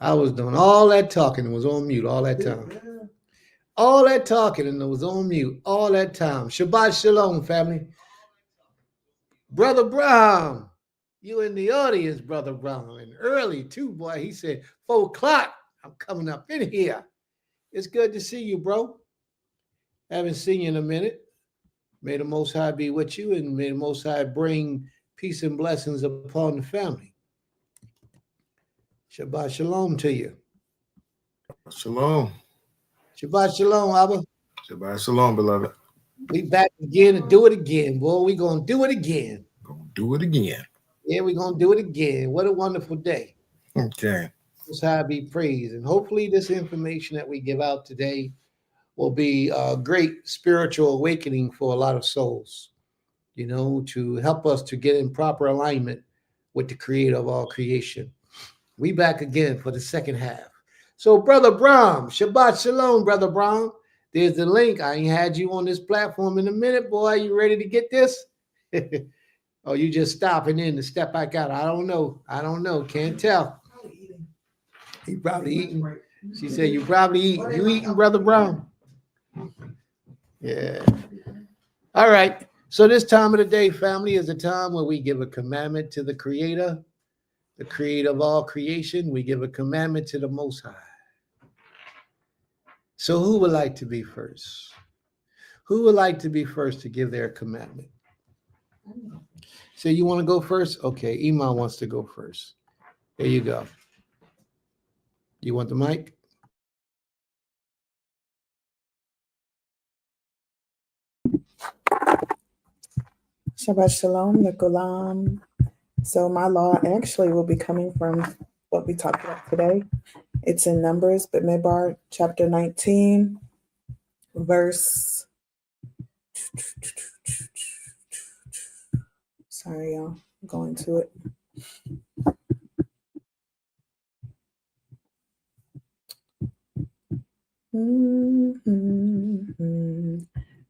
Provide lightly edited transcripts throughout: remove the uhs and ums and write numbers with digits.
I was doing all that talking and was on mute all that time. All that talking and it was on mute all that time. Shabbat shalom, family. Brother Brown, you in the audience, Brother Brown. And early too, boy. He said, 4 o'clock. I'm coming up in here. It's good to see you, bro. Haven't seen you in a minute. May the Most High be with you, and may the Most High bring peace and blessings upon the family. Shabbat shalom to you. Shalom. Shabbat shalom, Abba. Shabbat shalom, beloved. We back again to do it again, boy. We gonna do it again. Gonna do it again. Yeah, we gonna do it again. What a wonderful day. Okay. Most High be praised, and hopefully, this information that we give out today will be a great spiritual awakening for a lot of souls. You know, to help us to get in proper alignment with the Creator of all creation. We back again for the second half. So, Brother Brown, Shabbat Shalom, Brother Brown. There's the link. I ain't had you on this platform in a minute, boy. You ready to get this? Oh, you just stopping in to step back out. I don't know. Can't tell. He probably eating. She said, you probably eating. You eating, Brother Brown? Yeah. All right. So this time of the day, family, is a time where we give a commandment to the Creator, the Creator of all creation. We give a commandment to the Most High. So who would like to be first? Who would like to be first to give their commandment? So you want to go first? Okay, Iman wants to go first. There you go. You want the mic? Shabbat Shalom, Nikulam. So my law actually will be coming from what we talked about today. It's in Numbers, Bamidbar, chapter 19, verse. Sorry, y'all. I'm going to it.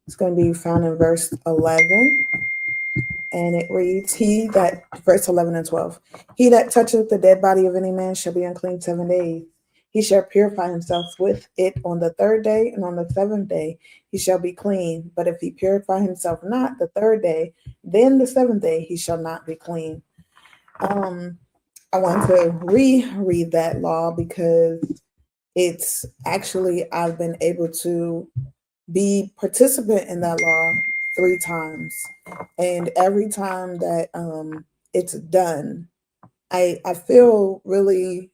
It's going to be found in verse 11. And it reads, verse 11 and 12, he that toucheth the dead body of any man shall be unclean 7 days. He shall purify himself with it on the 3rd day, and on the 7th day he shall be clean. But if he purify himself not the 3rd day, then the 7th day he shall not be clean. I want to reread that law because it's actually, I've been able to be participant in that law 3 times. And every time that it's done, I feel really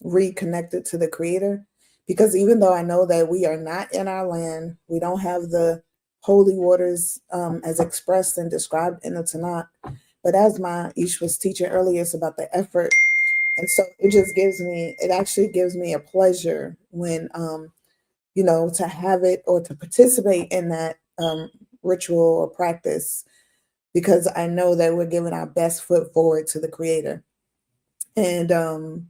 reconnected to the Creator, because even though I know that we are not in our land, we don't have the holy waters as expressed and described in the Tanakh, but as my Ish was teaching earlier, it's about the effort. And so it actually gives me a pleasure when, to have it or to participate in that ritual or practice, because I know that we're giving our best foot forward to the Creator. And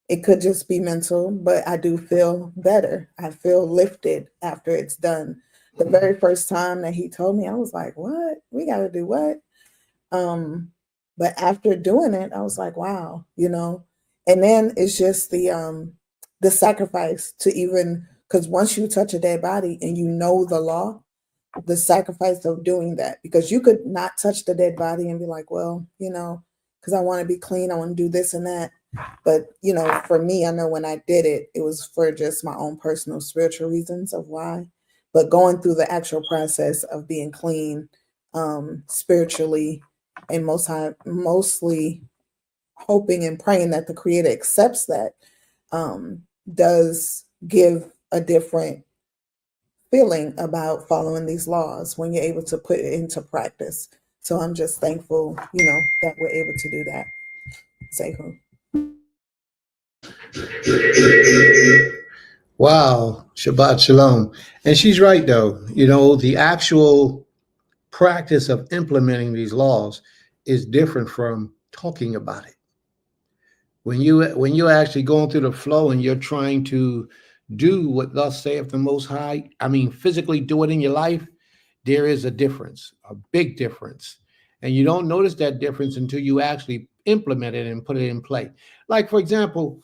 it could just be mental, but I do feel better. I feel lifted after it's done. The very first time that he told me, I was like, what? We got to do what? But after doing it, I was like, wow, and then it's just the sacrifice to even, because once you touch a dead body and you know the law, the sacrifice of doing that, because you could not touch the dead body and be like, well, because I want to be clean, I want to do this and that. But, for me, I know when I did it, it was for just my own personal spiritual reasons of why. But going through the actual process of being clean spiritually, and mostly hoping and praying that the Creator accepts that, does give a different feeling about following these laws when you're able to put it into practice. So I'm just thankful, that we're able to do that. Sehu. Wow, Shabbat Shalom. And she's right, though. The actual practice of implementing these laws is different from talking about it. When you're actually going through the flow and you're trying to do what thus saith the Most High, physically do it in your life, there is a difference, a big difference. And you don't notice that difference until you actually implement it and put it in play. Like, for example,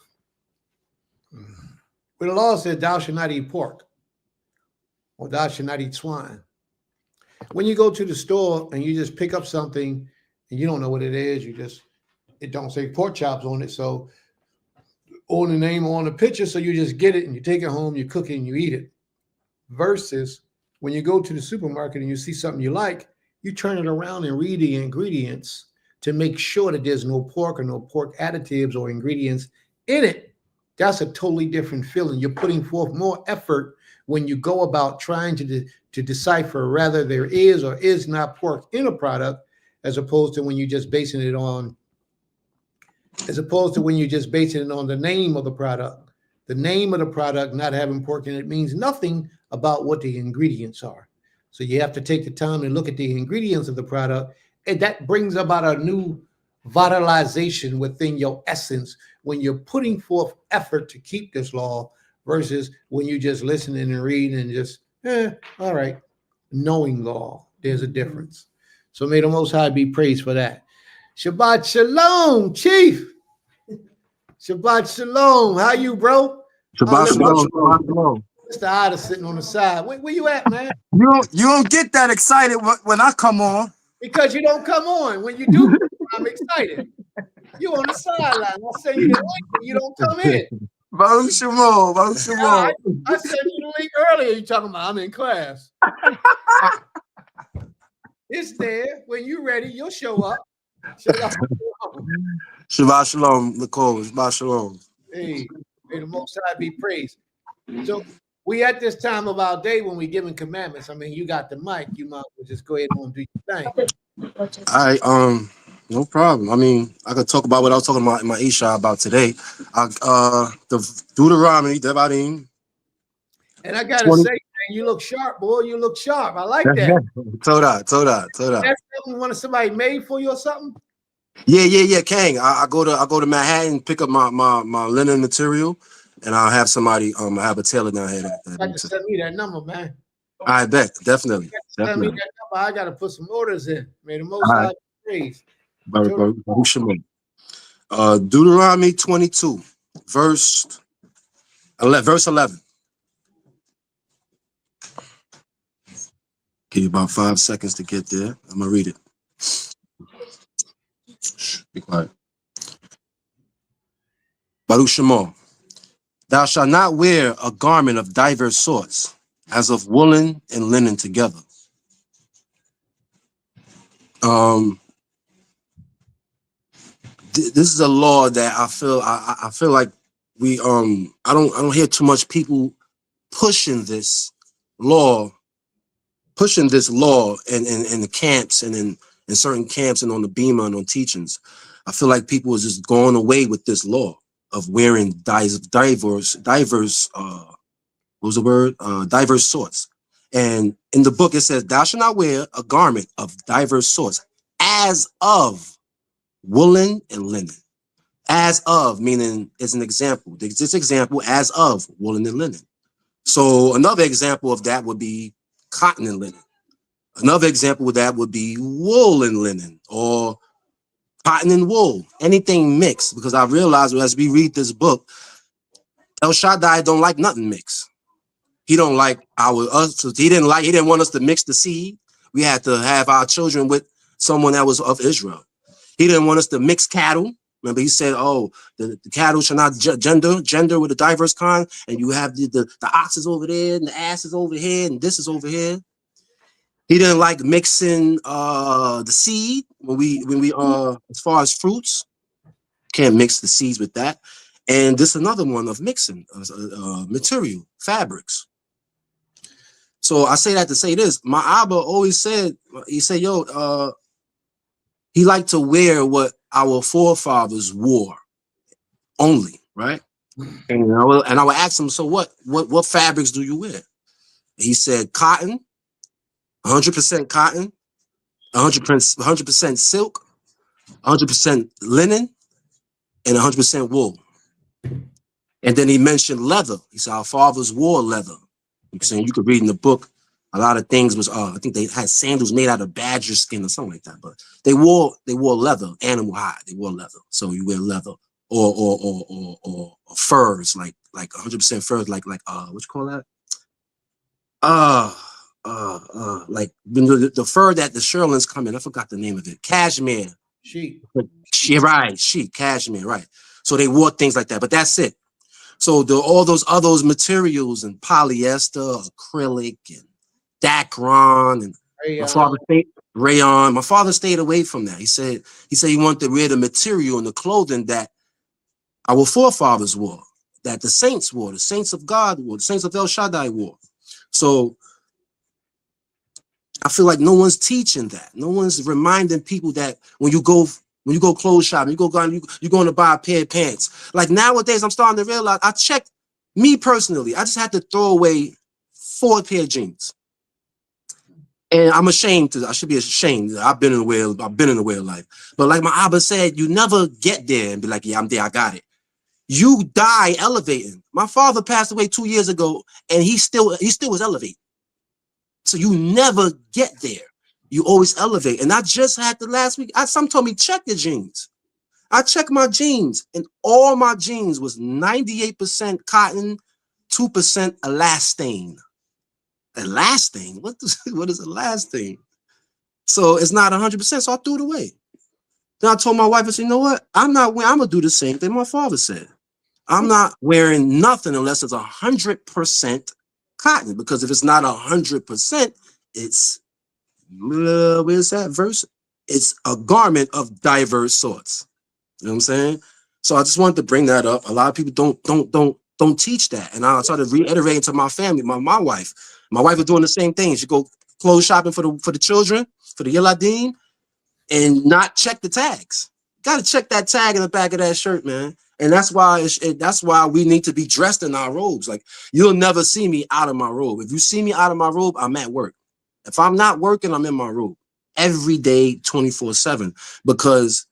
Where the law said, thou shalt not eat pork, or thou shalt not eat swine. When you go to the store and you just pick up something and you don't know what it is, it don't say pork chops on it. So on the name or on the picture, so you just get it and you take it home, you cook it and you eat it. Versus when you go to the supermarket and you see something you like, you turn it around and read the ingredients to make sure that there's no pork or no pork additives or ingredients in it. That's a totally different feeling. You're putting forth more effort when you go about trying to decipher whether there is or is not pork in a product, as opposed to when you're just basing it on the name of the product. The name of the product not having pork in it means nothing about what the ingredients are. So you have to take the time and look at the ingredients of the product, and that brings about a new vitalization within your essence when you're putting forth effort to keep this law versus when you just listening and reading and just, all right, knowing law. There's a difference. So may the Most High be praised for that. Shabbat Shalom, Chief. Shabbat Shalom. How you, bro? Shabbat Shalom. Shabbat Shalom. Mr. Otter sitting on the side. Where you at, man? You don't get that excited when I come on. Because you don't come on. When you do, I'm excited. You on the sideline. I send you the link and you don't come in. Baruch Shemo, Baruch Shemo. I sent you the link earlier. You talking about I'm in class. It's there. When you're ready, you'll show up. Shabbat Shalom, Nicole. Shabbat Shalom. Hey, may the Most High be praised. So we at this time of our day when we giving commandments. I mean, you got the mic. You might well just go ahead and do your thing. All right, no problem. I mean, I could talk about what I was talking about in my Isha about today. The Deuteronomy, Devarim. And I gotta say, man, you look sharp, boy. You look sharp. I like that. Toda. That's something when somebody made for you or something. Yeah, Kang. I go to Manhattan, pick up my linen material, and I'll have somebody I have a tailor down here. That send me that number, man. I bet, definitely. Send me that number. I gotta put some orders in. May the Most High be praised. Deuteronomy 22, verse 11. Give you about 5 seconds to get there. I'm gonna read it. Shh, be quiet. Baruch Shemo. Thou shalt not wear a garment of diverse sorts, as of woolen and linen together. This is a law that I feel like we I don't hear too much people pushing this law in the camps and in certain camps and on the Bema and on teachings. I feel like people is just going away with this law of wearing diverse sorts. And in the book it says, thou shalt not wear a garment of diverse sorts, as of woolen and linen. As of, meaning it's an example. This example, as of woolen and linen. So another example of that would be cotton and linen. Another example of that would be wool and linen, or cotton and wool, anything mixed. Because I realized as we read this book, El Shaddai don't like nothing mixed. He don't like he didn't want us to mix the seed. We had to have our children with someone that was of Israel. He didn't want us to mix cattle. Remember, he said, oh, the cattle shall not gender with a diverse kind, and you have the oxes over there, and the asses over here, and this is over here. He didn't like mixing the seed when we as far as fruits, can't mix the seeds with that. And this another one of mixing material, fabrics. So I say that to say this. My Abba always said, he said, he liked to wear what our forefathers wore only, right? And I would ask him, so what fabrics do you wear? He said cotton, 100% cotton, 100% silk, 100% linen, and 100% wool. And then he mentioned leather. He said our fathers wore leather. I'm saying you could read in the book, a lot of things was I think they had sandals made out of badger skin or something like that. But they wore leather, animal hide. They wore leather. So you wear leather or furs, like 100% furs, like what you call that? Like the fur that the Sherlins come in. I forgot the name of it. Cashmere. Sheep. Right, sheep, cashmere, right. So they wore things like that, but that's it. So all those other materials and polyester, acrylic, and Dacron, and rayon. My father stayed away from that. He said he wanted to wear the material and the clothing that our forefathers wore, that the saints wore, the saints of God wore, the saints of El Shaddai wore. So I feel like no one's teaching that. No one's reminding people that when you go clothes shopping, you're going to buy a pair of pants. Like nowadays, I'm starting to realize, me personally, I just had to throw away 4 pair of jeans. And I'm ashamed I should be ashamed. I've been in the way of life. But like my Abba said, you never get there and be like, yeah, I'm there, I got it. You die elevating. My father passed away 2 years ago, and he still was elevating. So you never get there. You always elevate. And I just had the last week, some told me, check your jeans. I checked my jeans, and all my jeans was 98% cotton, 2% elastane. Elastane? What is elastane? So it's not 100%, so I threw it away. Then I told my wife, I said, you know what? I'm gonna do the same thing my father said. I'm not wearing nothing unless it's 100% cotton, because if it's not 100%, it's where's that verse? It's a garment of diverse sorts. You know what I'm saying? So I just wanted to bring that up. A lot of people don't teach that, and I started reiterating to my family, my wife. My wife was doing the same thing. She go clothes shopping for the children, for the Yeladim, and not check the tags. Got to check that tag in the back of that shirt, man. And that's why we need to be dressed in our robes. Like, you'll never see me out of my robe. If you see me out of my robe, I'm at work. If I'm not working, I'm in my robe every day, 24/7, because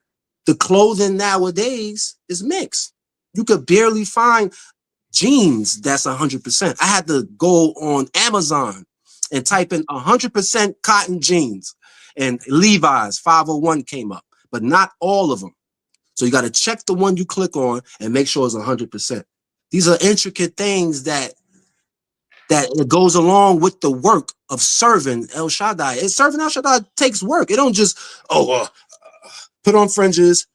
the clothing nowadays is mixed. You could barely find jeans that's 100%. I had to go on Amazon and type in 100% cotton jeans, and Levi's 501 came up, but not all of them. So you got to check the one you click on and make sure it's 100%. These are intricate things that it goes along with the work of serving El Shaddai. And serving El Shaddai takes work. It don't just, put on fringes,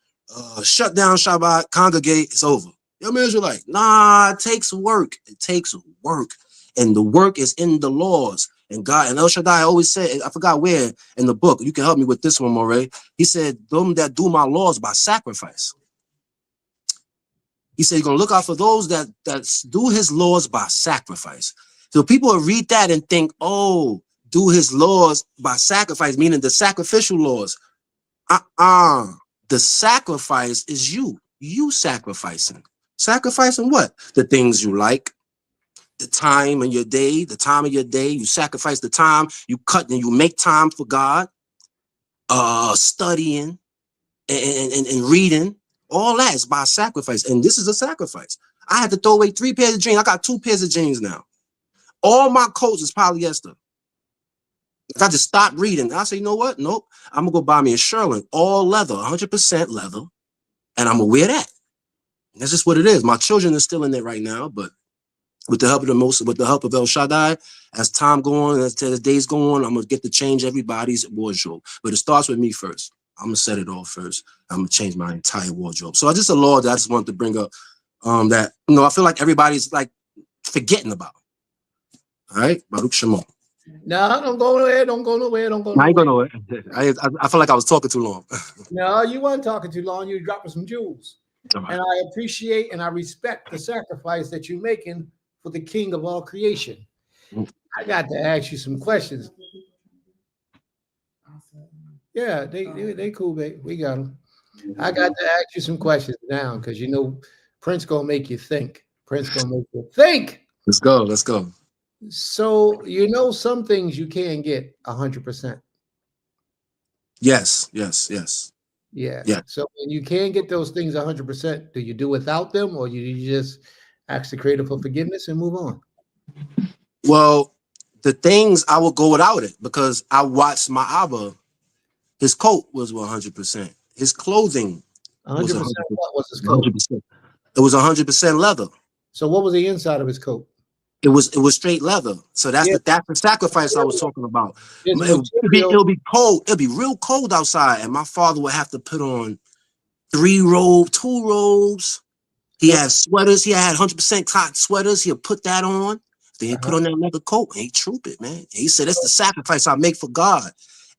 shut down Shabbat, congregate, it's over. You know what I mean? You're like, nah, it takes work. It takes work. And the work is in the laws. And God, and El Shaddai always said, I forgot where in the book, you can help me with this one, Moray. He said, them that do my laws by sacrifice. He said, you're going to look out for those that do his laws by sacrifice. So people will read that and think, oh, do his laws by sacrifice, meaning the sacrificial laws. The sacrifice is you sacrificing. Sacrificing what? The things you like, the time of your day, you sacrifice the time, you cut and you make time for God, studying and reading. All that is by sacrifice. And this is a sacrifice. I had to throw away 3 pairs of jeans. I got 2 pairs of jeans now. All my coats is polyester. I just stopped reading. I say, you know what? Nope. I'm going to go buy me a Sherlin, all leather, 100% leather. And I'm going to wear that. And that's just what it is. My children are still in there right now, but with the help of El Shaddai, as time go on, as days go on, I'm going to get to change everybody's wardrobe. But it starts with me first. I'm going to set it all first. I'm going to change my entire wardrobe. So I just a law that I just wanted to bring up that, I feel like everybody's like forgetting about. All right? Baruch Shemon. No, don't go nowhere. Don't go nowhere. Don't go nowhere. I ain't going nowhere. I feel like I was talking too long. No, you weren't talking too long. You dropping some jewels. Right. And I appreciate and I respect the sacrifice that you're making for the King of all creation. I got to ask you some questions. Yeah, they cool, babe. We got them. I got to ask you some questions now because Prince gonna make you think. Prince gonna make you think. Let's go. So some things you can get 100%. Yes. Yeah. Yeah. So when you can get those things 100%, do you do without them, or you just ask the Creator for forgiveness and move on? Well, the things I will go without it because I watched my Abba. His coat was 100%. His clothing It was 100%. 100%. What was his coat? 100%. It was 100% leather. So what was the inside of his coat? It was straight leather. So that's Yeah. the sacrifice I was talking about. His It'll material. be cold. It'll be real cold outside, and my father would have to put on 2 robes. He had sweaters. He had 100% cotton sweaters. He'll put that on. Then he put on that leather coat and he troop it, man. And he said, "That's the sacrifice I make for God."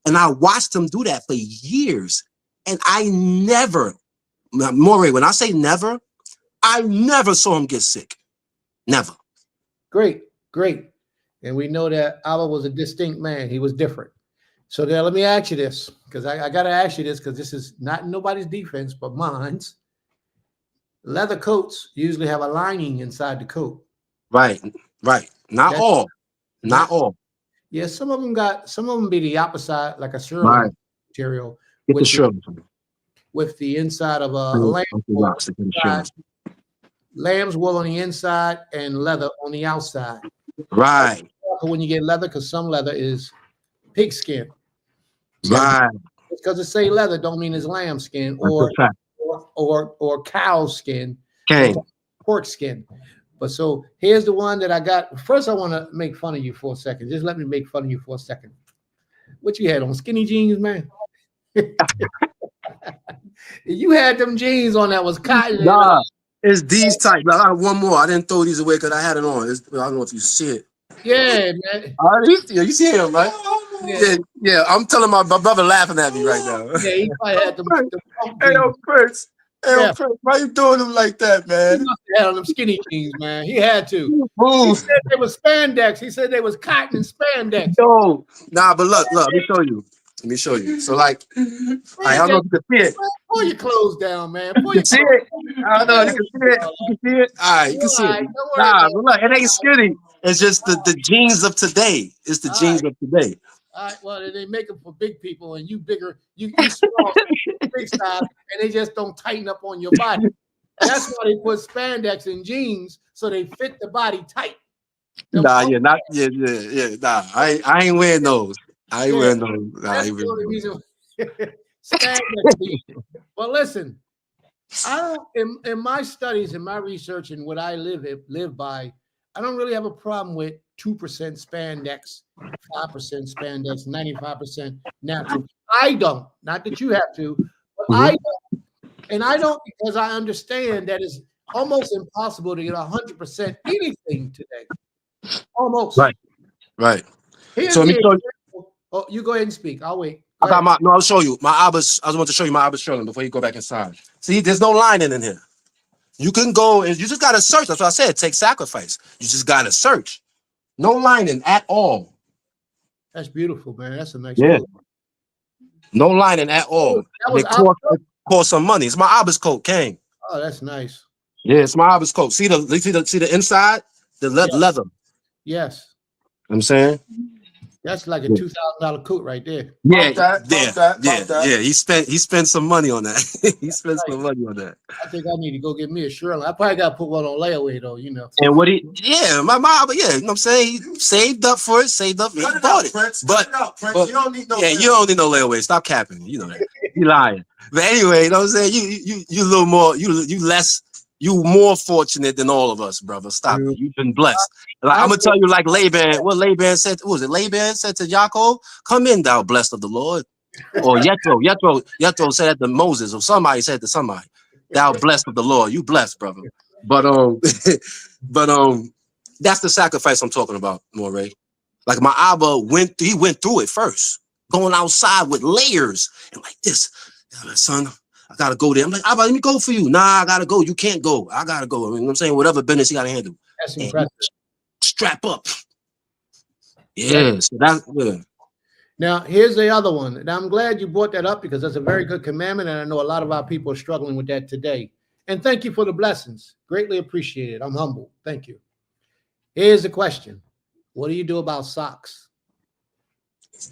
And I watched him do that for years. And I never, Moray, when I say never, I never saw him get sick. Never. Great, great. And we know that Abba was a distinct man. He was different. So now let me ask you this, because I got to ask you this, because this is not nobody's defense, but mine's. Leather coats usually have a lining inside the coat. Right. Not all. Yeah, some of them be the opposite, like a shearling material. Get the shirt. With the inside of a lamb wool. Lamb's wool on the inside and leather on the outside. Right. When you get leather, because some leather is pig skin. Right. Because it say leather don't mean it's lamb skin or cow skin, pork skin. But so here's the one that I got. First, I want to make fun of you for a second. Just let me make fun of you for a second. What you had on, skinny jeans, man? You had them jeans on that was cotton. Nah, it's these type. I have one more. I didn't throw these away because I had it on. I don't know if you see it. Yeah, man. You see him, right? Yeah. I'm telling my brother laughing at me right now. Yeah, he probably had them. Hey, Prince. Prince, why you doing them like that, man? He must have had on them skinny jeans, man. He had to. He said they was spandex. He said they was cotton and spandex. No, nah, but look, let me show you. So, like, I don't know if you can see it. Pull your clothes down, man. You can see it. I don't know. You can see it. You can see it. All right, you can see it. Nah, but look, it ain't skinny. It's just the jeans of today. It's the jeans of today. All right, well, they make them for big people, and you bigger, you small, big size, and they just don't tighten up on your body. That's why they put spandex in jeans so they fit the body tight. Nah, Nah, I ain't wearing those. I ain't wearing those. Nah, that's the only reason. Spandex. Well, listen, I don't. In my studies, in my research, and what I live by, I don't really have a problem with 2% spandex, 5% spandex, 95% natural. I don't. Not that you have to, but I don't. And I don't because I understand that it's almost impossible to get 100% anything today. Almost. Right. So let me show you. Oh, you go ahead and speak. I'll wait. I'll show you my Abba's. I want to show you my Abba's shirling before you go back inside. See, there's no lining in here. You can go and you just gotta search. That's what I said. Take sacrifice. You just gotta search. No lining at all. That's beautiful, man. That's a nice. Yeah. Coat. No lining at all. It cost some money. It's my Abba's coat, King. Oh, that's nice. Yeah, it's my Abba's coat. See the inside, the leather. Yes. You know what I'm saying. That's like a $2,000 coat right there. Yeah. He spent some money on that. He spent some money on that. I think I need to go get me a shearling. I probably got to put one on layaway though, you know. And my mom, you know what I'm saying? He saved up for it, he bought it. Prince. But you don't need no you don't need no layaway. Stop capping. You know that. You lying. But anyway, you know what I'm saying? You a little more, you more fortunate than all of us, brother. Stop it. You've been blessed. Like, I'm gonna tell you, like Laban, what Laban said. What was it? Laban said to Yaakov, "Come in, thou blessed of the Lord." Or Yethro said that to Moses, or somebody said to somebody, "Thou blessed of the Lord." You blessed, brother. But that's the sacrifice I'm talking about, Moray. Like my Abba went through it first, going outside with layers and like this. Son, I gotta go there. I'm like, Abba, let me go for you. Nah, I gotta go. You can't go. I gotta go. I mean, you know what I'm saying? Whatever business you gotta handle. That's impressive. Strap up. Yeah. So that's good. Now, here's the other one. Now, I'm glad you brought that up because that's a very good commandment. And I know a lot of our people are struggling with that today. And thank you for the blessings. Greatly appreciated. I'm humble. Thank you. Here's the question. What do you do about socks?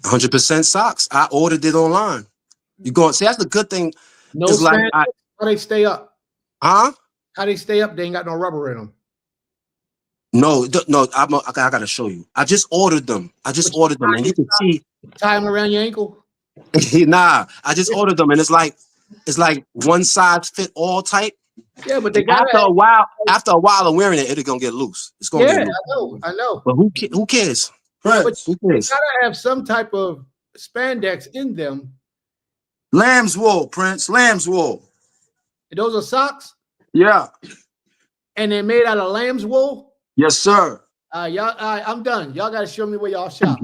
100% socks. I ordered it online. You go and see, that's the good thing. No, like how they stay up? Huh? How they stay up? They ain't got no rubber in them. No, I gotta show you. I just ordered them. And you can see. Tie them around your ankle? Nah, I just ordered them, and it's like it's like one size fit all type. Yeah, but they And got after a while of wearing it, it's gonna get loose. It's gonna yeah, get loose. I know. But who cares? But Who they cares? gotta have some type of spandex in them. Lamb's wool, Prince. Lamb's wool. Those are socks, Yeah. and they're made out of lamb's wool. Yes, sir. Y'all, I'm done. Y'all gotta show me where y'all shop.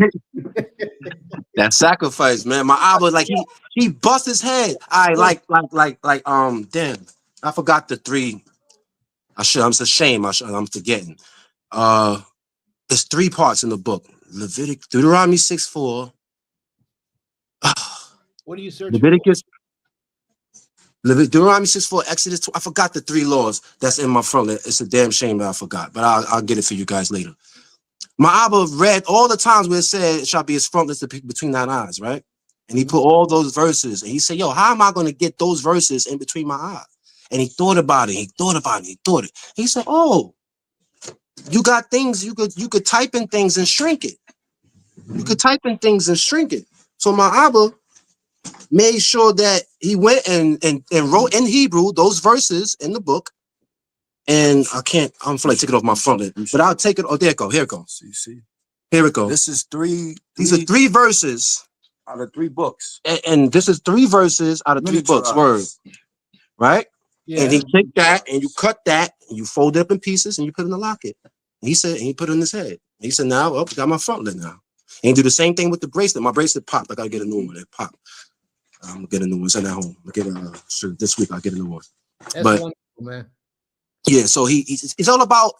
That sacrifice, man. My Abba, like he bust his head. Damn. I forgot the three. I'm ashamed. I'm forgetting. There's 3 parts in the book. Deuteronomy 6:4. What are you searching Leviticus. Deuteronomy 6:4, Exodus 2. I forgot the 3 laws that's in my front. It's a damn shame that I forgot, but I'll get it for you guys later. My Abba read all the times where it said it shall be his frontlets between thine eyes, right? And he put all those verses, and he said, yo, how am I going to get those verses in between my eyes? And he thought about it. He thought it. He said, oh, you got things you could type in things and shrink it. You could type in things and shrink it. So my Abba made sure that he went and wrote in Hebrew those verses in the book. And I'm gonna take it off my front, but I'll take it. Oh, there it go. Here it goes. See. Here it goes. This is three. These are 3 verses out of 3 books. and this is 3 verses out of 3 books. Word, right? Yeah. And he took that and you cut that and you fold it up in pieces and you put it in the locket. And he said, and he put it in his head. And he said, now, I got my frontlet now. And he do the same thing with the bracelet. My bracelet popped. I gotta get a new one. It popped. I'm gonna get a new one. It's at home. I'll get it this week. I'll get a new one. That's but wonderful, man. yeah, so it's all about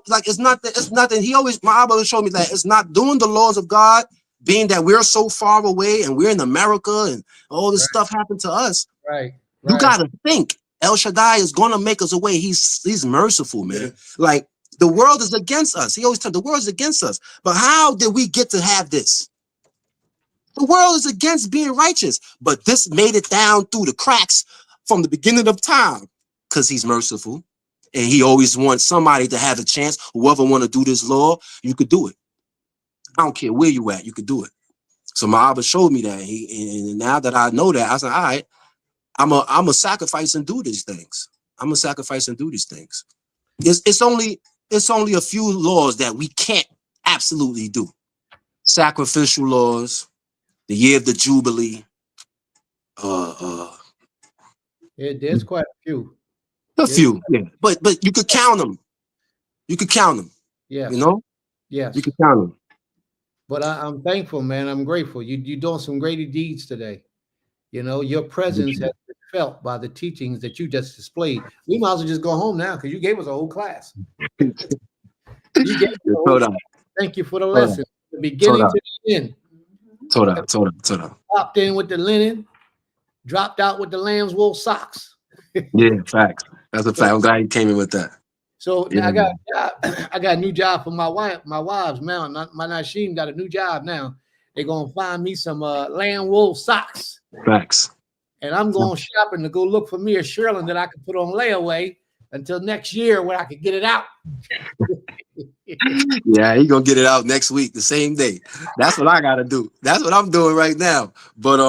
like it's nothing. He always, my Abba showed me that it's not doing the laws of God, being that we're so far away and we're in America and all this stuff happened to us. Right. You gotta think El Shaddai is gonna make us a way. He's merciful, man. Yeah. Like the world is against us. He always tells the world is against us. But how did we get to have this? The world is against being righteous, but this made it down through the cracks from the beginning of time because he's merciful. And he always wants somebody to have a chance. Whoever want to do this law, you could do it. I don't care where you at, you could do it. So my Abba showed me that. And now that I know that, I said, all right, I'm a sacrifice and do these things. I'm a sacrifice and do these things. It's only a few laws that we can't absolutely do. Sacrificial laws, the year of the Jubilee. There's quite a few. A few, yeah. But you could count them. You could count them. Yeah. You know? Yes. You could count them. But I'm thankful, man. I'm grateful. You're doing some great deeds today. You know, your presence has been felt by the teachings that you just displayed. We might as well just go home now because you gave us a whole class. Thank you for the lesson. The beginning to the end. Toda. Popped in with the linen, dropped out with the lamb's wool socks. Yeah, facts. That's a fact. I'm glad you came in with that. So now I got a new job for my wives now. My Nashim got a new job now. They're gonna find me some lamb wool socks. Facts. And I'm going shopping to go look for me a shearling that I can put on layaway until next year when I can get it out. Yeah, he's gonna get it out next week, the same day. That's what I gotta do. That's what I'm doing right now. But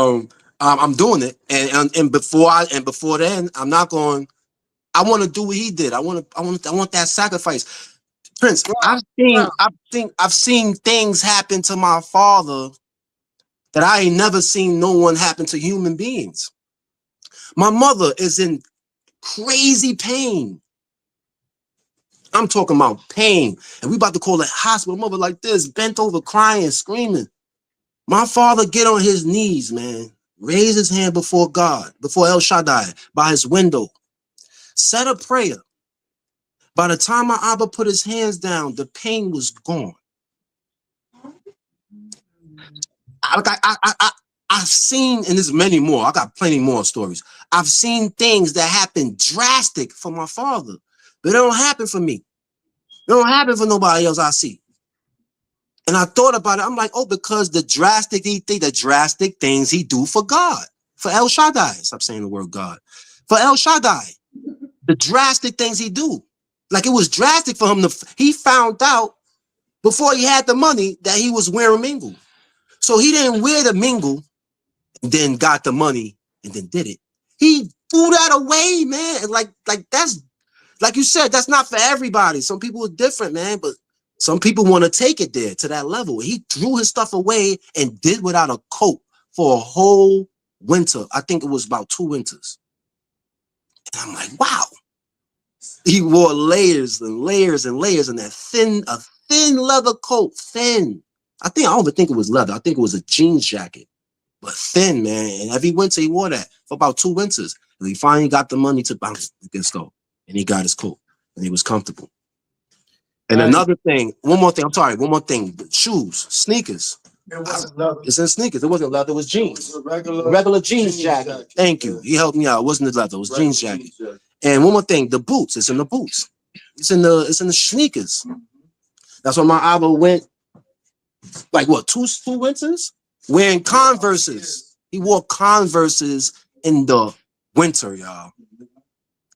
I'm doing it, and before then, I'm not going. I want to do what he did. I want that sacrifice, Prince. I've seen things happen to my father that I ain't never seen no one happen to human beings. My mother is in crazy pain. I'm talking about pain, and we about to call it hospital. Mother like this, bent over, crying, screaming. My father get on his knees, man, raise his hand before God, before El Shaddai, by his window, said a prayer. By the time my Abba put his hands down, the pain was gone. I've seen, and there's many more. I got plenty more stories. I've seen things that happen drastic for my father, but it don't happen for me. It don't happen for nobody else I see. And I thought about it. I'm like, oh, because the drastic things he do for God, for El Shaddai. Stop saying the word God. For El Shaddai, the drastic things he do. Like it was drastic for him he found out before he had the money that he was wearing mingle. So he didn't wear the mingle and then got the money and then did it. He threw that away, man. Like that's like you said, that's not for everybody. Some people are different, man, but some people want to take it there to that level. He threw his stuff away and did without a coat for a whole winter. I think it was about 2 winters. And I'm like, wow. He wore layers and layers and layers in that thin leather coat, thin. I don't even think it was leather. I think it was a jeans jacket, but thin, man. And every winter he wore that for about 2 winters. And he finally got the money to bounce against go. And he got his coat and he was comfortable. And another thing, one more thing, shoes, sneakers. It wasn't leather. It's in sneakers. It wasn't leather, it was jeans. It was a Regular jeans jacket. Thank you. He helped me out. It wasn't the leather, it was jeans jacket. And one more thing, the boots. It's in the boots. It's in the sneakers. That's why my Abba went like what, two winters? Wearing Converses. He wore Converses in the winter, y'all.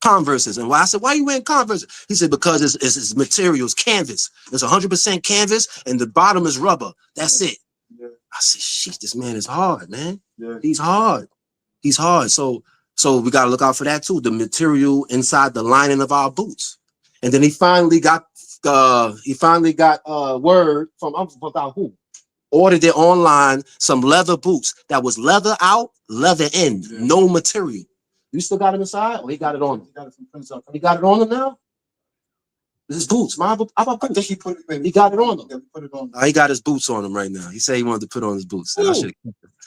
Converses. And I said, why are you wearing Converse? He said, because it's materials, canvas. It's 100% canvas and the bottom is rubber. That's it. Yeah. I said, shit, this man is hard, man. Yeah. He's hard. He's hard. So we got to look out for that too. The material inside the lining of our boots. And then he finally got word from, I forgot who, ordered it online, some leather boots that was leather out, leather in, no material. You still got it inside? Or he got it on him? He got it from Prince. He got it on him now? This is boots. I think he put it. He got it on him. Yeah, put it on. He got his boots on him right now. He said he wanted to put on his boots. I should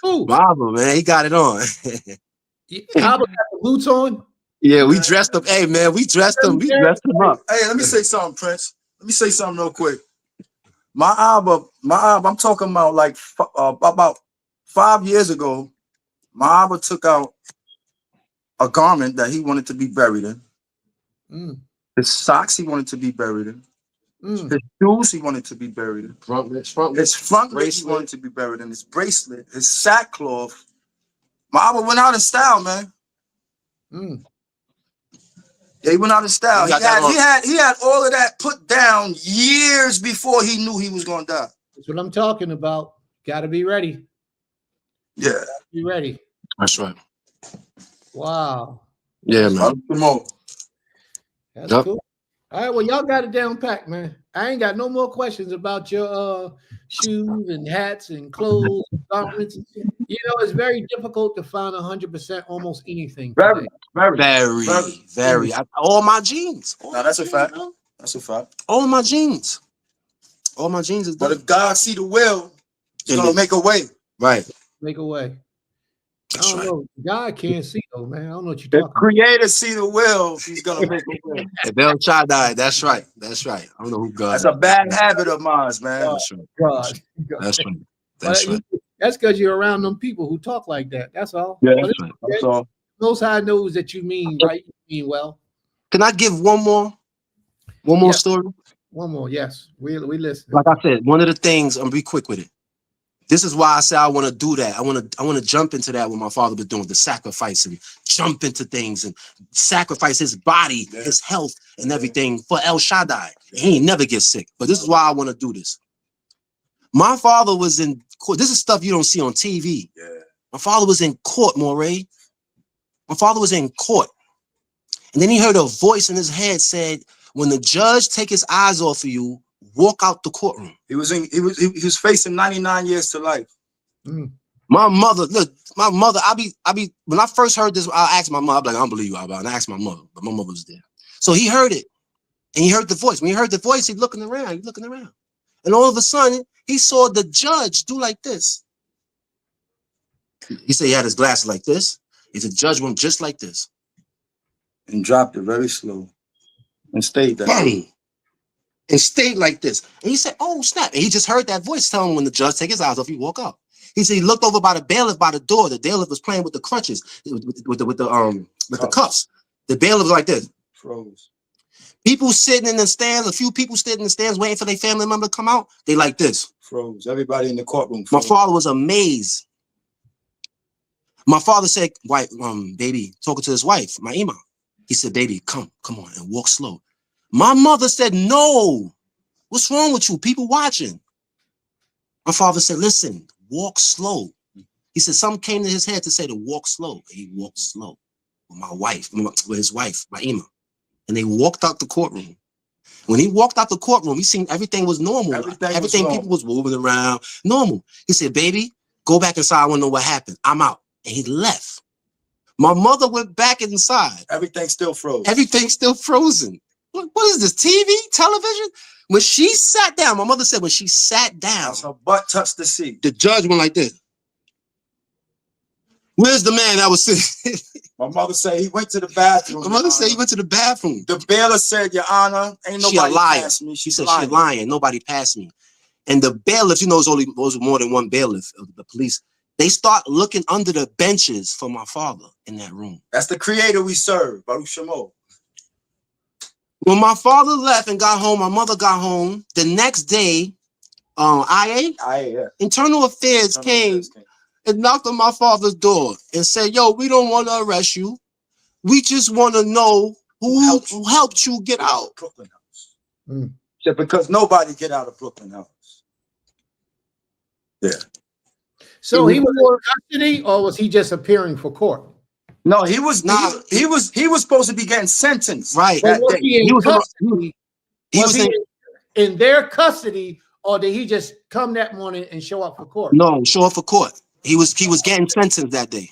have. Marvel, man, he got it on. Albert got the boots on. Yeah, we dressed him. Hey, man, we dressed him. We dressed him up. Hey, let me say something, Prince. Let me say something real quick. My album, I'm talking about like about 5 years ago. My album took out a garment that he wanted to be buried in. His socks he wanted to be buried in. His shoes he wanted to be buried in. His front lace he wanted to be buried in. His bracelet, his sackcloth. My album went out in style, man. Yeah, he went out in style. He had all of that put down years before he knew he was gonna die. That's what I'm talking about. Got to be ready. Yeah, be ready. That's right. Wow. Yeah, man. Come on. That's cool. All right, well, y'all got it down packed, man. I ain't got no more questions about your shoes and hats and clothes and garments. You know, it's very difficult to find 100% almost anything. Very. All my jeans. Now that's a fact. That's a fact. All my jeans. All my jeans is done. But if God see the will, he's gonna make a way. Right. Make a way. That's I don't right. know. God can't see though, man. I don't know what you're The talking about. Creator see the will, he's gonna make a way. If El Shaddai, that's right. That's right. I don't know who God That's a bad habit of mine, man. That's right. God. That's right. That's right. That's because you're around them people who talk like that. That's all. Yeah, But right. that's all. Most High knows that you mean right. You mean well. Can I give one more story? One more. Yes. We listen. Like I said, one of the things, I'm be quick with it. This is why I say I want to do that. I want to jump into that what my father was doing, the sacrifice and jump into things and sacrifice his body, his health and everything for El Shaddai. He ain't never get sick. But this is why I want to do this. My father was in court. This is stuff you don't see on TV. Yeah. My father was in court, Moray. My father was in court. And then he heard a voice in his head said, when the judge take his eyes off of you, walk out the courtroom. He was facing 99 years to life. My mother, I be when I first heard this, I asked my mom, I'm like, I don't believe you, Abba. And I asked my mother, but my mother was there. So he heard it. And he heard the voice. When he heard the voice, he's looking around. And all of a sudden, he saw the judge do like this. He said he had his glasses like this. He said, judge went just like this. And dropped it very slow. And stayed there. Bang. And stayed like this. And he said, oh, snap. And he just heard that voice tell him when the judge take his eyes off, he walk up. He said he looked over by the bailiff by the door. The bailiff was playing with the crutches, with the cups. The bailiff was like this. Froze. People sitting in the stands, a few people sitting in the stands waiting for their family member to come out. They like this. Froze. Everybody in the courtroom My froze. father was amazed. My father said, baby, talking to his wife, my imam. He said, baby, come on and walk slow. My mother said, no. What's wrong with you? People watching. My father said, listen, walk slow. He said something came to his head to say to walk slow. He walked slow. with my wife, with his wife, my Ima. And they walked out the courtroom. When he walked out the courtroom, he seen everything was normal. Everything people was moving around, normal. He said, baby, go back inside. I want to know what happened. I'm out. And he left. My mother went back inside. Everything's still frozen. Everything's still frozen. What is this, TV, television? When she sat down, my mother said when she sat down, her butt touched the seat. the judge went like this. Where's the man that was sitting? My mother said he went to the bathroom. My mother said he went to the bathroom. The bailiff said, Your Honor, ain't She nobody a liar. passed me. She said she's lying. Nobody passed me. And the bailiff, you know, was more than one bailiff of the police. They start looking under the benches for my father in that room. That's the creator we serve, Baruch Shemo. When my father left and got home, my mother got home. The next day, Internal Affairs came and knocked on my father's door and said, yo, we don't want to arrest you. We just want to know who helped you get out. Brooklyn House. Yeah, because nobody get out of Brooklyn House. Yeah. So he was in custody, or was he just appearing for court? No, he was he was supposed to be getting sentenced. Right. But was he in custody? He Was he in their custody, or did he just come that morning and show up for court? No, show up for court. He was getting sentenced that day.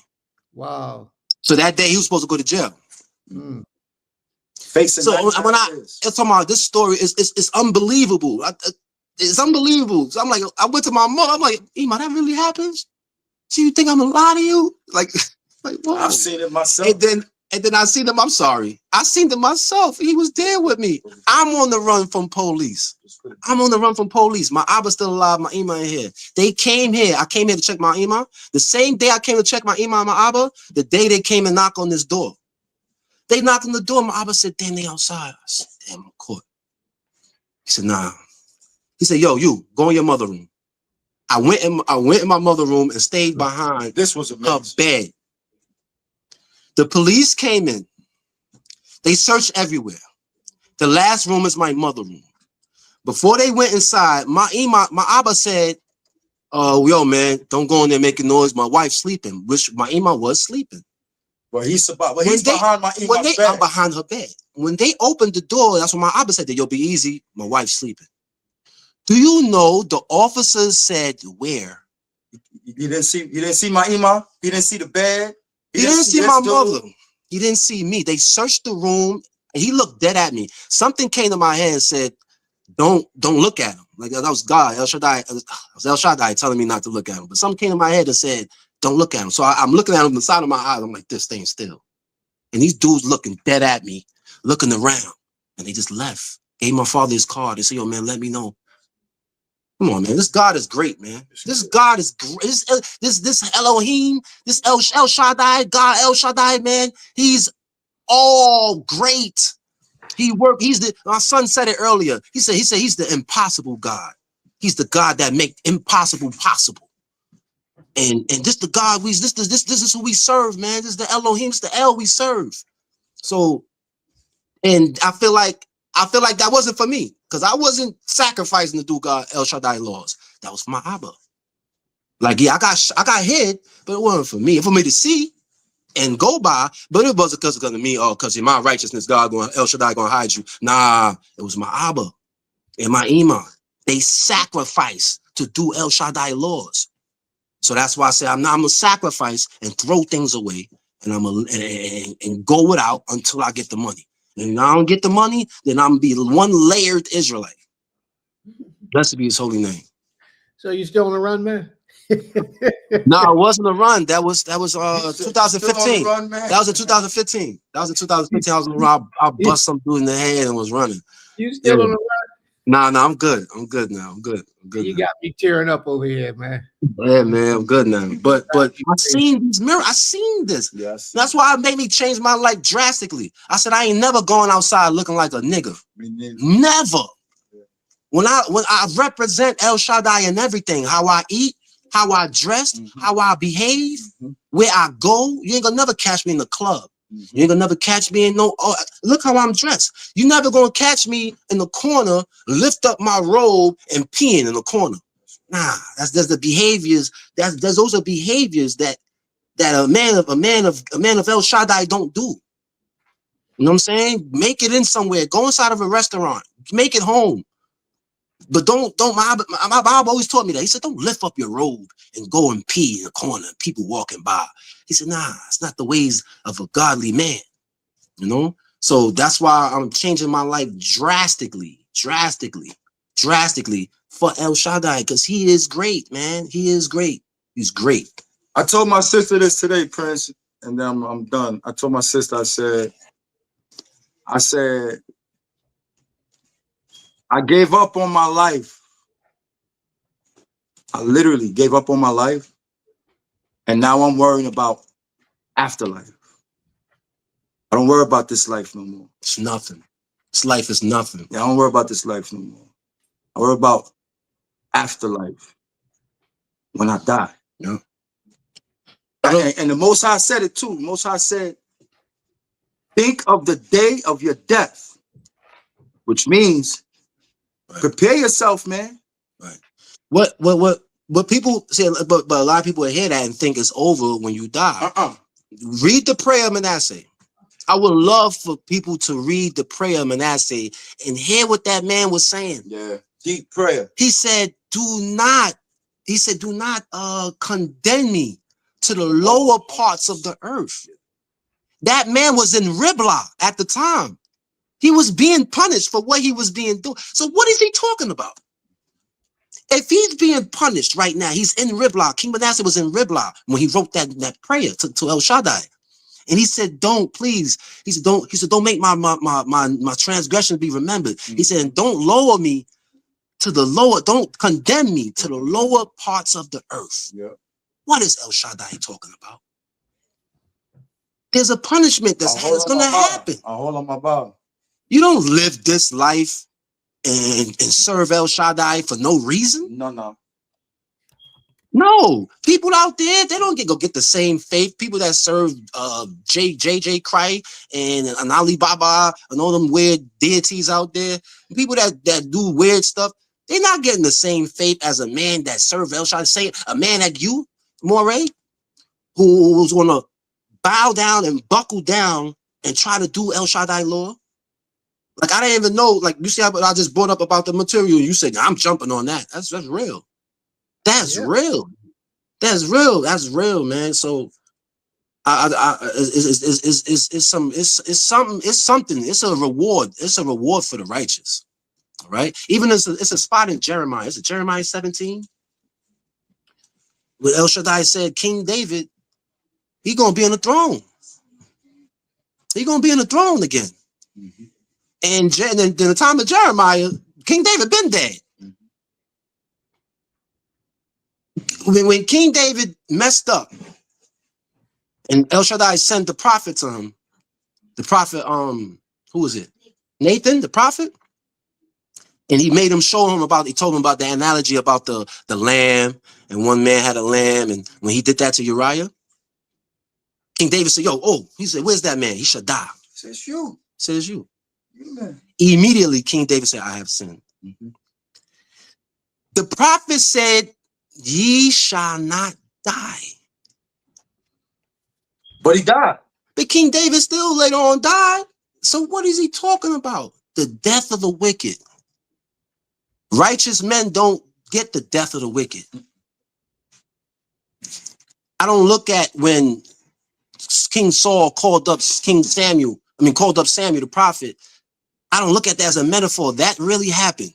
Wow. So that day he was supposed to go to jail. Facing so when it's talking about this story, it's unbelievable. It's unbelievable. So I'm like, I went to my mom. I'm like, Ima, that really happens? So you think I'm gonna lie to you? Like what? I've seen it myself. And then I seen them. I'm sorry. I seen them myself. He was there with me. I'm on the run from police. I'm on the run from police. My Abba's still alive. My Ima in here. They came here. I came here to check my Ima. The same day I came to check my Ima and my Abba, the day they came and knocked on this door. They knocked on the door. My Abba said, damn, they outside. I said, damn, I'm caught. He said, nah. He said, yo, you go in your mother room. I went in my mother room and stayed behind her bed. The police came in. They searched everywhere. The last room is my mother room. Before they went inside, my Abba said, yo, man, don't go in there making noise. My wife's sleeping, which my Ima was sleeping. Well, he's behind my Ima's bed. I'm behind her bed. When they opened the door, that's when my Abba said that, yo, be easy. My wife's sleeping. Do you know the officers said where? You didn't see my Ima? He didn't see the bed? He didn't see my mother. He didn't see me. They searched the room and he looked dead at me. Something came to my head and said, don't look at him. Like that was God, El Shaddai telling me not to look at him. But something came to my head and said, don't look at him. So I'm looking at him the side of my eyes. I'm like, this thing still. And these dudes looking dead at me, looking around. And they just left. Gave my father his card. They said, yo, man, let me know. Come on, man. This God is great, man. This God is great. This Elohim, this El Shaddai, God El Shaddai, man. He's all great. My son said it earlier. He said he's the impossible God. He's the God that make impossible possible. And this the God this is who we serve, man. This is the Elohim, it's the El we serve. So, and I feel like that wasn't for me, because I wasn't sacrificing to do God El Shaddai laws. That was for my Abba. Like, yeah, I got hid, but it wasn't for me. It's for me to see and go by, but it wasn't because of me, because in my righteousness, El Shaddai gonna hide you. Nah, it was my Abba and my Ima. They sacrificed to do El Shaddai laws. So that's why I say I'm gonna sacrifice and throw things away, and I'm gonna and go without until I get the money. And if I don't get the money, then I'm gonna be one layered Israelite. Blessed be his holy name. So you still on the run, man? No, it wasn't a run. That was 2015. That was in 2015. I was on the run. I bust some dude in the head and was running. You still on the run? Nah, I'm good. I'm good now. I'm good. You got me tearing up over here, man. Yeah, man, I'm good now. But I seen these mirrors. I seen this. Yes. That's why it made me change my life drastically. I said I ain't never going outside looking like a nigga. Never. When I represent El Shaddai and everything, how I eat, how I dress, how I behave, where I go, you ain't gonna never catch me in the club. You ain't gonna never catch me in look how I'm dressed. You never gonna catch me in the corner, lift up my robe and peeing in the corner. Nah, there's the behaviors. Those are behaviors that that a man of El Shaddai don't do. You know what I'm saying? Make it in somewhere. Go inside of a restaurant. Make it home. But don't my Bob always taught me that. He said, don't lift up your robe and go and pee in the corner, people walking by. He said, nah, it's not the ways of a godly man. You know? So that's why I'm changing my life drastically for El Shaddai, because he is great, man. He is great. He's great. I told my sister this today, Prince, and then I'm done. I told my sister, I said, I gave up on my life. I literally gave up on my life. And now I'm worrying about afterlife. I don't worry about this life no more. It's nothing. This life is nothing. Yeah, I don't worry about this life no more. I worry about afterlife when I die. Yeah. And the Most High said it too. The Most High said, think of the day of your death, which means prepare yourself, man. Right. What people say, but a lot of people hear that and think it's over when you die. Read the prayer of Manasseh. I would love for people to read the prayer of Manasseh and hear what that man was saying. Yeah, deep prayer. He said, do not condemn me to the lower parts of the earth. That man was in Riblah at the time. He was being punished for what he was being doing. So what is he talking about? If he's being punished right now, he's in Riblah. King Manasseh was in Riblah when he wrote that prayer to El Shaddai. And he said, don't, please. He said, don't make my transgressions be remembered. He said, and don't lower me to the lower, don't condemn me to the lower parts of the earth. Yeah. What is El Shaddai talking about? There's a punishment that's going to happen. I hold on my Bible. You don't live this life and serve El Shaddai for no reason. No, people out there, they don't go get the same faith. People that serve JJ Christ and Alibaba and all them weird deities out there, people that do weird stuff, they're not getting the same faith as a man that serves El Shaddai. Say a man like you, Moray, who's gonna bow down and buckle down and try to do El Shaddai law. Like I didn't even know. Like you see, I just brought up about the material. You said I'm jumping on that. That's real. That's real. That's real. That's real, man. So, it's something. It's a reward. It's a reward for the righteous. All right. Even it's a spot in Jeremiah. It's Jeremiah 17. Where El Shaddai said, King David, he gonna be on the throne. He gonna be on the throne again. And in the time of Jeremiah, King David been dead. When King David messed up and El Shaddai sent the prophet to him, the prophet, who was it? Nathan, the prophet? And he made him he told him about the analogy about the lamb, and one man had a lamb, and when he did that to Uriah, King David said, he said, where's that man? He should die. Says you. Says you. Man. Immediately, King David said, I have sinned. The prophet said, ye shall not die. But he died. But King David still later on died. So what is he talking about? The death of the wicked. Righteous men don't get the death of the wicked. I don't look at when King Saul called up Samuel the prophet. I don't look at that as a metaphor. That really happened.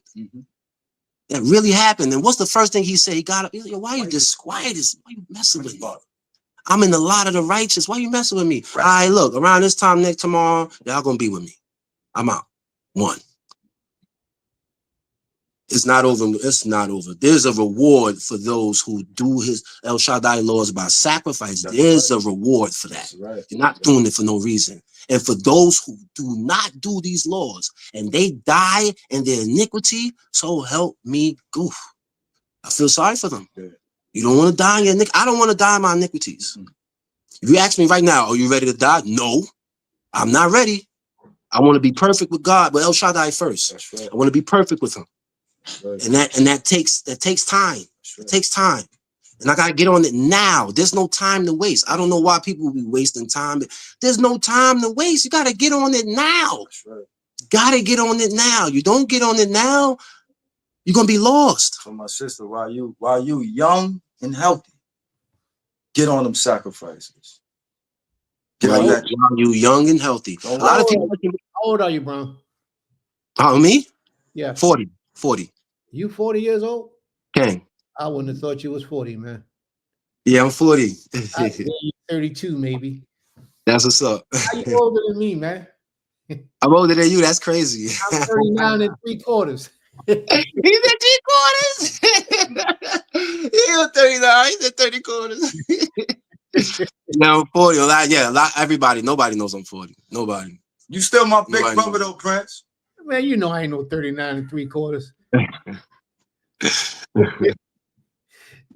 That really happened. And what's the first thing he said? He got up. He's like, why are you disquiet? Why you messing with me? I'm in the lot of the righteous. Why you messing with me? Right. All right, look, around this time tomorrow, y'all gonna be with me. I'm out. One. It's not over. It's not over. There's a reward for those who do his El Shaddai laws by sacrifice. There's a reward for that. Right. You're not doing it for no reason. And for those who do not do these laws and they die in their iniquity, so help me goof. I feel sorry for them. Yeah. You don't want to die in your iniquity. I don't want to die in my iniquities. If you ask me right now, are you ready to die? No, I'm not ready. I want to be perfect with God, but El Shaddai first. That's right. I want to be perfect with him. Right. And that takes time. Right. It takes time. And I gotta get on it now. There's no time to waste. I don't know why people be wasting time. There's no time to waste. You gotta get on it now. That's right. Gotta get on it now. You don't get on it now, you're gonna be lost. So my sister, while you young and healthy, get on them sacrifices. Get While on you, that. while you young and healthy. Don't A lot of worry. people. How old are you, bro? Oh, me? Yeah. 40. You 40 years old? King. I wouldn't have thought you was 40, man. Yeah, I'm 40. I'd say you 32, maybe. That's what's up. How you older than me, man? I'm older than you. That's crazy. I'm 39 and 3/4. He's at 3/4. He was 39. He's at 30 quarters. Now I'm 40. Everybody, nobody knows I'm 40. Nobody. You still my big Nobody brother knows. though, Prince. Man, you know I ain't no 39 and 3/4.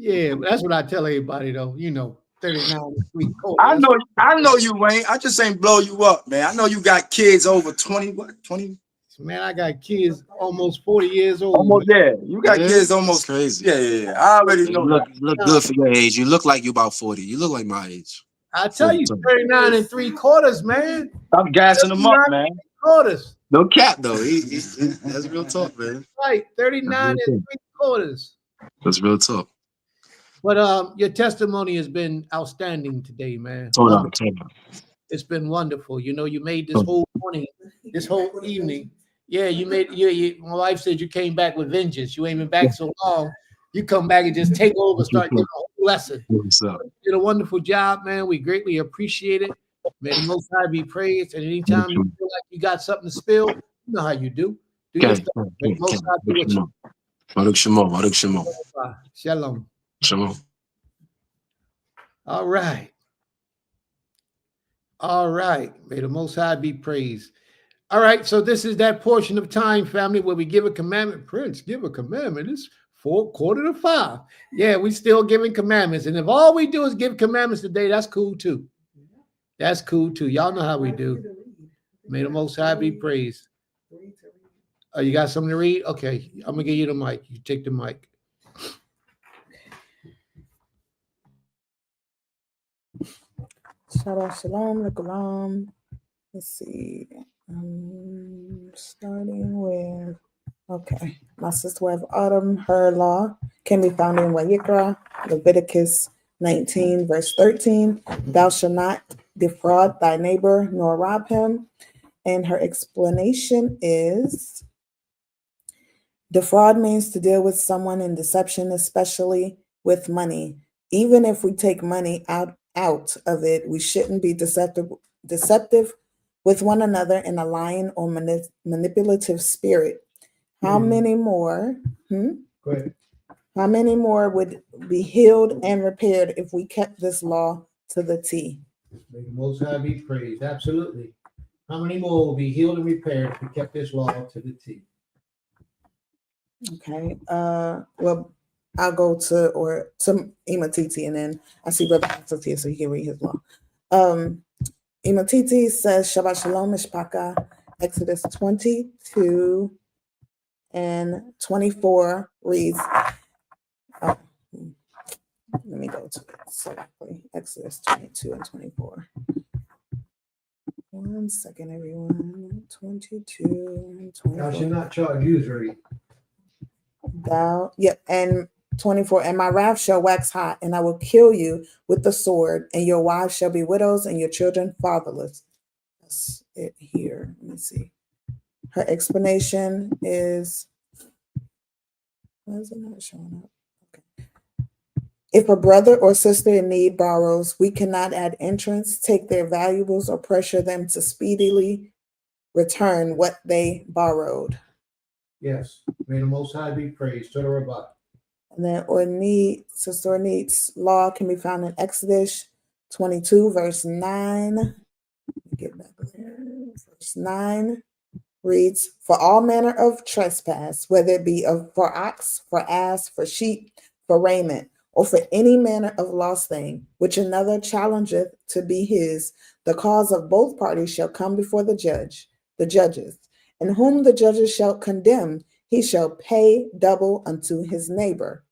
Yeah, that's what I tell everybody though. You know, 39 and 3/4. I know you ain't. I just ain't blow you up, man. I know you got kids over 20, what? 20? Man, I got kids almost 40 years old. Almost, yeah. You got kids almost crazy. Yeah. I already know You look good for your age. You look like you about 40. You look like my age. I tell you, 39 and 3/4, man. I'm gassing them up, man. 3/4. No cap though. That's real talk, man. Right, 39 and 3/4. That's real talk. But your testimony has been outstanding today, man. Hold on. It's been wonderful. You know, you made this whole morning, this whole evening. Yeah, you made. My wife said you came back with vengeance. You ain't been back so long. You come back and just take over, start giving a whole lesson. What's up? You did a wonderful job, man. We greatly appreciate it. May the Most High be praised. And anytime you feel like you got something to spill, you know how you do. Do your stuff. May the Most High be with you. Baruch Shemo. Baruch Shemo. Shalom. Shalom. All right. All right. May the Most High be praised. All right. So this is that portion of time, family, where we give a commandment. Prince, give a commandment. It's 4:45. Yeah, we still giving commandments. And if all we do is give commandments today, that's cool too. That's cool too. Y'all know how we do. May the Most High be praised. Oh, you got something to read? Okay. I'm going to give you the mic. You take the mic. Shabbat shalom, l'olam. Let's see. Starting with, okay. My sister wife Autumn, her law can be found in Vayikra, Leviticus 19, verse 13. Thou shalt not defraud thy neighbor nor rob him. And her explanation is, defraud means to deal with someone in deception, especially with money. Even if we take money out of it, we shouldn't be deceptive with one another in a lying or manipulative spirit. How many more? Go ahead. How many more would be healed and repaired if we kept this law to the T? May the Most High be praised. Absolutely. How many more will be healed and repaired if we kept this law to the T? Okay. Well, I'll go to Imatiti, and then I see Brother Access here, so he can read his law. Imatiti says, Shabbat Shalom, Mishpaka, Exodus 22 and 24 reads, let me go to it exactly. Exodus 22 and 24. 1 second, everyone. 22 and 24. Thou shalt not charge usury. And 24, and my wrath shall wax hot, and I will kill you with the sword, and your wives shall be widows, and your children fatherless. That's it here. Let me see. Her explanation is, why is it not showing up? Okay. If a brother or sister in need borrows, we cannot add entrance, take their valuables, or pressure them to speedily return what they borrowed. Yes. May the Most High be praised. To the Rabbah. And then Sister Ornit's law can be found in Exodus 22, verse 9. Let me get back there. Verse 9 reads, for all manner of trespass, whether it be for ox, for ass, for sheep, for raiment, or for any manner of lost thing, which another challengeth to be his, the cause of both parties shall come before the judges, and whom the judges shall condemn, he shall pay double unto his neighbor.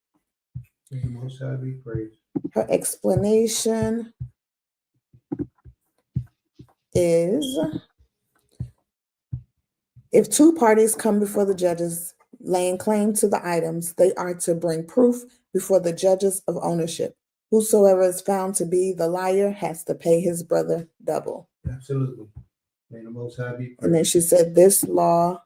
May the Most High be praised. Her explanation is, if two parties come before the judges laying claim to the items, they are to bring proof before the judges of ownership. Whosoever is found to be the liar has to pay his brother double. Absolutely. May the Most High be praised. And then she said, this law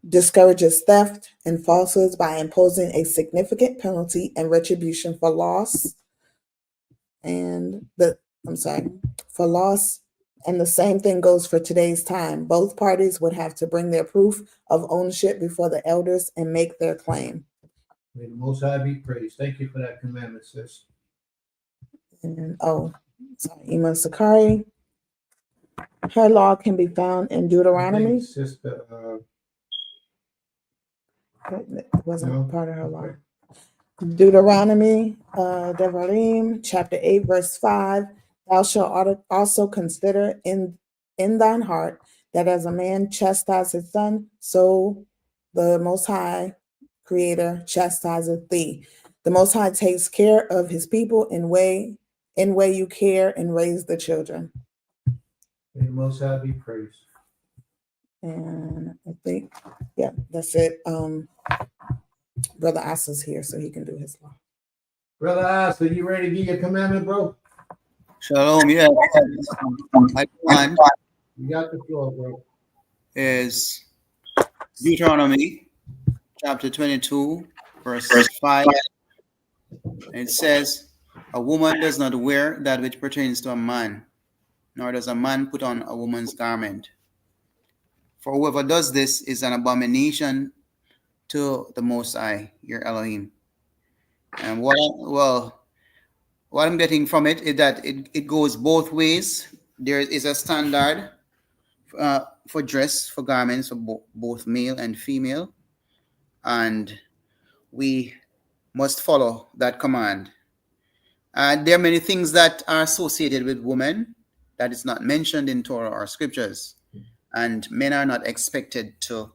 discourages theft and falsehoods by imposing a significant penalty and retribution for loss. For loss. And the same thing goes for today's time. Both parties would have to bring their proof of ownership before the elders and make their claim. May the Most High be praised. Thank you for that commandment, sis. And Ima Sakari. Her law can be found in Deuteronomy. Sister, It wasn't no. part of her law. Deuteronomy, Devarim, chapter 8, verse 5. Thou shalt also consider in thine heart that as a man chastises his son, so the Most High Creator chastiseth thee. The Most High takes care of his people in way you care and raise the children. May the Most High be praised. And I think, yeah, that's it. Brother Asa's here, so he can do his law. Brother Asa, you ready to give your commandment, bro? Shalom, yeah. My one You got the floor, bro. is Deuteronomy chapter 22, verse 5. It says, a woman does not wear that which pertains to a man, nor does a man put on a woman's garment. For whoever does this is an abomination to the Most High, your Elohim. And what I'm getting from it is that it goes both ways. There is a standard for dress, for garments, for both male and female. And we must follow that command. There are many things that are associated with women that is not mentioned in Torah or scriptures. And men are not expected to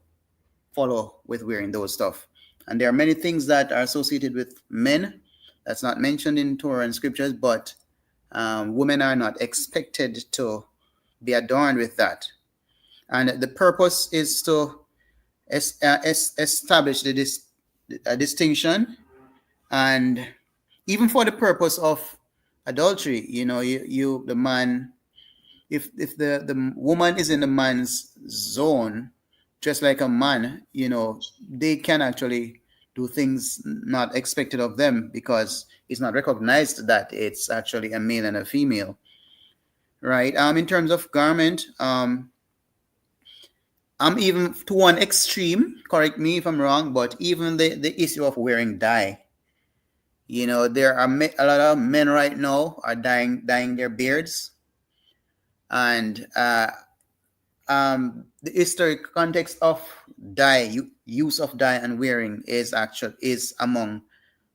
follow with wearing those stuff. And there are many things that are associated with men that's not mentioned in Torah and scriptures, but women are not expected to be adorned with that. And the purpose is to establish the distinction, and even for the purpose of adultery, the man, if the woman is in the man's zone, just like a man, they can actually do things not expected of them because it's not recognized that it's actually a male and a female, right? In terms of garment, I'm even to one extreme, correct me if I'm wrong, but even the issue of wearing dye, there are a lot of men right now are dyeing their beards, and the historic context of dye, use of dye and wearing is among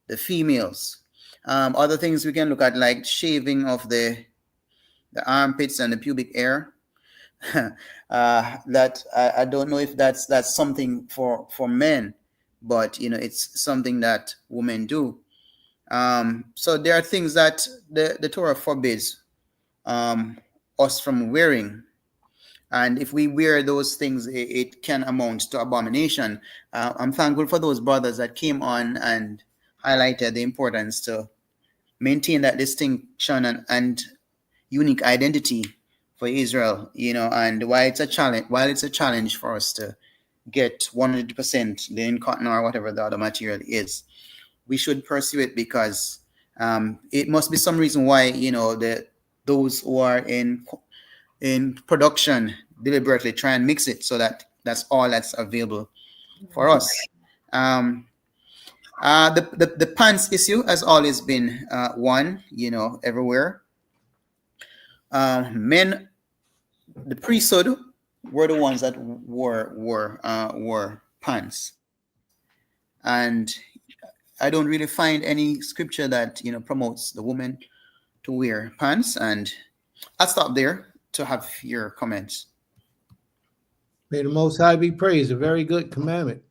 the females. Other things we can look at, like shaving of the armpits and the pubic hair. That I don't know if that's something for men, but it's something that women do. So there are things that the Torah forbids us from wearing. And if we wear those things, it can amount to abomination. I'm thankful for those brothers that came on and highlighted the importance to maintain that distinction and unique identity for Israel, and why it's a challenge for us to get 100% linen cotton or whatever the other material is. We should pursue it because it must be some reason why, those who are in production deliberately try and mix it so that that's all that's available for us. The pants issue has always been one, everywhere. Men, the priesthood were the ones that wore pants, and I don't really find any scripture that promotes the woman to wear pants. And I'll stop there to have your comments. May the Most High be praised. A very good commandment.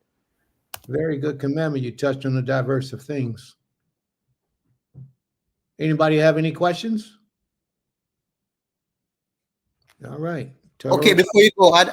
Very good commandment. You touched on the diverse of things. Anybody have any questions? All right. Okay, before you go, at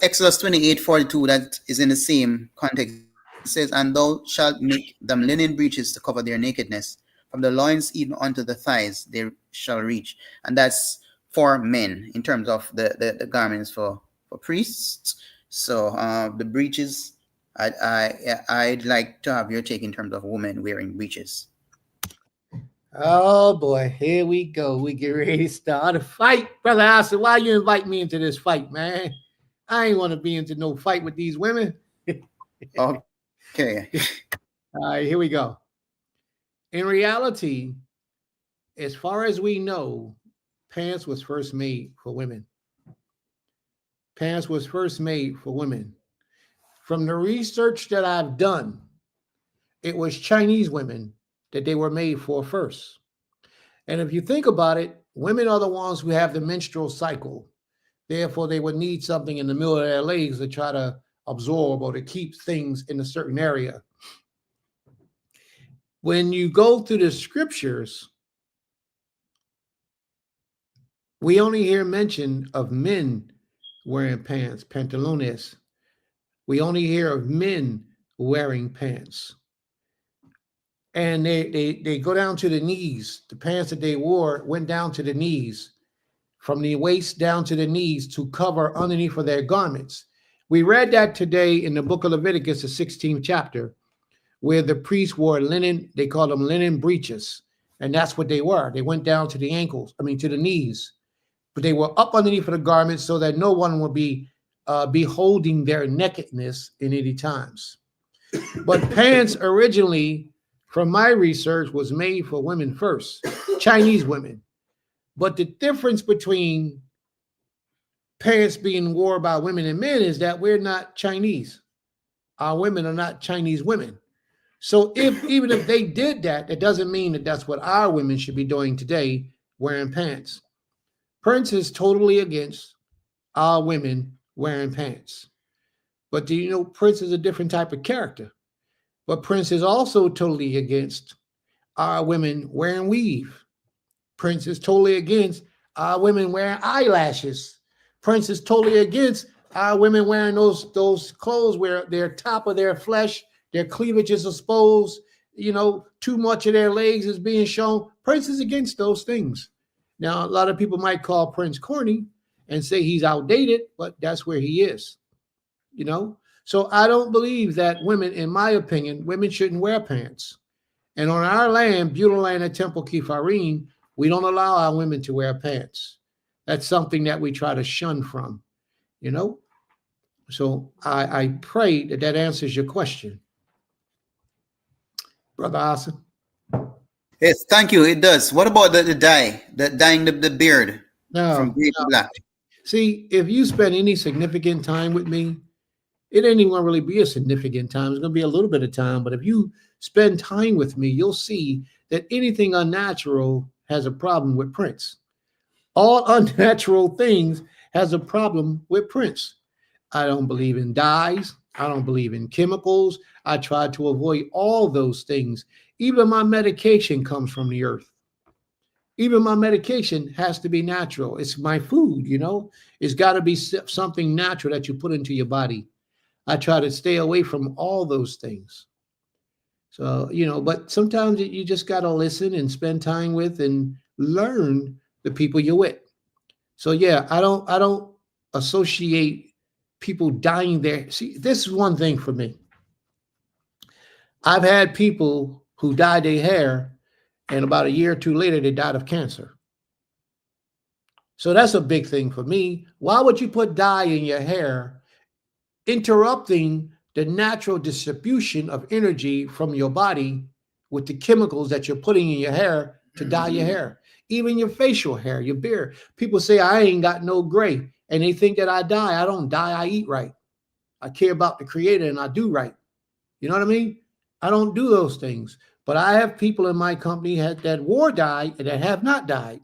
Exodus 28:42, that is in the same context. It says, "And thou shalt make them linen breeches to cover their nakedness. From the loins even unto the thighs they shall reach." And that's for men in terms of the garments for priests. So the breeches, I'd like to have your take in terms of women wearing breeches. Oh boy, here we go. We get ready to start a fight. Brother Asa, why you invite me into this fight, man? I ain't want to be into no fight with these women. Okay. All right, here we go. In reality, as far as we know, pants was first made for women. Pants was first made for women. From the research that I've done, it was Chinese women that they were made for first. And if you think about it, women are the ones who have the menstrual cycle. Therefore, they would need something in the middle of their legs to try to absorb or to keep things in a certain area. When you go through the scriptures, we only hear mention of men wearing pants, pantalones. We only hear of men wearing pants. And they go down to the knees. The pants that they wore went down to the knees, from the waist down to the knees to cover underneath of their garments. We read that today in the book of Leviticus, the 16th chapter, where the priests wore linen, they called them linen breeches. And that's what they were. They went down to the ankles, to the knees. But they were up underneath of the garments so that no one would be beholding their nakedness in any times. But pants originally, from my research, was made for women first, Chinese women. But the difference between pants being worn by women and men is that we're not Chinese. Our women are not Chinese women. So even if they did that, it doesn't mean that that's what our women should be doing today, wearing pants. Prince is totally against our women wearing pants. But do you know Prince is a different type of character? But Prince is also totally against our women wearing weave. Prince is totally against our women wearing eyelashes. Prince is totally against our women wearing those clothes where their top of their flesh, their cleavage is exposed, too much of their legs is being shown. Prince is against those things. Now, a lot of people might call Prince corny and say he's outdated, but that's where he is, So I don't believe that women, in my opinion, women shouldn't wear pants. And on our land, Beulah land at Temple Kifarim, we don't allow our women to wear pants. That's something that we try to shun from, So I pray that answers your question. Brother Asa. Yes, thank you. It does. What about the dye, dyeing the beard from gray to black? See, if you spend any significant time with me, it ain't even gonna really be a significant time. It's gonna be a little bit of time, but if you spend time with me, you'll see that anything unnatural has a problem with Prince. All unnatural things has a problem with Prince. I don't believe in dyes. I don't believe in chemicals. I try to avoid all those things. Even my medication comes from the earth. Even my medication has to be natural. It's my food, It's got to be something natural that you put into your body. I try to stay away from all those things. So, but sometimes you just got to listen and spend time with and learn the people you're with. So yeah, I don't associate people dying there. See, this is one thing for me. I've had people who dyed their hair and about a year or two later, they died of cancer. So that's a big thing for me. Why would you put dye in your hair, interrupting the natural distribution of energy from your body with the chemicals that you're putting in your hair to dye your hair? Even your facial hair, your beard. People say, I ain't got no gray. And they think that I die. I don't die. I eat right. I care about the creator and I do right. You know what I mean? I don't do those things. But I have people in my company that wore dye and that have not died,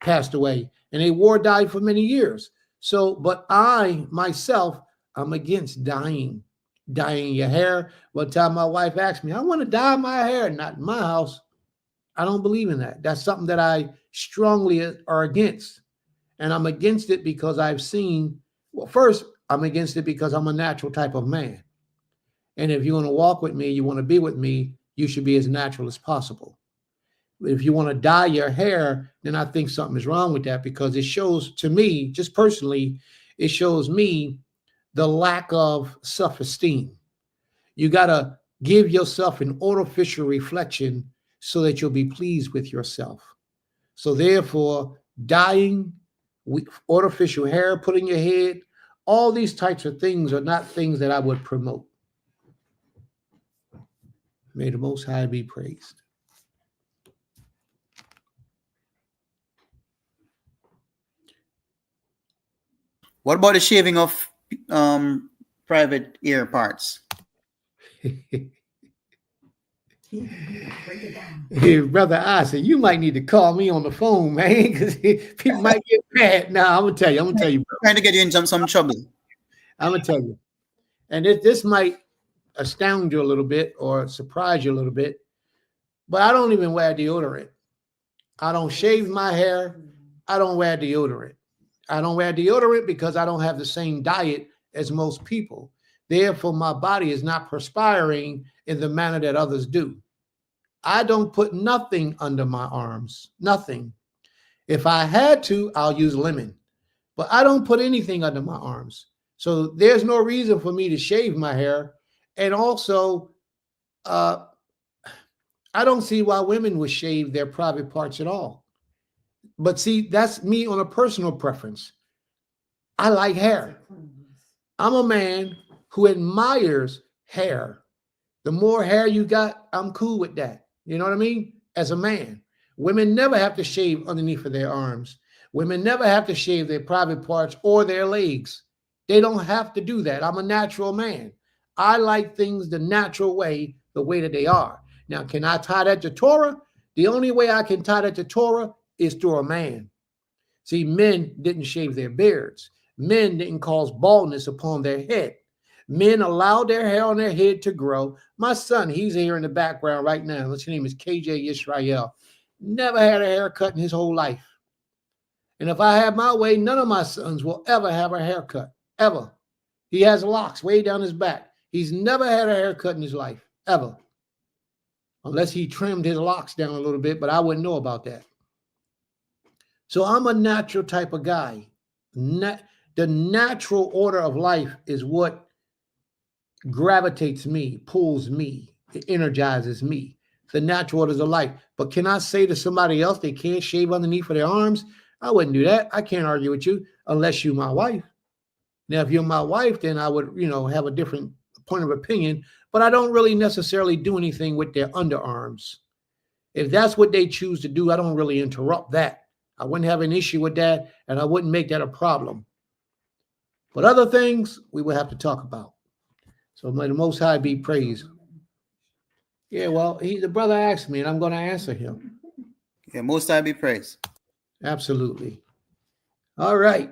passed away. And they wore dye for many years. So, but I, myself, I'm against dying. dyeing your hair. One time my wife asked me, I want to dye my hair. Not in my house. I don't believe in that. That's something that I strongly are against. And I'm against it because I've seen, well, first, I'm against it because I'm a natural type of man. And if you want to walk with me, you want to be with me, you should be as natural as possible. If you want to dye your hair, then I think something is wrong with that, because it shows, to me, just personally, it shows me the lack of self-esteem. You got to give yourself an artificial reflection so that you'll be pleased with yourself. So therefore, dyeing, artificial hair put in your head, all these types of things are not things that I would promote. May the Most High be praised. What about the shaving of private ear parts? Hey, Brother Asa, you might need to call me on the phone, man, because people might get mad. Now, I'm gonna tell you, bro. Trying to get you in some trouble. I'm gonna tell you. And this might astound you a little bit or surprise you a little bit, but I don't even wear deodorant. I don't shave my hair. I don't wear deodorant. I don't wear deodorant because I don't have the same diet as most people. Therefore, my body is not perspiring in the manner that others do. I don't put nothing under my arms, nothing. If I had to, I'll use lemon, but I don't put anything under my arms. So there's no reason for me to shave my hair. And also, I don't see why women would shave their private parts at all. But see, that's me on a personal preference. I like hair. I'm a man who admires hair. The more hair you got, I'm cool with that. You know what I mean? As a man, women never have to shave underneath of their arms. Women never have to shave their private parts or their legs. They don't have to do that. I'm a natural man. I like things the natural way, the way that they are. Now, can I tie that to Torah? The only way I can tie that to Torah is through a man. See, men didn't shave their beards. Men didn't cause baldness upon their head. Men allowed their hair on their head to grow. My son, he's here in the background right now. His name is KJ Israel. Never had a haircut in his whole life. And if I have my way, none of my sons will ever have a haircut, ever. He has locks way down his back. He's never had a haircut in his life, ever. Unless he trimmed his locks down a little bit, but I wouldn't know about that. So I'm a natural type of guy. The natural order of life is what gravitates me, pulls me, it energizes me. The natural orders of life. But can I say to somebody else they can't shave underneath of their arms? I wouldn't do that. I can't argue with you unless you're my wife. Now, if you're my wife, then I would, have a different point of opinion. But I don't really necessarily do anything with their underarms. If that's what they choose to do, I don't really interrupt that. I wouldn't have an issue with that, and I wouldn't make that a problem. But other things we would have to talk about. So may the Most High be praised. Yeah, well, the brother asked me, and I'm going to answer him. Yeah, Most High be praised. Absolutely. All right.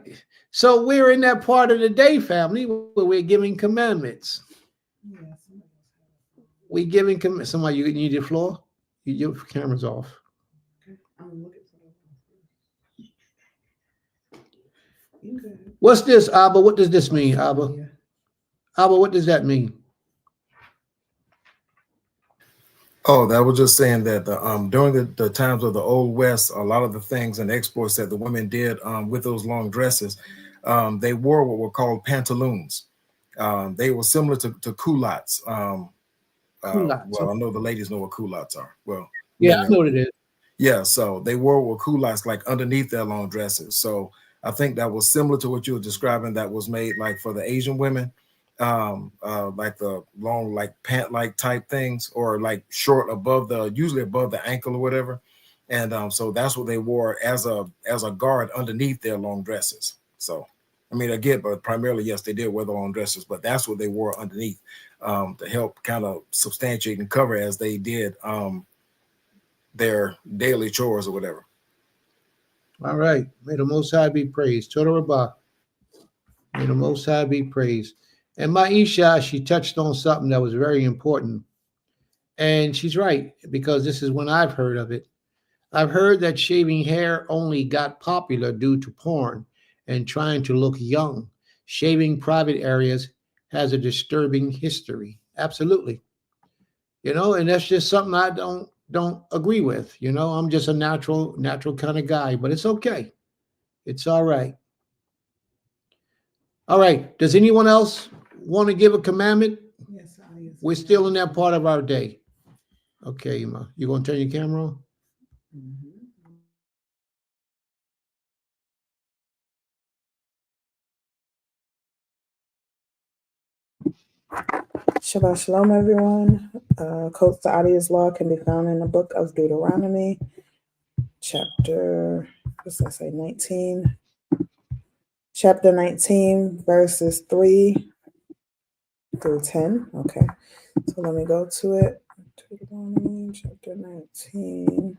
So we're in that part of the day, family, where we're giving commandments. We're giving commandments. Somebody, you need your floor? Your camera's off. What's this, Abba? What does this mean, Abba? Abba, what does that mean? Oh, that was just saying that during the times of the Old West, a lot of the things and exploits that the women did with those long dresses, they wore what were called pantaloons. They were similar to culottes. Well, I know the ladies know what culottes are. Well, yeah, I know what it is. Yeah, so they wore what culottes like underneath their long dresses. So I think that was similar to what you were describing. That was made like for the Asian women. Like the long, like pant-like type things, or like short usually above the ankle or whatever. And so that's what they wore as a guard underneath their long dresses. So, I mean, again, but primarily, yes, they did wear the long dresses, but that's what they wore underneath to help kind of substantiate and cover as they did their daily chores or whatever. All right. May the Most High be praised. Torah Rabbah. May the Most High be praised. And Maisha, she touched on something that was very important. And she's right, because this is when I've heard of it. I've heard that shaving hair only got popular due to porn and trying to look young. Shaving private areas has a disturbing history. Absolutely. And that's just something I don't agree with. I'm just a natural kind of guy, but it's okay. It's all right. All right. Does anyone else want to give a commandment? Yes, We're still in that part of our day. Okay, Ima. You gonna turn your camera on? Shabbat Shalom, everyone. Codes to Adia's law can be found in the book of Deuteronomy, chapter, what's that say, 19? Chapter 19, verses 3 through 10. Okay, so let me go to it. Deuteronomy, chapter 19.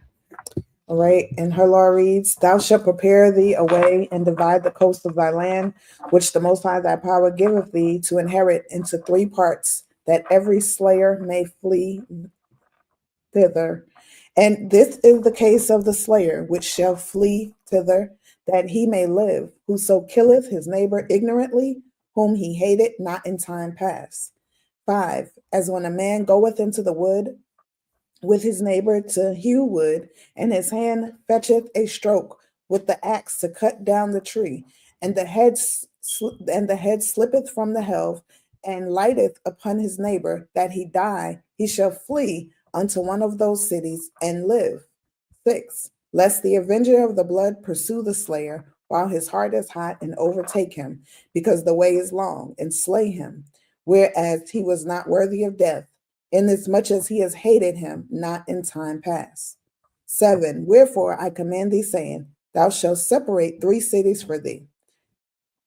All right, and her law reads, Thou shalt prepare thee a way and divide the coast of thy land, which the Most High thy power giveth thee to inherit into 3 parts, that every slayer may flee thither. And this is the case of the slayer, which shall flee thither, that he may live, whoso killeth his neighbor ignorantly, whom he hated not in time past. 5, as when a man goeth into the wood with his neighbor to hew wood, and his hand fetcheth a stroke with the axe to cut down the tree, and the head slippeth from the helve, and lighteth upon his neighbor, that he die, he shall flee unto one of those cities and live. 6, lest the avenger of the blood pursue the slayer while his heart is hot and overtake him, because the way is long, and slay him, whereas he was not worthy of death, inasmuch as he has hated him not in time past. 7, wherefore I command thee, saying, Thou shalt separate 3 cities for thee.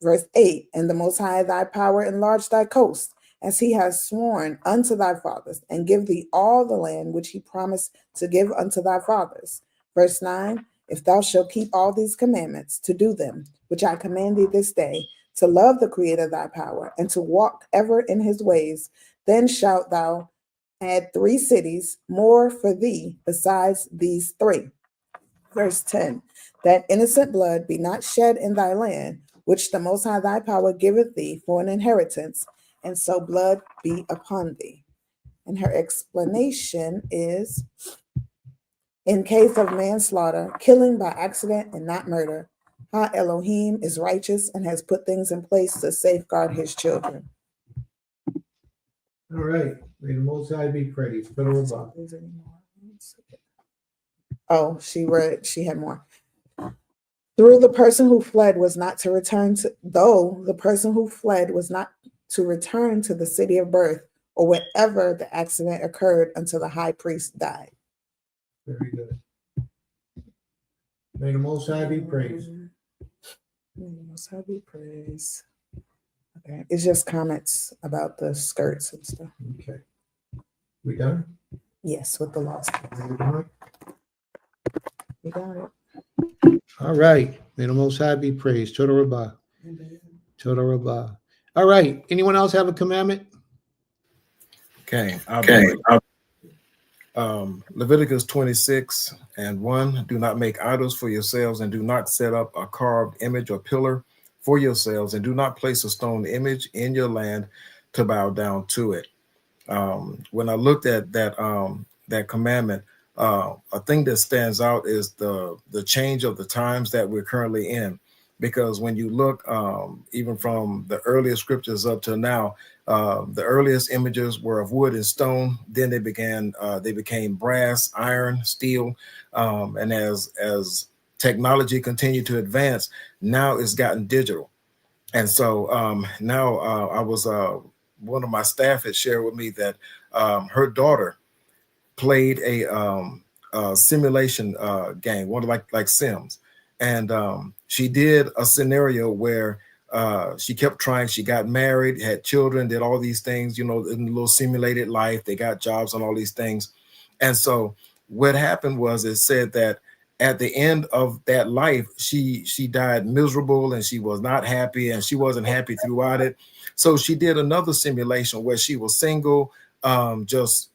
Verse 8, and the Most High thy power enlarge thy coast, as he has sworn unto thy fathers, and give thee all the land which he promised to give unto thy fathers. Verse 9, if thou shalt keep all these commandments, to do them, which I command thee this day, to love the Creator thy power, and to walk ever in his ways, then shalt thou add 3 cities more for thee besides these 3. Verse 10, that innocent blood be not shed in thy land, which the Most High thy power giveth thee for an inheritance, and so blood be upon thee. And her explanation is, in case of manslaughter, killing by accident and not murder, Ha Elohim is righteous and has put things in place to safeguard his children. All right. May the Most High be praised. Federal Bob. Oh, she had more. Though the person who fled was not to return to the city of birth, or wherever the accident occurred, until the high priest died. Very good. May the Most High be praised. May the Most High be praised. Okay, it's just comments about the skirts and stuff. Okay. We done? Yes, with the lost. You got it. All right. May the Most High be praised. Toda Rabbah. Toda Rabbah. All right. Anyone else have a commandment? Okay. Leviticus 26:1. Do not make idols for yourselves, and do not set up a carved image or pillar for yourselves, and do not place a stone image in your land to bow down to it. When I looked at that commandment, a thing that stands out is the change of the times that we're currently in. Because when you look, even from the earliest scriptures up to now, the earliest images were of wood and stone. Then they became brass, iron, steel, and as technology continued to advance, now it's gotten digital. And so now I was one of my staff had shared with me that her daughter played a simulation game, one like Sims. And she did a scenario where she kept trying. She got married, had children, did all these things, in a little simulated life. They got jobs and all these things. And so what happened was it said that at the end of that life, she died miserable and she was not happy and she wasn't happy throughout it. So she did another simulation where she was single, just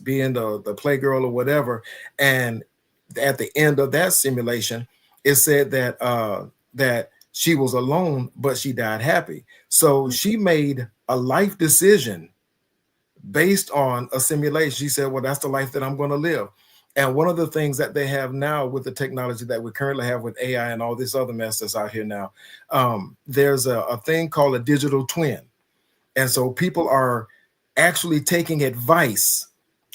being the playgirl or whatever. And at the end of that simulation, it said that that she was alone, but she died happy. So she made a life decision based on a simulation. She said, well, that's the life that I'm going to live. And one of the things that they have now with the technology that we currently have with AI and all this other mess that's out here now, there's a thing called a digital twin. And so people are actually taking advice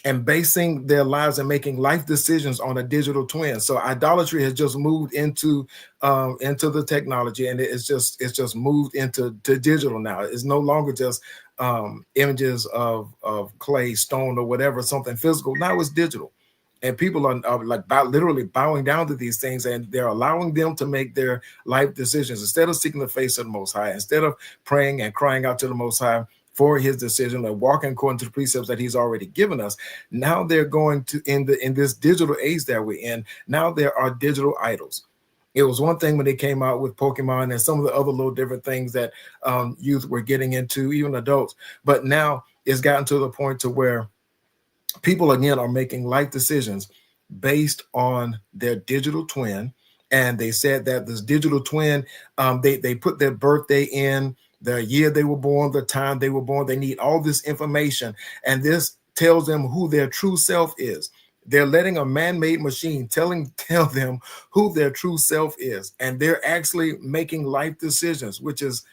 and basing their lives and making life decisions on a digital twin. So idolatry has just moved into the technology, and it's just moved into digital now. It's no longer just images of clay, stone, or whatever, something physical. Now it's digital, and people are like literally bowing down to these things, and they're allowing them to make their life decisions instead of seeking the face of the Most High, instead of praying and crying out to the Most High for his decision and walking according to the precepts that he's already given us. Now they're going to in this digital age that we're in. Now there are digital idols. It was one thing when they came out with Pokemon and some of the other little different things that youth were getting into, even adults. But now it's gotten to the point to where people again are making life decisions based on their digital twin. And they said that this digital twin, they put their birthday in, the year they were born, the time they were born. They need all this information, and this tells them who their true self is. They're letting a man-made machine tell them who their true self is, and they're actually making life decisions, which is,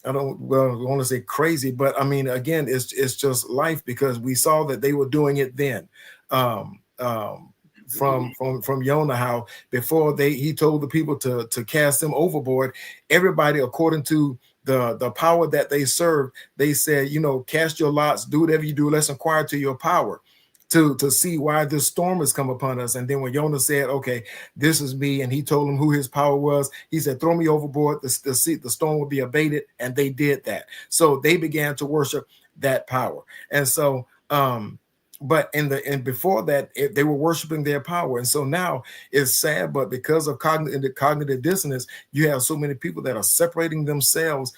I don't want to say crazy, but I mean, again, it's just life, because we saw that they were doing it then. From Jonah, how before he told the people to cast them overboard, everybody, according to the power that they served, they said, cast your lots, do whatever you do, let's inquire to your power to see why this storm has come upon us. And then when Jonah said, okay, this is me, and he told them who his power was, he said, throw me overboard, the storm will be abated. And they did that. So they began to worship that power. And so but before that, they were worshiping their power. And so now it's sad, but because of cognitive dissonance, you have so many people that are separating themselves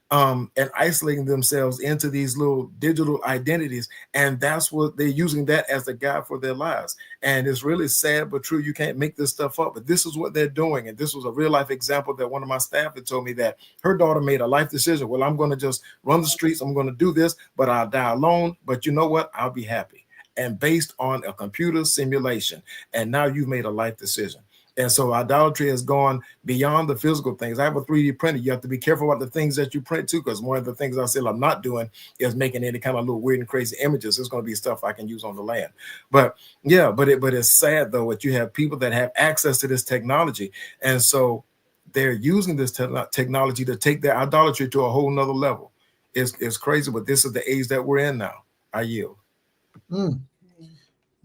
and isolating themselves into these little digital identities. And that's what they're using that as the guide for their lives. And it's really sad, but true. You can't make this stuff up, but this is what they're doing. And this was a real life example that one of my staff had told me, that her daughter made a life decision. Well, I'm going to just run the streets. I'm going to do this, but I'll die alone. But you know what? I'll be happy. And based on a computer simulation. And now you've made a life decision. And so idolatry has gone beyond the physical things. I have a 3D printer. You have to be careful about the things that you print too, because one of the things I said I'm not doing is making any kind of little weird and crazy images. It's going to be stuff I can use on the land. But yeah, but it's sad though that you have people that have access to this technology, and so they're using this technology to take their idolatry to a whole nother level. It's crazy, but this is the age that we're in now. I yield.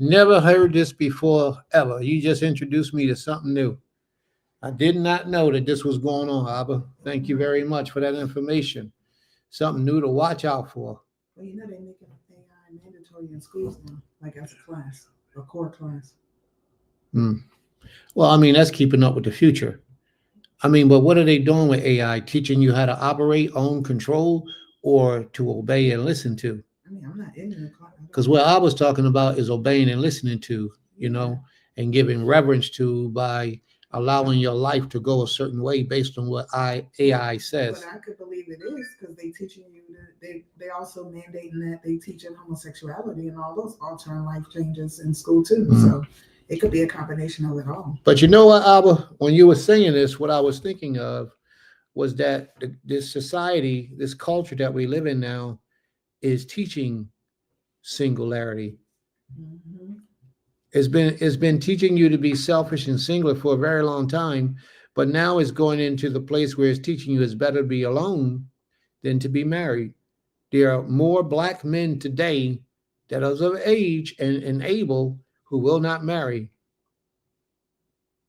Never heard this before, ever. You just introduced me to something new. I did not know that this was going on, Abba. Thank you very much for that information. Something new to watch out for. Well, they're making AI mandatory in schools now, like as a class, a core class. Well, I mean, that's keeping up with the future. I mean, but what are they doing with AI? Teaching you how to operate, own, control, or to obey and listen to? I mean, I'm not ignorant. Because what I was talking about is obeying and listening to, and giving reverence to by allowing your life to go a certain way based on what AI says. But I could believe it is, because they teaching you they also mandating that they teaching homosexuality and all those altering life changes in school too. So it could be a combination of it all. But you know what, Abba, when you were saying this, what I was thinking of was that this society, this culture that we live in now, is teaching singularity. It's been teaching you to be selfish and singular for a very long time, but now it's going into the place where it's teaching you it's better to be alone than to be married. There are more Black men today that are of age and able who will not marry.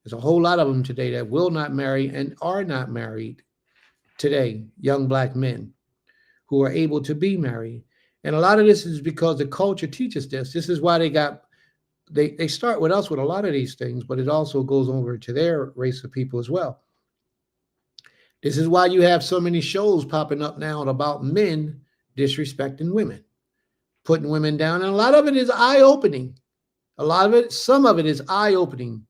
There's a whole lot of them today that will not marry and are not married today, young Black men who are able to be married. And a lot of this is because the culture teaches this. This is why they got they start with us with a lot of these things, but it also goes over to their race of people as well. This is why you have so many shows popping up now about men disrespecting women, putting women down. And a lot of it is eye-opening. Some of it is eye-opening.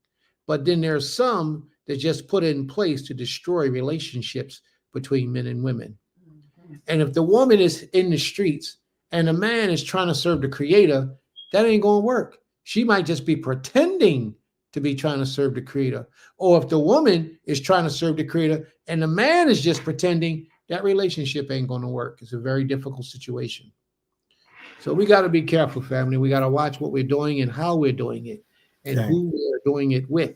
But then there's some that just put in place to destroy relationships between men and women. And if the woman is in the streets and the man is trying to serve the creator, that ain't going to work. She might just be pretending to be trying to serve the creator. Or if the woman is trying to serve the creator and the man is just pretending, that relationship ain't going to work. It's a very difficult situation. So we got to be careful, family. We got to watch what we're doing and how we're doing it and who we're doing it with.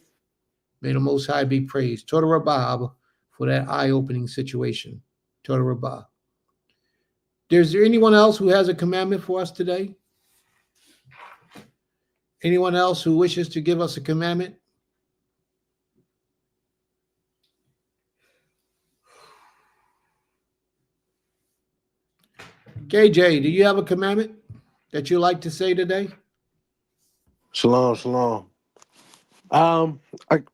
May the Most High be praised. Toda Rabah for that eye-opening situation. Toda Rabah. Is there anyone else who has a commandment for us today? Anyone else who wishes to give us a commandment? KJ, do you have a commandment that you like to say today? Shalom, shalom. I'm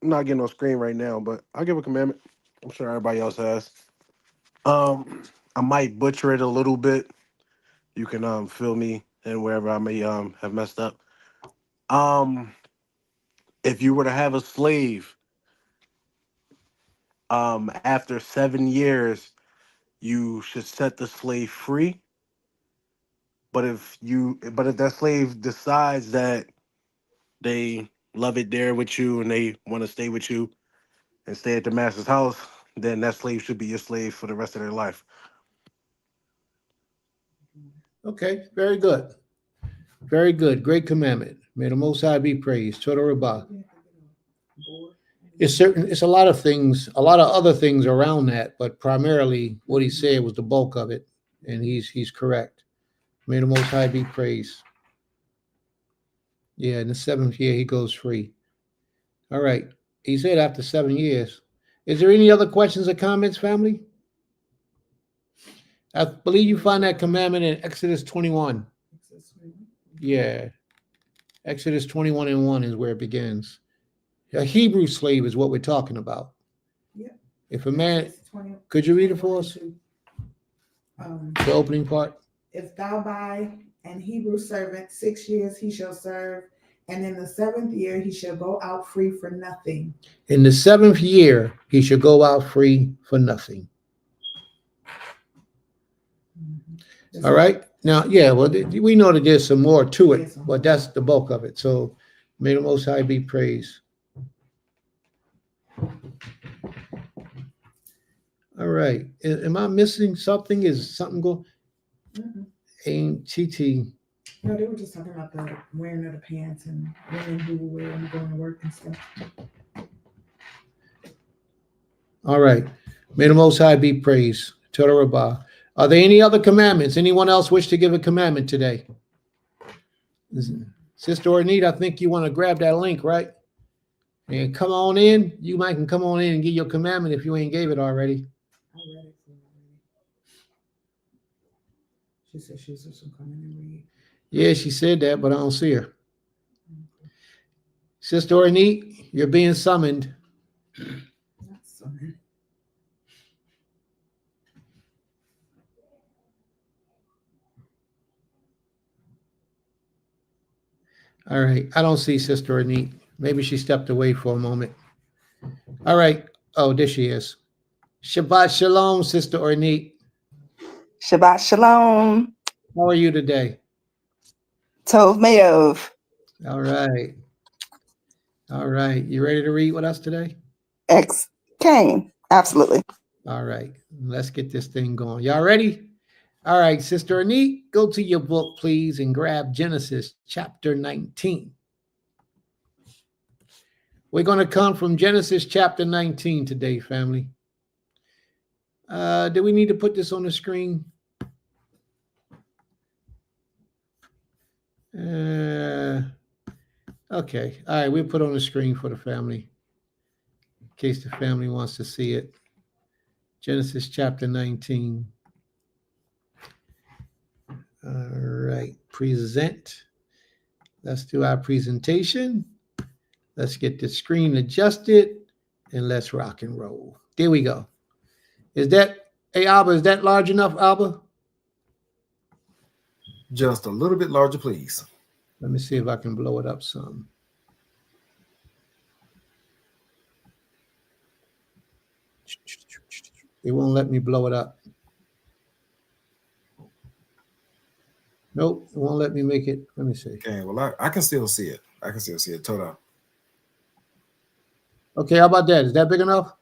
not getting on screen right now, but I'll give a commandment. I'm sure everybody else has. I might butcher it a little bit. You can fill me in wherever I may have messed up. If you were to have a slave, after 7 years, you should set the slave free. But if that slave decides that they love it there with you and they want to stay with you and stay at the master's house, then that slave should be your slave for the rest of their life. Okay, very good. Very good. Great commandment. May the Most High be praised. Toda Rabah. It's a lot of things, a lot of other things around that, but primarily what he said was the bulk of it, and he's correct. May the Most High be praised. Yeah, in the 7th year he goes free. All right. He said after 7 years. Is there any other questions or comments, family? I believe you find that commandment in Exodus 21. Yeah. Exodus 21:1 is where it begins. A Hebrew slave is what we're talking about. Yeah. If a man, could you read it for us? The opening part. If thou buy an Hebrew servant 6 years, he shall serve, and in the 7th year he shall go out free for nothing. In the 7th year he shall go out free for nothing. All right. Now, yeah, well, we know that there's some more to it, but that's the bulk of it. So may the Most High be praised. All right. Am I missing something? Is something going? Ain't TT. No, they were just talking about the wearing of the pants and women who wear them going to work and stuff. All right. May the Most High be praised. Toda Rabah. Are there any other commandments? Anyone else wish to give a commandment today? Sister Ornita, I think you want to grab that link, right? And come on in. You might can come on in and give your commandment if you ain't gave it already. I read it for her already. She said she was just coming and read. Yeah, she said that, but I don't see her. Sister Ornita, you're being summoned. Not summoned. All right. I don't see Sister Ornita. Maybe she stepped away for a moment. All right. Oh, there she is. Shabbat Shalom, Sister Ornita. Shabbat Shalom. How are you today? Tov Me'ov. All right. All right. You ready to read with us today? Ex Cain. Absolutely. All right. Let's get this thing going. Y'all ready? All right, Sister Anit, go to your book, please, and grab Genesis chapter 19. We're going to come from Genesis chapter 19 today, family. Do we need to put this on the screen? Okay. All right, we'll put on the screen for the family in case the family wants to see it. Genesis chapter 19. All right, present. Let's do our presentation. Let's get the screen adjusted and let's rock and roll. There we go. Is that, hey, Alba, is that large enough, Alba? Just a little bit larger, please. Let me see if I can blow it up some. It won't let me blow it up. Nope, it won't let me make it. Let me see. Okay, well, I can still see it. I can still see it. Total. Okay, how about that? Is that big enough?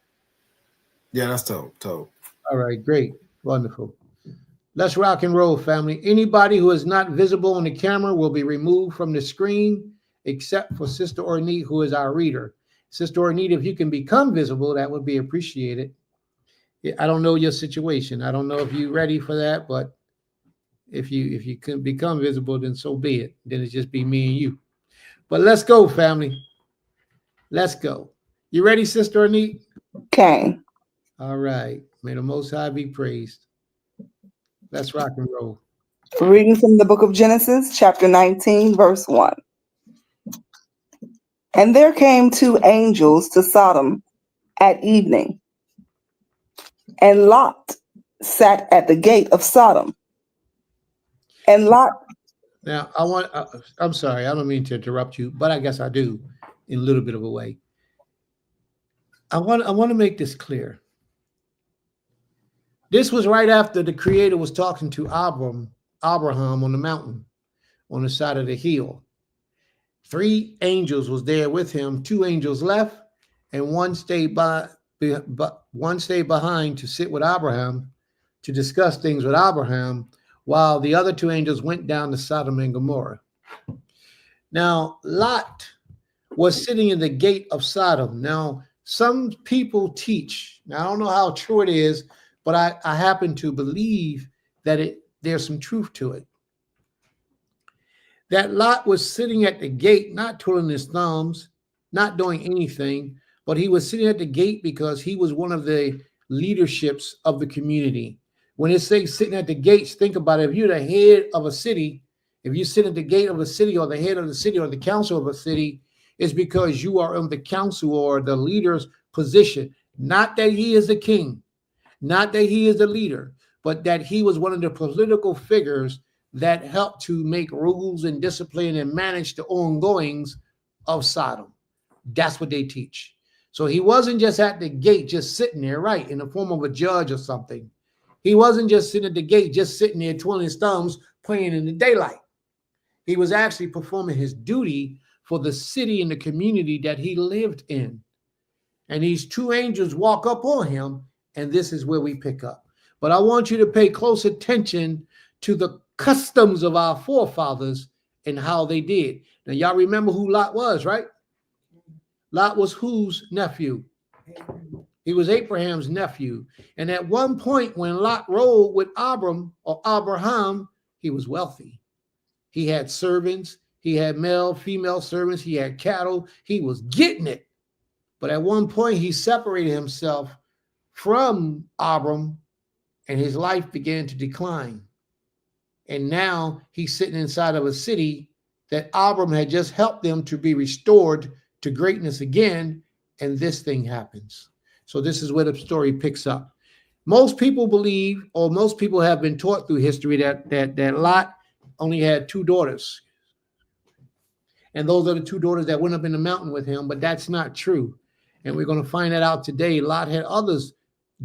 Yeah, that's total. All right, great. Wonderful. Let's rock and roll, family. Anybody who is not visible on the camera will be removed from the screen, except for Sister Ornette, who is our reader. Sister Ornette, if you can become visible, that would be appreciated. I don't know your situation. I don't know if you're ready for that, but if you can become visible, then so be it. Then it's just be me and you. But let's go, family. Let's go. You ready, Sister Ornette? Okay. All right. May the Most High be praised. Let's rock and roll. Reading from the book of Genesis, chapter 19, verse 1. And there came 2 angels to Sodom at evening, and Lot sat at the gate of Sodom. And Lot. Now, I'm sorry, I don't mean to interrupt you, but I guess I do in a little bit of a way. I want to make this clear. This was right after the Creator was talking to Abraham on the mountain, on the side of the hill. 3 angels was there with him. 2 angels left, and one stayed behind to sit with Abraham, to discuss things with Abraham, while the other 2 angels went down to Sodom and Gomorrah. Now, Lot was sitting in the gate of Sodom. Now, some people teach, now I don't know how true it is, but I happen to believe that there's some truth to it. That Lot was sitting at the gate, not twiddling his thumbs, not doing anything, but he was sitting at the gate because he was one of the leaderships of the community. When it says sitting at the gates, think about it. If you're the head of a city, if you sit at the gate of a city or the head of the city or the council of a city, it's because you are in the council or the leader's position. Not that he is the king, not that he is the leader, but that he was one of the political figures that helped to make rules and discipline and manage the ongoings of Sodom. That's what they teach. So he wasn't just at the gate, just sitting there, right, in the form of a judge or something. He wasn't just sitting at the gate, just sitting there twiddling his thumbs, playing in the daylight. He was actually performing his duty for the city and the community that he lived in. And these 2 angels walk up on him, and this is where we pick up. But I want you to pay close attention to the customs of our forefathers and how they did. Now, y'all remember who Lot was, right? Lot was whose nephew? He was Abraham's nephew. And at one point when Lot rode with Abraham, he was wealthy. He had servants. He had male, female servants. He had cattle. He was getting it. But at one point, he separated himself from Abram, and his life began to decline. And now he's sitting inside of a city that Abram had just helped them to be restored to greatness again, and this thing happens. So this is where the story picks up. Most people believe, or most people have been taught through history that Lot only had 2 daughters. And those are the 2 daughters that went up in the mountain with him, but that's not true. And we're going to find that out today. Lot had others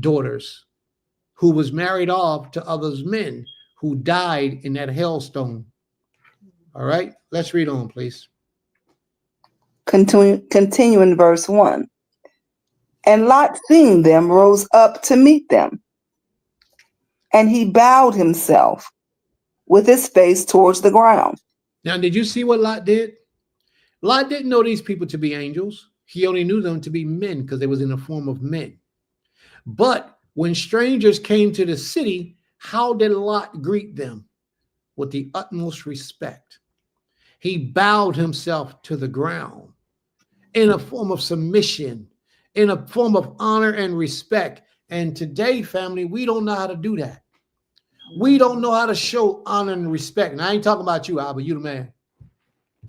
daughters who was married off to others men who died in that hailstone. All right, let's read on, please. Continuing verse 1. And Lot, seeing them, rose up to meet them. And he bowed himself with his face towards the ground. Now, did you see what Lot did? Lot didn't know these people to be angels. He only knew them to be men because they was in the form of men. But when strangers came to the city, how did Lot greet them? With the utmost respect. He bowed himself to the ground in a form of submission, in a form of honor and respect. And today, family, we don't know how to do that. We don't know how to show honor and respect. And I ain't talking about you, Albert, you the man.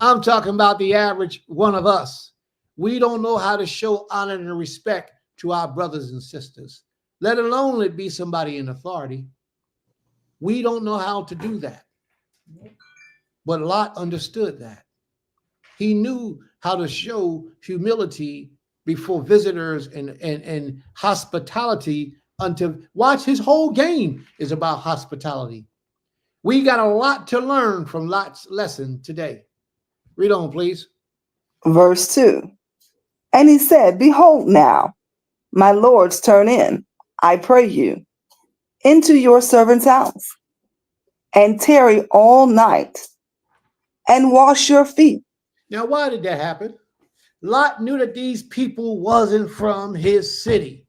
I'm talking about the average one of us. We don't know how to show honor and respect to our brothers and sisters, let alone it be somebody in authority. We don't know how to do that. But Lot understood that. He knew how to show humility before visitors and hospitality unto watch his whole game is about hospitality. We got a lot to learn from Lot's lesson today. Read on, please. Verse 2. And he said, Behold now, my lords, turn in, I pray you, into your servant's house, and tarry all night, and wash your feet. Now, why did that happen? Lot knew that these people wasn't from his city.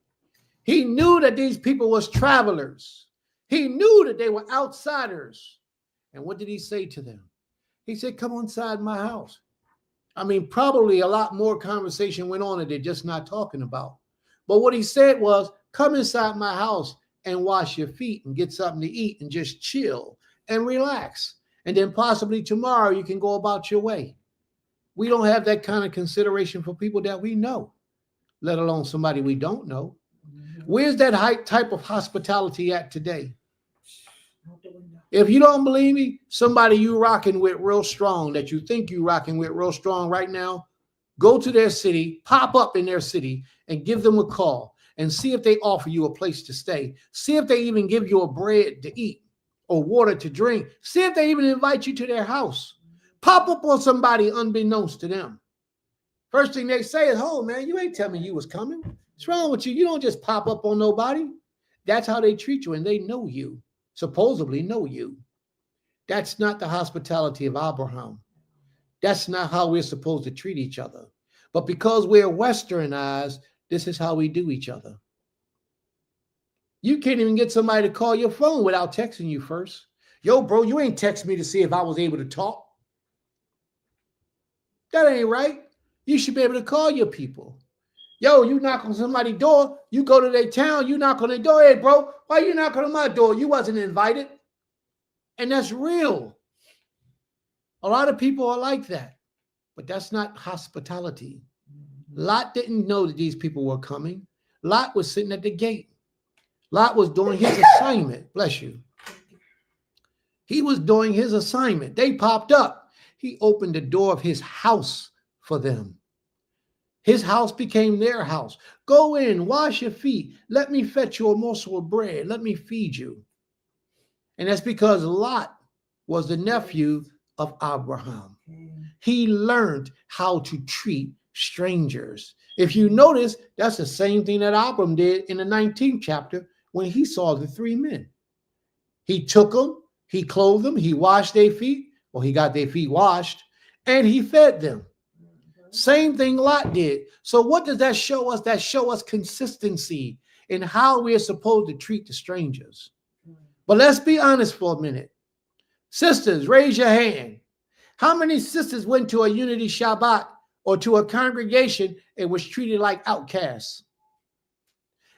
He knew that these people was travelers. He knew that they were outsiders. And what did he say to them? He said, come inside my house. I mean, probably a lot more conversation went on that they're just not talking about. But what he said was, come inside my house and wash your feet and get something to eat and just chill and relax. And then possibly tomorrow you can go about your way. We don't have that kind of consideration for people that we know, let alone somebody we don't know. Where's that type of hospitality at today? If you don't believe me, somebody you rocking with real strong, that you think you rocking with real strong right now, go to their city, pop up in their city and give them a call and see if they offer you a place to stay. See if they even give you a bread to eat or water to drink. See if they even invite you to their house. Pop up on somebody unbeknownst to them. First thing they say is, oh man, you ain't tell me you was coming. What's wrong with you? You don't just pop up on nobody. That's how they treat you, and they know you. Supposedly know you. That's not the hospitality of Abraham. That's not how we're supposed to treat each other. But because we're westernized, this is how we do each other. You can't even get somebody to call your phone without texting you first. Yo, bro, you ain't text me to see if I was able to talk. That ain't right. You should be able to call your people. Yo, you knock on somebody's door, you go to their town, you knock on their door. Hey, bro, why you knocking on my door? You wasn't invited. And that's real. A lot of people are like that, but that's not hospitality. Lot didn't know that these people were coming. Lot was sitting at the gate. Lot was doing his assignment. Bless you. He was doing his assignment. They popped up. He opened the door of his house for them. His house became their house. Go in, wash your feet. Let me fetch you a morsel of bread. Let me feed you. And that's because Lot was the nephew of Abraham. He learned how to treat strangers. If you notice, that's the same thing that Abram did in the 19th chapter when he saw the three men. He took them, he clothed them, he washed their feet, or he got their feet washed, and he fed them. Same thing Lot did. So what does that show us? That show us consistency in how we're supposed to treat the strangers. But let's be honest for a minute. Sisters, raise your hand. How many sisters went to a unity Shabbat or to a congregation and was treated like outcasts?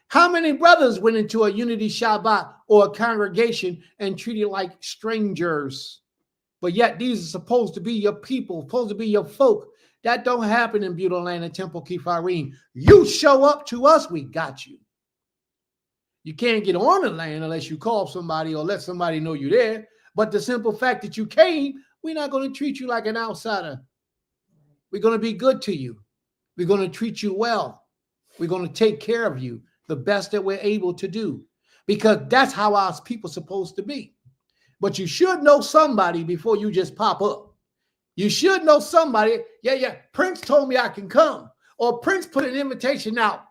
How many brothers went into a unity Shabbat or a congregation and treated like strangers? But yet these are supposed to be your people, supposed to be your folk. That don't happen in Beulah Land and Temple Kipharim. You show up to us, we got you. You can't get on the land unless you call somebody or let somebody know you're there. But the simple fact that you came, we're not going to treat you like an outsider. We're going to be good to you. We're going to treat you well. We're going to take care of you the best that we're able to do, because that's how our people are supposed to be. But you should know somebody before you just pop up. You should know somebody. Yeah, Prince told me I can come. Or Prince put an invitation out.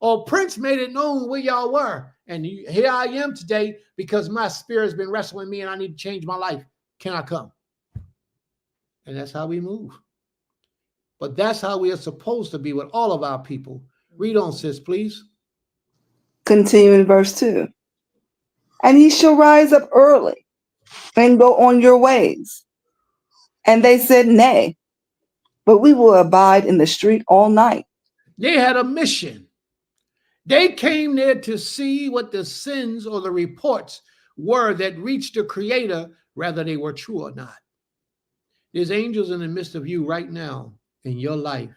Or Prince made it known where y'all were. And here I am today because my spirit's been wrestling with me and I need to change my life. Can I come? And that's how we move. But that's how we are supposed to be with all of our people. Read on, sis, please. Continue in verse 2. And ye shall rise up early and go on your ways. And they said, Nay, but we will abide in the street all night. They had a mission. They came there to see what the sins or the reports were that reached the Creator, whether they were true or not. There's angels in the midst of you right now in your life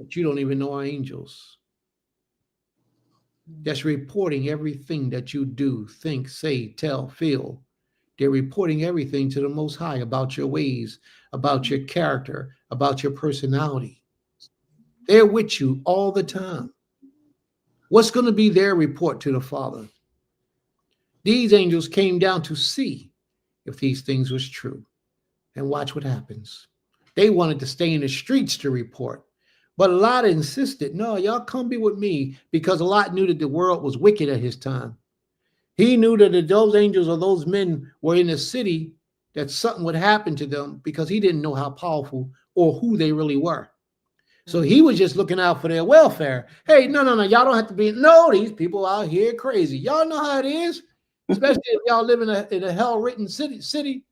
that you don't even know are angels. That's reporting everything that you do, think, say, tell, feel. They're reporting everything to the Most High about your ways, about your character, about your personality. They're with you all the time. What's going to be their report to the Father? These angels came down to see if these things was true. And watch what happens. They wanted to stay in the streets to report. But Lot insisted, no, y'all come be with me, because Lot knew that the world was wicked at his time. He knew that if those angels or those men were in the city, that something would happen to them, because he didn't know how powerful or who they really were. So he was just looking out for their welfare. Hey, no, y'all don't have to be. No, these people out here crazy. Y'all know how it is, especially if y'all live in a hell-ridden city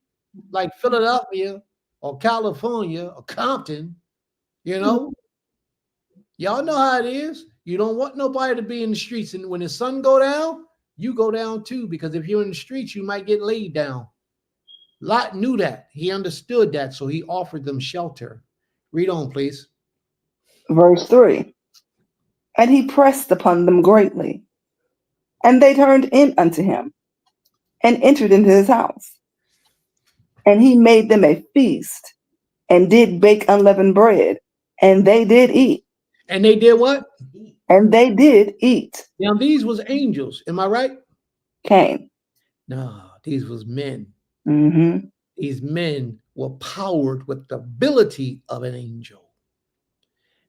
like Philadelphia or California or Compton. Y'all know how it is. You don't want nobody to be in the streets, and when the sun go down, you go down too, because if you're in the streets, you might get laid down. Lot knew that. He understood that, so he offered them shelter. Read on, please. Verse 3. And he pressed upon them greatly, and they turned in unto him, and entered into his house. And he made them a feast, and did bake unleavened bread, and they did eat. And they did what? And they did eat. Now, these was angels. Am I right? Cain. No, these was men. Mm-hmm. These men were powered with the ability of an angel.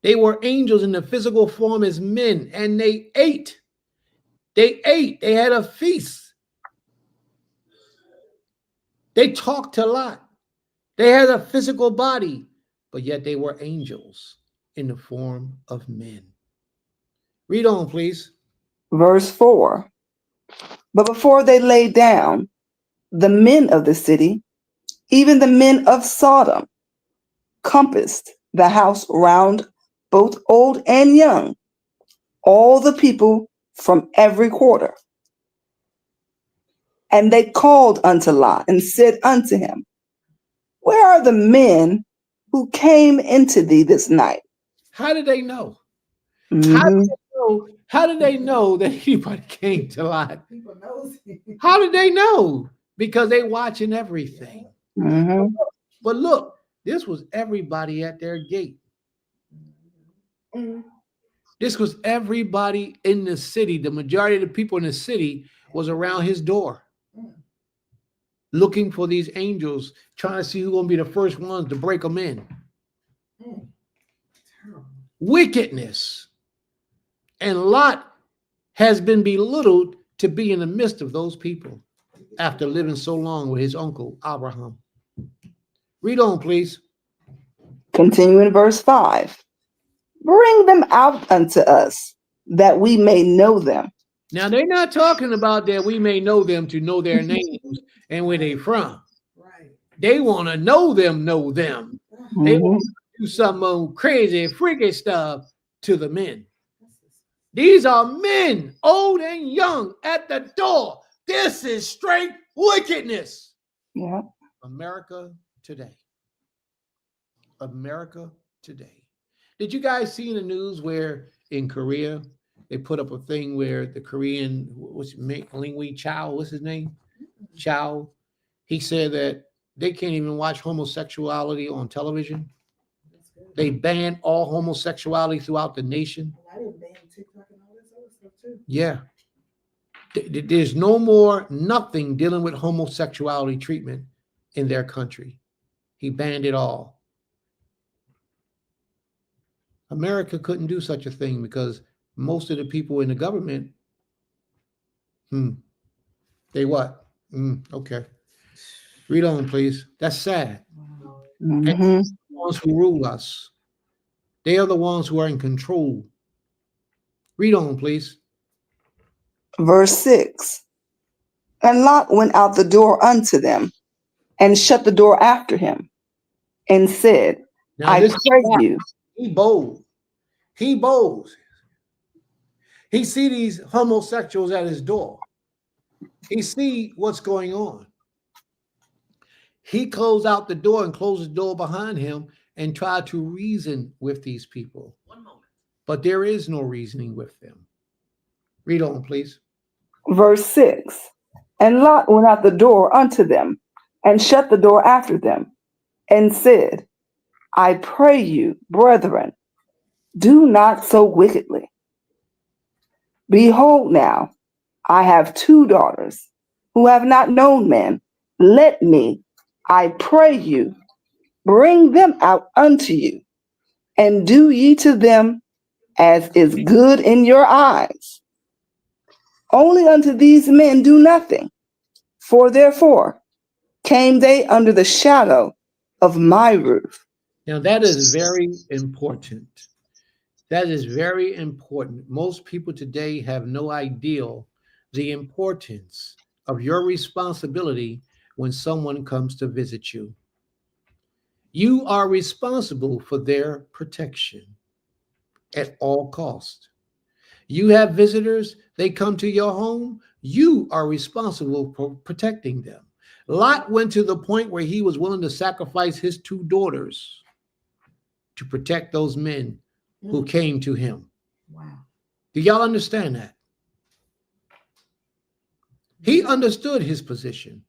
They were angels in the physical form as men, and they ate. They ate. They had a feast. They talked a lot. They had a physical body, but yet they were angels in the form of men. Read on, please. Verse 4. But before they lay down, the men of the city, even the men of Sodom, compassed the house round, both old and young, all the people from every quarter. And they called unto Lot and said unto him, where are the men who came into thee this night? How did they know? Mm-hmm. How did they know that anybody came to Lot? How did they know? Because they watching everything. Mm-hmm. But look, this was everybody at their gate. This was everybody in the city. The majority of the people in the city was around his door, looking for these angels, trying to see who's going to be the first ones to break them in. Wickedness. And Lot has been belittled to be in the midst of those people after living so long with his uncle, Abraham. Read on, please. Continuing verse 5. Bring them out unto us, that we may know them. Now, they're not talking about that we may know them to know their names and where they from. Right. They want to know them. Mm-hmm. They want to do some crazy, freaky stuff to the men. These are men, old and young, at the door. This is straight wickedness. Yeah. America today. America today. Did you guys see in the news where in Korea they put up a thing where the Korean, what's Lingwei Chow, what's his name? Chow. He said that they can't even watch homosexuality on television. They banned all homosexuality throughout the nation. Yeah. There's no more nothing dealing with homosexuality treatment in their country. He banned it all. America couldn't do such a thing because most of the people in the government, they what? Okay. Read on, please. That's sad. Mm-hmm. And they're the ones who rule us. They are the ones who are in control. Read on, please. Verse 6. And Lot went out the door unto them, and shut the door after him, and said, Now, I pray you. He bold. He bold. He see these homosexuals at his door. He see what's going on. He closed out the door and closed the door behind him and tried to reason with these people. But there is no reasoning with them. Read on, please. Verse 6. And Lot went out the door unto them, and shut the door after them, and said, I pray you, brethren, do not so wickedly. Behold now, I have 2 daughters, who have not known men. Let me, I pray you, bring them out unto you, and do ye to them as is good in your eyes. Only unto these men do nothing, for therefore came they under the shadow of my roof. Now, that is very important. That is very important. Most people today have no idea the importance of your responsibility when someone comes to visit you. You are responsible for their protection at all costs. You have visitors, they come to your home, you are responsible for protecting them. Lot went to the point where he was willing to sacrifice his 2 daughters to protect those men who came to him. Wow. Do y'all understand that? He understood his position.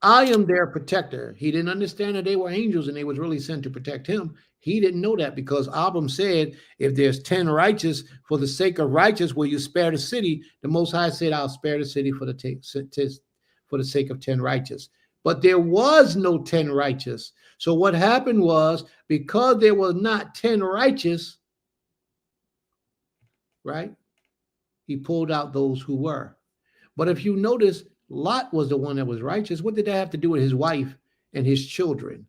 I am their protector. He didn't understand that they were angels and they was really sent to protect him. He didn't know that because Abram said, if there's 10 righteous, for the sake of righteous, will you spare the city? The Most High said, I'll spare the city for the sake of 10 righteous. But there was no 10 righteous. So what happened was, because there was not 10 righteous, right? He pulled out those who were. But if you notice, Lot was the one that was righteous. What did that have to do with his wife and his children?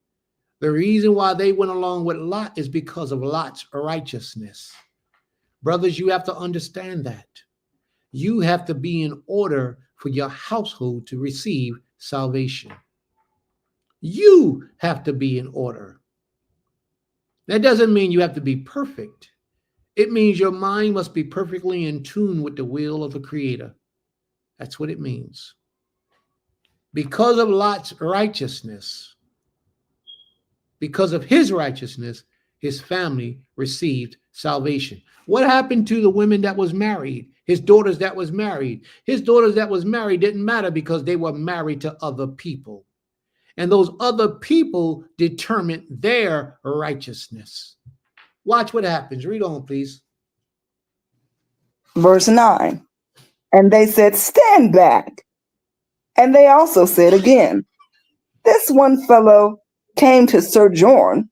The reason why they went along with Lot is because of Lot's righteousness. Brothers, you have to understand that. You have to be in order for your household to receive salvation. You have to be in order. That doesn't mean you have to be perfect. It means your mind must be perfectly in tune with the will of the Creator. That's what it means. Because of Lot's righteousness, because of his righteousness, his family received salvation. What happened to the women that was married? His daughters that was married? His daughters that was married didn't matter because they were married to other people. And those other people determined their righteousness. Watch what happens. Read on, please. Verse 9. And they said, stand back. And they also said again, this one fellow came to sojourn,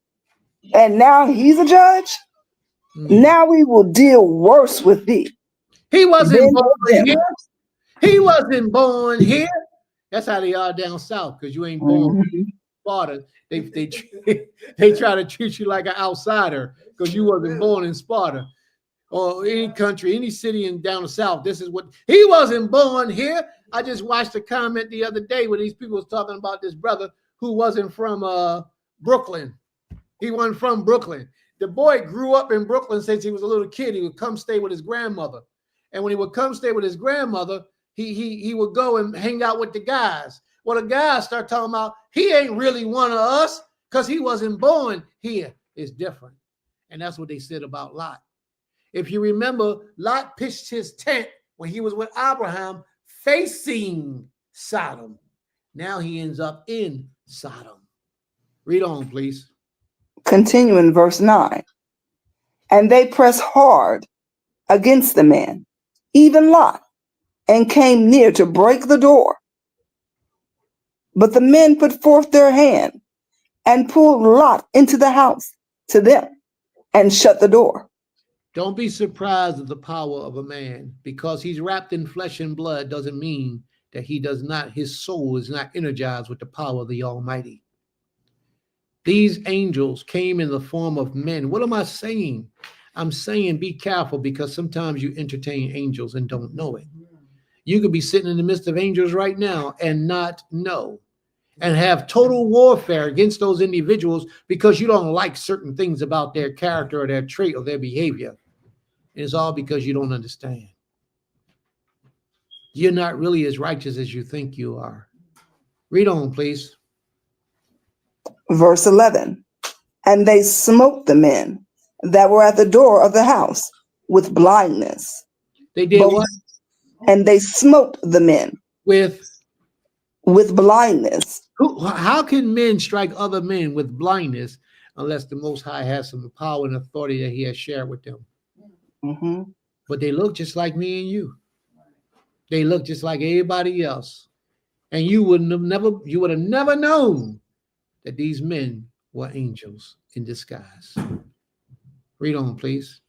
and now he's a judge. Now we will deal worse with thee. He wasn't than born them." here. He wasn't born here. That's how they are down south, because you ain't born in Sparta. They try to treat you like an outsider because you wasn't born in Sparta or any country, any city in down the south. This is what he wasn't born here. I just watched a comment the other day where these people was talking about this brother who wasn't from Brooklyn. He wasn't from Brooklyn. The boy grew up in Brooklyn since he was a little kid. He would come stay with his grandmother. And when he would come stay with his grandmother, he would go and hang out with the guys. Well, the guys start talking about he ain't really one of us because he wasn't born here. It's different. And that's what they said about Lot. If you remember, Lot pitched his tent when he was with Abraham facing Sodom. Now he ends up in Sodom. Read on, please. Continue in verse 9. And they pressed hard against the man, even Lot, and came near to break the door. But the men put forth their hand and pulled Lot into the house to them and shut the door. Don't be surprised at the power of a man. Because he's wrapped in flesh and blood doesn't mean that his soul is not energized with the power of the Almighty. These angels came in the form of men. What am I saying? I'm saying be careful, because sometimes you entertain angels and don't know it. You could be sitting in the midst of angels right now and not know, and have total warfare against those individuals because you don't like certain things about their character or their trait or their behavior. And it's all because you don't understand. You're not really as righteous as you think you are. Read on, please. Verse 11. And they smote the men that were at the door of the house with blindness. They did Both- what? And they smote the men With with blindness. how can men strike other men with blindness unless the Most High has some power and authority that He has shared with them? Mhm. But they look just like me and you. They look just like everybody else, and you would have never known that these men were angels in disguise. Read on, please.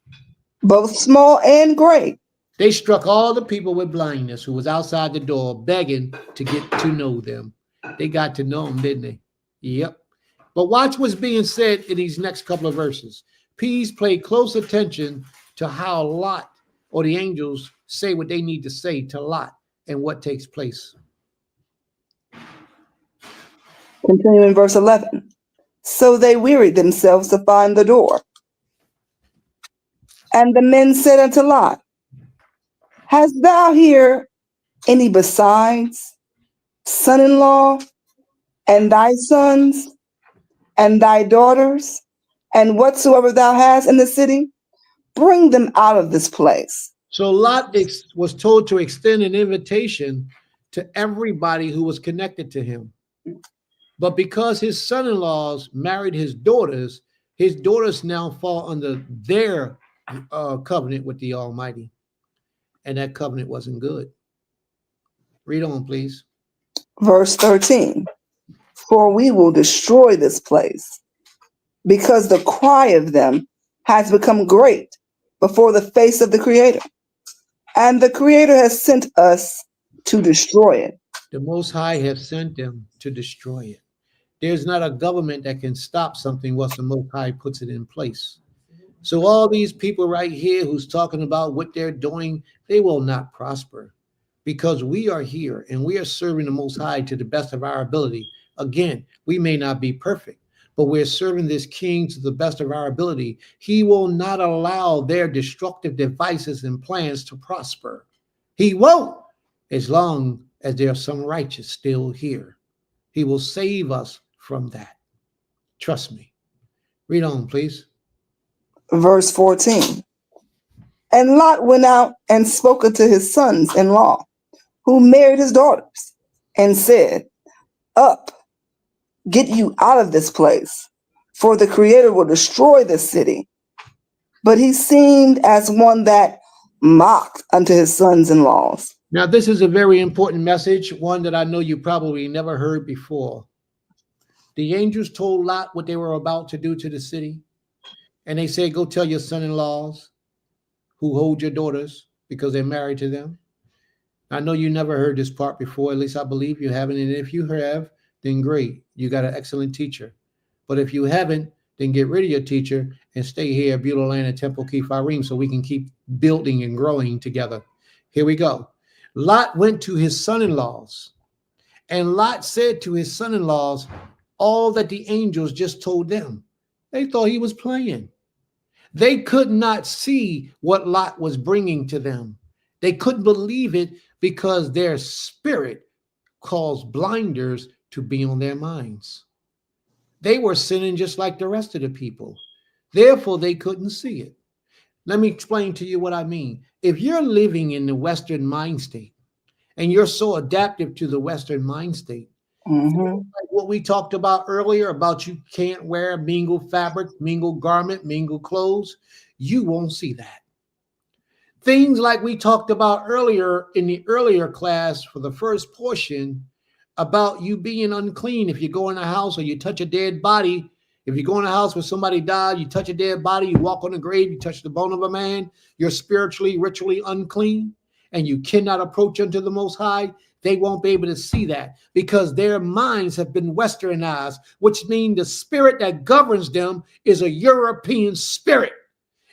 Both small and great. They struck all the people with blindness who was outside the door begging to get to know them. They got to know them, didn't they? Yep. But watch what's being said in these next couple of verses. Please pay close attention to how Lot or the angels say what they need to say to Lot and what takes place. Continuing verse 11. So they wearied themselves to find the door. And the men said unto Lot, Hast thou here any besides son-in-law, and thy sons, and thy daughters, and whatsoever thou hast in the city? Bring them out of this place. So Lot was told to extend an invitation to everybody who was connected to him. But because his son-in-laws married his daughters now fall under their covenant with the Almighty. And that covenant wasn't good. Read on, please. Verse 13. For we will destroy this place, because the cry of them has become great before the face of the Creator. And the Creator has sent us to destroy it. The Most High has sent them to destroy it. There's not a government that can stop something once the Most High puts it in place. So all these people right here who's talking about what they're doing, they will not prosper, because we are here and we are serving the Most High to the best of our ability. Again, we may not be perfect, but we're serving this King to the best of our ability. He will not allow their destructive devices and plans to prosper. He won't, as long as there are some righteous still here. He will save us from that. Trust me. Read on, please. Verse 14. And Lot went out and spoke unto his sons-in-law, who married his daughters, and said, Up, get you out of this place, for the Creator will destroy this city. But he seemed as one that mocked unto his sons-in-laws. Now, this is a very important message, one that I know you probably never heard before. The angels told Lot what they were about to do to the city. And they said, go tell your son-in-laws who hold your daughters because they're married to them. I know you never heard this part before. At least I believe you haven't. And if you have, then great. You got an excellent teacher. But if you haven't, then get rid of your teacher and stay here at Beulah Land and Temple Kephirim so we can keep building and growing together. Here we go. Lot went to his son-in-laws, and Lot said to his son-in-laws all that the angels just told them. They thought he was playing. They could not see what Lot was bringing to them. They couldn't believe it because their spirit caused blinders to be on their minds. They were sinning just like the rest of the people. Therefore, they couldn't see it. Let me explain to you what I mean. If you're living in the Western mind state and you're so adaptive to the Western mind state, like what we talked about earlier about you can't wear mingle fabric, mingle garment, mingle clothes, you won't see that. Things like we talked about earlier in the earlier class for the first portion about you being unclean. If you go in a house or you touch a dead body, if you go in a house where somebody died, you touch a dead body, you walk on a grave, you touch the bone of a man, you're spiritually, ritually unclean, and you cannot approach unto the Most High. They won't be able to see that because their minds have been westernized, which means the spirit that governs them is a European spirit.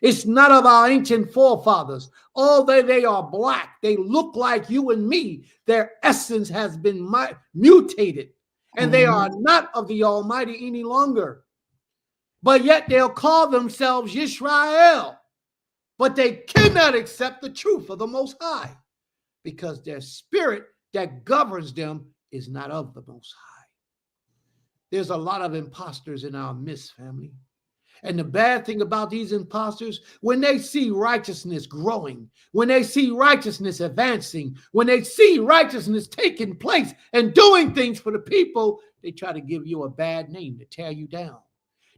It's not of our ancient forefathers. Although they are black, they look like you and me. Their essence has been mutated, and they are not of the Almighty any longer. But yet they'll call themselves Yisrael, but they cannot accept the truth of the Most High because their spirit that governs them is not of the Most High. There's a lot of imposters in our midst, family. And the bad thing about these imposters, when they see righteousness growing, when they see righteousness advancing, when they see righteousness taking place and doing things for the people, they try to give you a bad name to tear you down.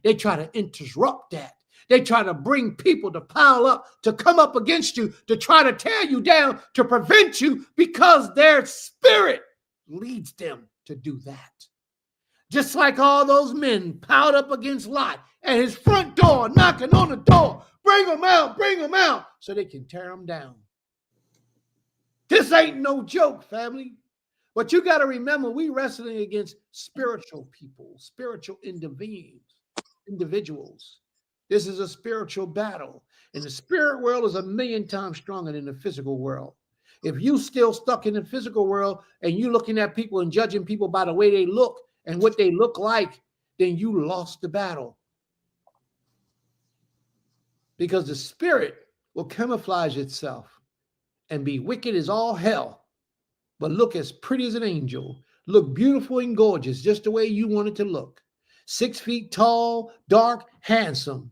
They try to interrupt that. They try to bring people to pile up, to come up against you, to try to tear you down, to prevent you, because their spirit leads them to do that. Just like all those men piled up against Lot at his front door, knocking on the door. Bring them out, so they can tear them down. This ain't no joke, family. But you got to remember, we wrestling against spiritual people, spiritual individuals. This is a spiritual battle. And the spirit world is 1,000,000 times stronger than the physical world. If you still stuck in the physical world and you looking at people and judging people by the way they look and what they look like, then you lost the battle. Because the spirit will camouflage itself and be wicked as all hell, but look as pretty as an angel, look beautiful and gorgeous, just the way you want it to look. 6 feet tall, dark, handsome,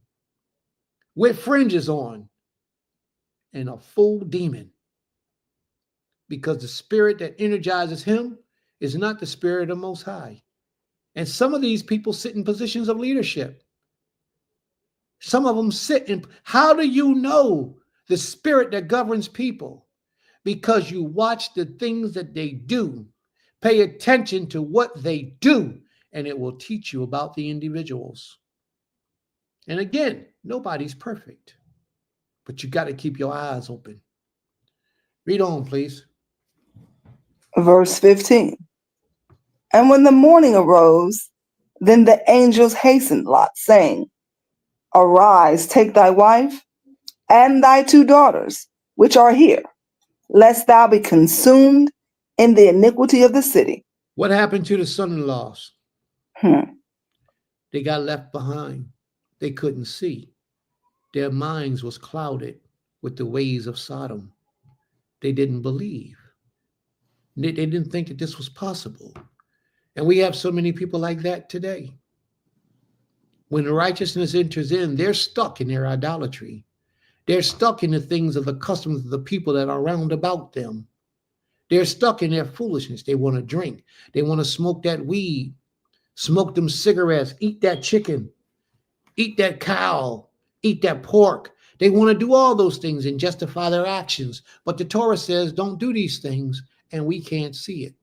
with fringes on, and a full demon. Because the spirit that energizes him is not the spirit of the Most High. And some of these people sit in positions of leadership. Some of them sit in. How do you know the spirit that governs people? Because you watch the things that they do. Pay attention to what they do, and it will teach you about the individuals. And again, nobody's perfect, but you got to keep your eyes open. Read on, please. Verse 15. And when the morning arose, then the angels hastened Lot, saying, Arise, take thy wife and thy 2 daughters, which are here, lest thou be consumed in the iniquity of the city. What happened to the son-in-laws? They got left behind. They couldn't see. Their minds was clouded with the ways of Sodom. They didn't believe. They didn't think that this was possible. And we have so many people like that today. When righteousness enters in, they're stuck in their idolatry. They're stuck in the things of the customs of the people that are round about them. They're stuck in their foolishness. They want to drink. They want to smoke that weed, smoke them cigarettes, eat that chicken, eat that cow, eat that pork. They want to do all those things and justify their actions. But the Torah says, don't do these things, and we can't see it.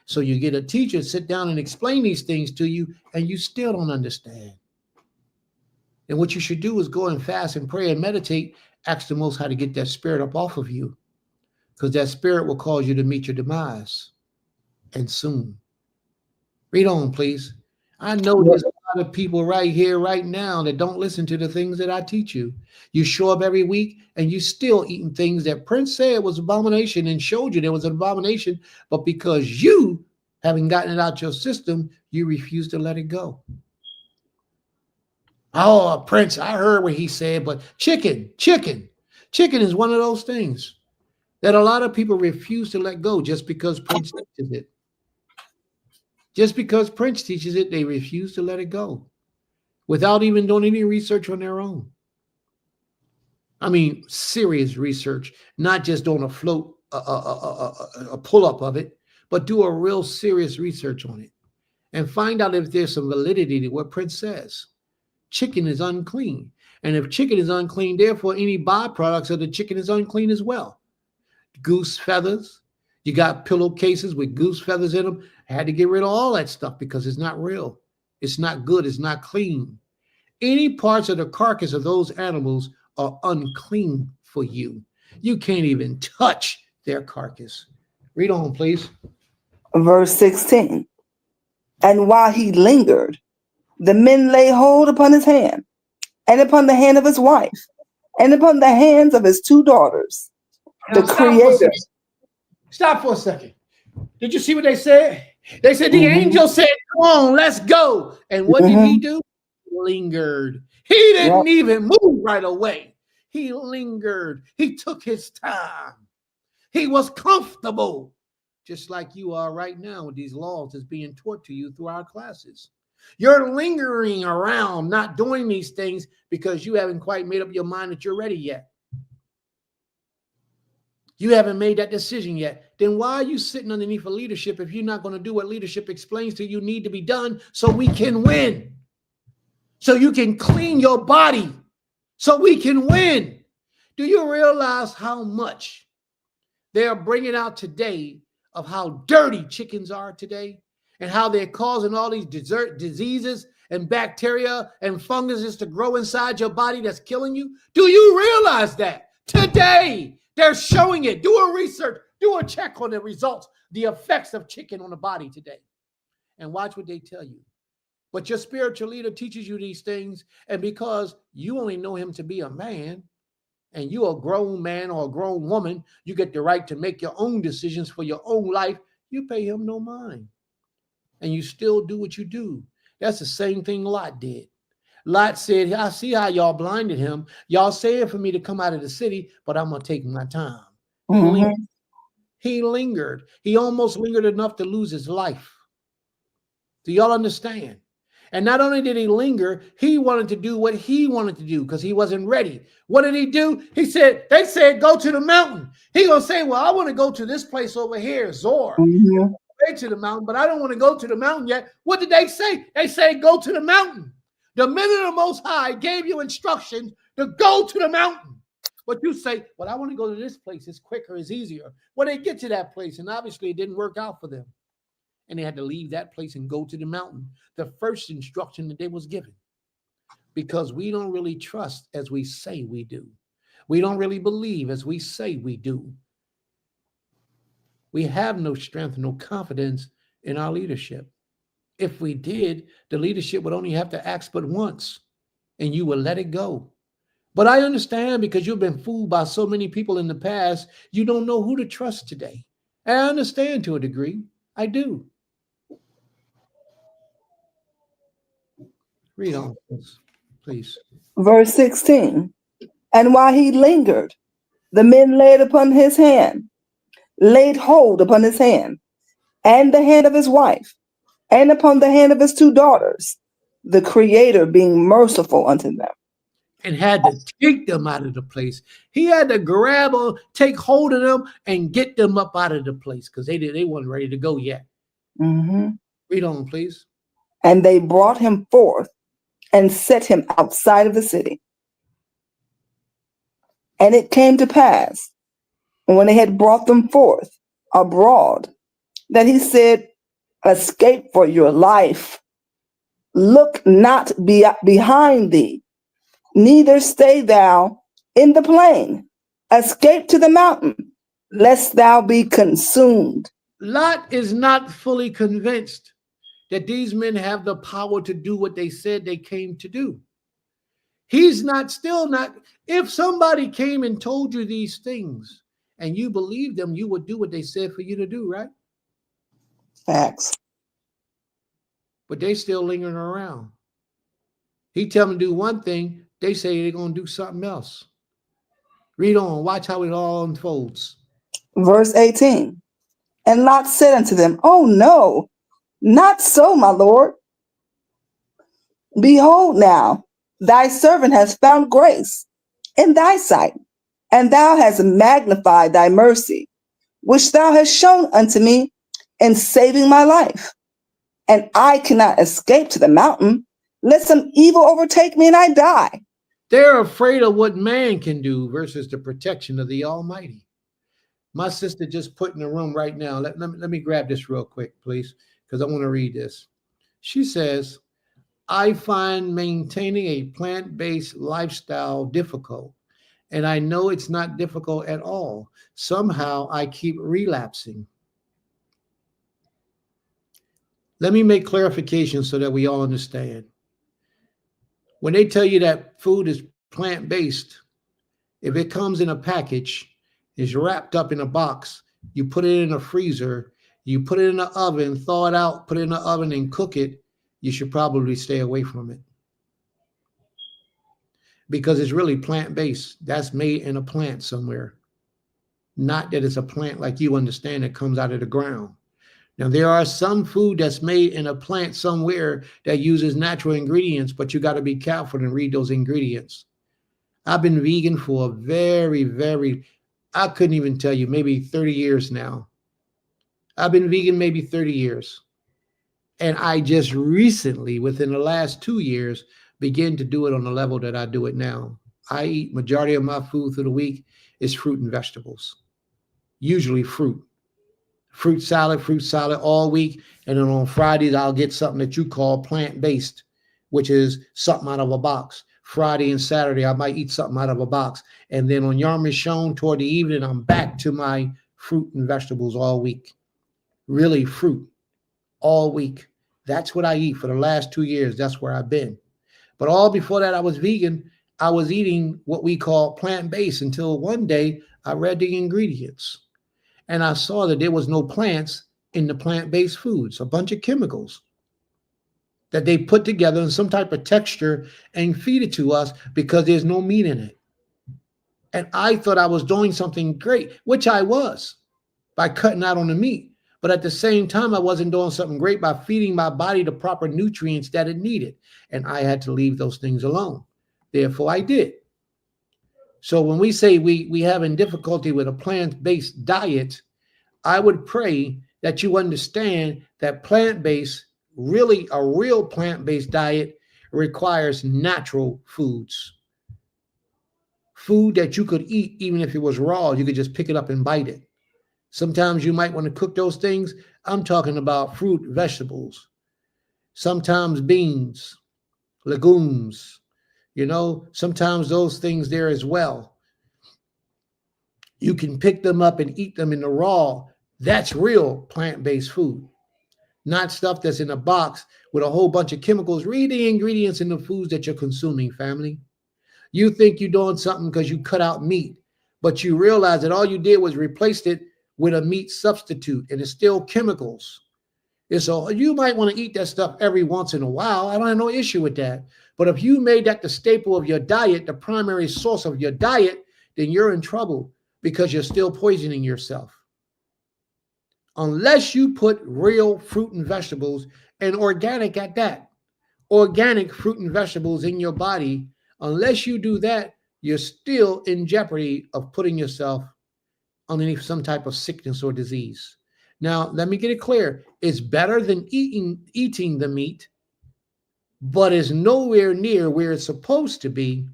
So you get a teacher, sit down and explain these things to you, and you still don't understand. And what you should do is go and fast and pray and meditate, ask the Most High to get that spirit up off of you, because that spirit will cause you to meet your demise, and soon. Read on, please. I know there's a lot of people right here, right now, that don't listen to the things that I teach you. You show up every week and you still eating things that Prince said was abomination and showed you there was an abomination, but because you haven't gotten it out your system, you refuse to let it go. Oh, Prince, I heard what he said, but chicken is one of those things that a lot of people refuse to let go just because Prince teaches it. Just because Prince teaches it, they refuse to let it go without even doing any research on their own. I mean, serious research, not just doing a pull-up of it, but do a real serious research on it and find out if there's some validity to what Prince says. Chicken is unclean. And if chicken is unclean, therefore any byproducts of the chicken is unclean as well. Goose feathers. You got pillowcases with goose feathers in them. I had to get rid of all that stuff because it's not real. It's not good. It's not clean. Any parts of the carcass of those animals are unclean for you. You can't even touch their carcass. Read on, please. Verse 16. And while he lingered, the men lay hold upon his hand, and upon the hand of his wife, and upon the hands of his 2 daughters. Now, The Creator. Stop for a second. Did you see what they said? They said the angel said, come on, let's go. And what did he do? He lingered. He didn't even move right away. He lingered. He took his time. He was comfortable, just like you are right now with these laws that's being taught to you through our classes. You're lingering around, not doing these things because you haven't quite made up your mind that you're ready yet. You haven't made that decision yet. Then why are you sitting underneath a leadership if you're not going to do what leadership explains to you need to be done so we can win? So you can clean your body so we can win. Do you realize how much they are bringing out today of how dirty chickens are today and how they're causing all these diseases and bacteria and funguses to grow inside your body that's killing you? Do you realize that today they're showing it? Do a research, do a check on the results, the effects of chicken on the body today, and watch what they tell you. But your spiritual leader teaches you these things, and because you only know him to be a man, and you're a grown man or a grown woman, you get the right to make your own decisions for your own life. You pay him no mind, and you still do what you do. That's the same thing Lot did. Lot said, I see how y'all blinded him. Y'all saying for me to come out of the city, but I'm going to take my time. He lingered. He almost lingered enough to lose his life. Do y'all understand? And not only did he linger, he wanted to do what he wanted to do because he wasn't ready. What did he do? They said, go to the mountain. He going to say, well, I want to go to this place over here, Zor. To the mountain, but I don't want to go to the mountain yet. What did they say? They say, go to the mountain. The men of the Most High gave you instructions to go to the mountain. But you say, well, I want to go to this place. It's quicker, it's easier. Well, they get to that place, and obviously it didn't work out for them. And they had to leave that place and go to the mountain. The first instruction that they was given. Because we don't really trust as we say we do. We don't really believe as we say we do. We have no strength, no confidence in our leadership. If we did, the leadership would only have to ask but once, and you will let it go. But I understand because you've been fooled by so many people in the past, you don't know who to trust today. And I understand to a degree. I do. Read on, please. Verse 16. And while he lingered, the men laid hold upon his hand, and the hand of his wife, and upon the hand of his 2 daughters, the Creator being merciful unto them. And had to take them out of the place. He had to grab them, take hold of them, and get them up out of the place because they weren't ready to go yet. Read on, please. And they brought him forth and set him outside of the city. And it came to pass, when they had brought them forth abroad, that he said, escape for your life. Look not behind thee, neither stay thou in the plain. Escape to the mountain, lest thou be consumed. Lot is not fully convinced that these men have the power to do what they said they came to do. He's still not. If somebody came and told you these things and you believed them, you would do what they said for you to do, right? Facts. But they still lingering around. He tell them to do one thing, they say they're going to do something else. Read on, watch how it all unfolds. Verse 18. And Lot said unto them, oh no, not so, my Lord. Behold now, thy servant has found grace in thy sight, and thou hast magnified thy mercy, which thou hast shown unto me in saving my life. And I cannot escape to the mountain, lest some evil overtake me and I die. They're afraid of what man can do versus the protection of the Almighty. My sister just put in the room right now. Let me grab this real quick, please, because I want to read this. She says, I find maintaining a plant-based lifestyle difficult, and I know it's not difficult at all. Somehow I keep relapsing. Let me make clarification so that we all understand. When they tell you that food is plant-based, if it comes in a package, is wrapped up in a box, you put it in a freezer, you put it in the oven, thaw it out, put it in the oven and cook it, you should probably stay away from it. Because it's really plant-based. That's made in a plant somewhere. Not that it's a plant like you understand that comes out of the ground. Now, there are some food that's made in a plant somewhere that uses natural ingredients, but you got to be careful and read those ingredients. I've been vegan for a I couldn't even tell you, maybe 30 years now. I've been vegan maybe 30 years. And I just recently, within the last 2 years, began to do it on the level that I do it now. I eat majority of my food through the week is fruit and vegetables, usually fruit. Fruit salad all week. And then on Fridays, I'll get something that you call plant-based, which is something out of a box. Friday and Saturday, I might eat something out of a box. And then on Yom Rishon toward the evening, I'm back to my fruit and vegetables all week. Really fruit all week. That's what I eat for the last 2 years. That's where I've been. But all before that, I was vegan. I was eating what we call plant-based until one day I read the ingredients. And I saw that there was no plants in the plant-based foods, a bunch of chemicals that they put together in some type of texture and feed it to us because there's no meat in it. And I thought I was doing something great, which I was, by cutting out on the meat. But at the same time, I wasn't doing something great by feeding my body the proper nutrients that it needed. And I had to leave those things alone. Therefore, I did. So when we say we having difficulty with a plant-based diet, I would pray that you understand that plant-based, really a real plant-based diet requires natural foods. Food that you could eat even if it was raw, you could just pick it up and bite it. Sometimes you might want to cook those things. I'm talking about fruit, vegetables, sometimes beans, legumes, sometimes those things there as well. You can pick them up and eat them in the raw. That's real plant-based food, not stuff that's in a box with a whole bunch of chemicals. Read the ingredients in the foods that you're consuming, family. You think you're doing something because you cut out meat, but you realize that all you did was replace it with a meat substitute, and it's still chemicals. And so you might want to eat that stuff every once in a while. I don't have no issue with that. But if you made that the staple of your diet, the primary source of your diet, then you're in trouble because you're still poisoning yourself. Unless you put real fruit and vegetables, and organic at that, organic fruit and vegetables in your body, unless you do that, you're still in jeopardy of putting yourself underneath some type of sickness or disease. Now, let me get it clear. It's better than eating the meat, but it's nowhere near where it's supposed to be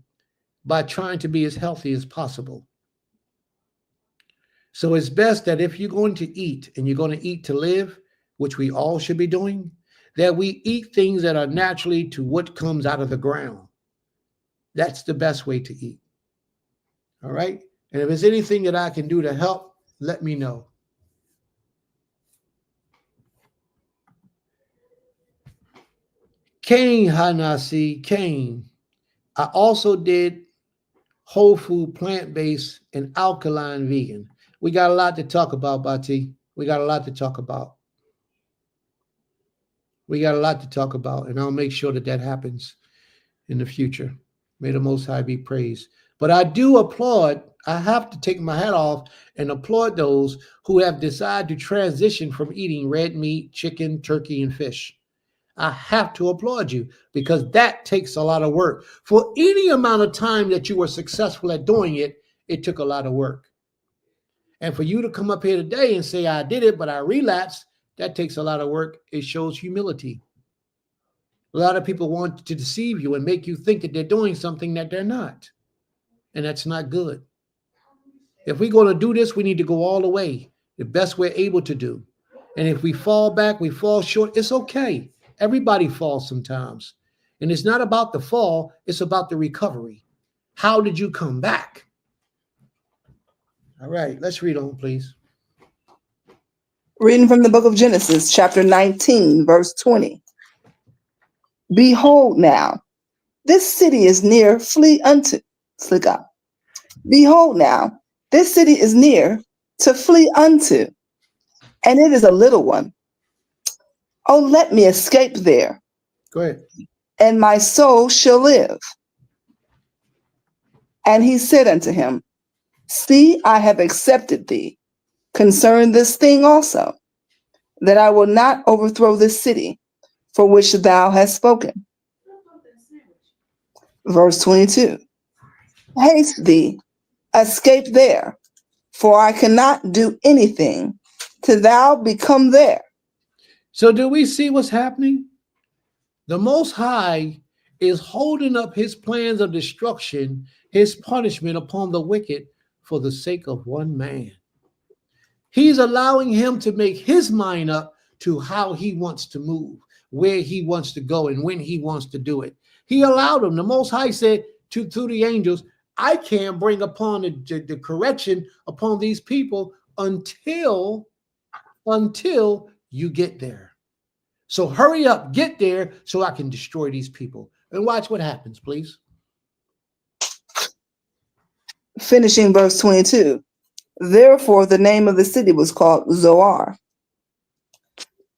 by trying to be as healthy as possible. So it's best that if you're going to eat and you're going to eat to live, which we all should be doing, that we eat things that are naturally to what comes out of the ground. That's the best way to eat. All right? And if there's anything that I can do to help, let me know. Cain, Hanasi, Cain. I also did whole food, plant-based, and alkaline vegan. We got a lot to talk about, Bati. We got a lot to talk about. And I'll make sure that happens in the future. May the Most High be praised. But I do applaud, I have to take my hat off and applaud those who have decided to transition from eating red meat, chicken, turkey, and fish. I have to applaud you because that takes a lot of work. For any amount of time that you were successful at doing it, it took a lot of work. And for you to come up here today and say, I did it, but I relapsed, that takes a lot of work. It shows humility. A lot of people want to deceive you and make you think that they're doing something that they're not. And that's not good. If we're going to do this, we need to go all the way, the best we're able to do. And if we fall back, we fall short, it's okay. Everybody falls sometimes. And it's not about the fall, it's about the recovery. How did you come back? All right, let's read on, please. Reading from the book of Genesis, chapter 19, verse 20. Behold now, this city is near, flee unto. Behold now, this city is near to flee unto, and it is a little one. Oh, let me escape there. Go ahead. And my soul shall live. And he said unto him, see, I have accepted thee. Concern this thing also. that I will not overthrow this city for which thou hast spoken. Verse 22. Haste thee, escape there, for I cannot do anything till thou become there. So do we see what's happening? The Most High is holding up his plans of destruction, his punishment upon the wicked for the sake of one man. He's allowing him to make his mind up to how he wants to move, where he wants to go, and when he wants to do it. He allowed him. The Most High said to the angels, I can't bring upon the correction upon these people until you get there. So hurry up, get there so I can destroy these people. And watch what happens, please. Finishing verse 22. Therefore, the name of the city was called Zoar.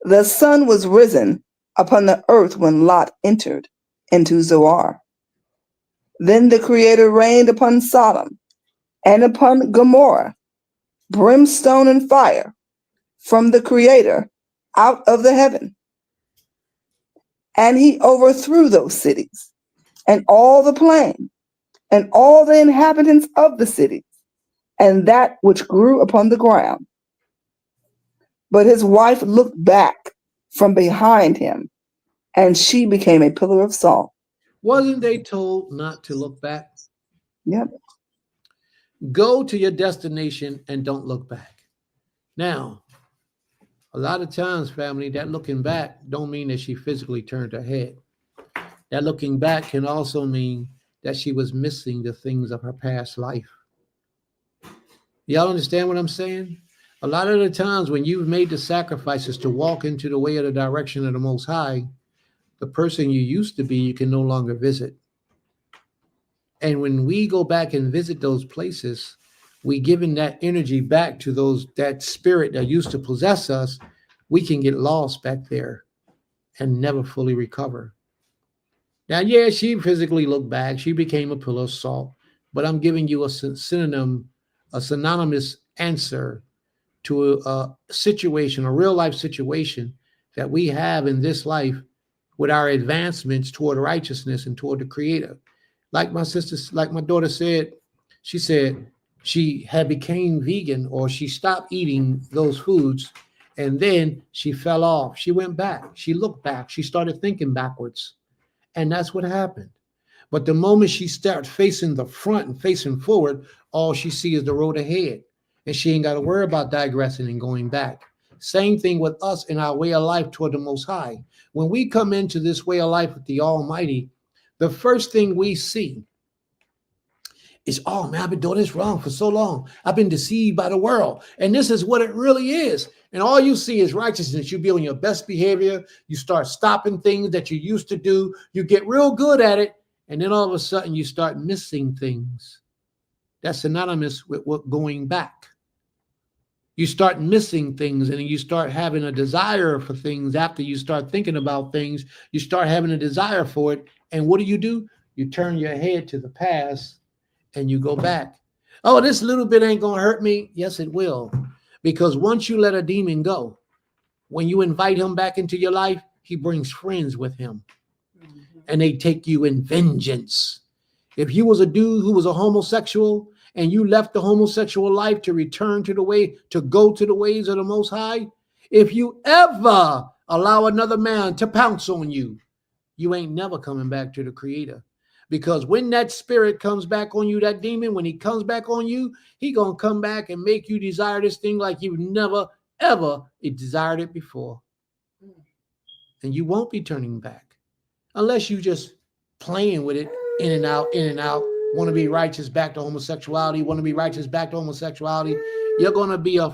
The sun was risen upon the earth when Lot entered into Zoar. Then the Creator rained upon Sodom and upon Gomorrah brimstone and fire from the Creator out of the heaven. And he overthrew those cities and all the plain and all the inhabitants of the cities and that which grew upon the ground. But his wife looked back from behind him, and she became a pillar of salt. Wasn't they told not to look back? Yep. Go to your destination and don't look back. Now, a lot of times, family, that looking back don't mean that she physically turned her head. That looking back can also mean that she was missing the things of her past life. Y'all understand what I'm saying? A lot of the times when you've made the sacrifices to walk into the way of the direction of the Most High, the person you used to be, you can no longer visit. And when we go back and visit those places, we giving that energy back to that spirit that used to possess us. We can get lost back there and never fully recover. Now, yeah, she physically looked back. She became a pillar of salt. But I'm giving you a synonymous answer to a situation, a real life situation that we have in this life with our advancements toward righteousness and toward the Creator. Like my daughter said, she said she had became vegan, or she stopped eating those foods, and then she fell off. She went back. She looked back. She started thinking backwards. And that's what happened. But the moment she starts facing the front and facing forward, all she sees is the road ahead. And she ain't got to worry about digressing and going back. Same thing with us in our way of life toward the Most High. When we come into this way of life with the Almighty, the first thing we see is, oh man, I've been doing this wrong for so long. I've been deceived by the world. And this is what it really is. And all you see is righteousness. You be on your best behavior. You start stopping things that you used to do. You get real good at it. And then all of a sudden you start missing things. That's synonymous with what going back. You start missing things, and you start having a desire for things. After you start thinking about things, you start having a desire for it. And what do? You turn your head to the past and you go back. Oh, this little bit ain't going to hurt me. Yes, it will. Because once you let a demon go, when you invite him back into your life, he brings friends with him. And they take you in vengeance. If you was a dude who was a homosexual and you left the homosexual life to return to the way, to go to the ways of the Most High, if you ever allow another man to pounce on you, you ain't never coming back to the Creator. Because when that spirit comes back on you, that demon, when he comes back on you, he gonna come back and make you desire this thing like you've never, ever desired it before. And you won't be turning back unless you just playing with it in and out, want to be righteous back to homosexuality, want to be righteous back to homosexuality. You're going to be a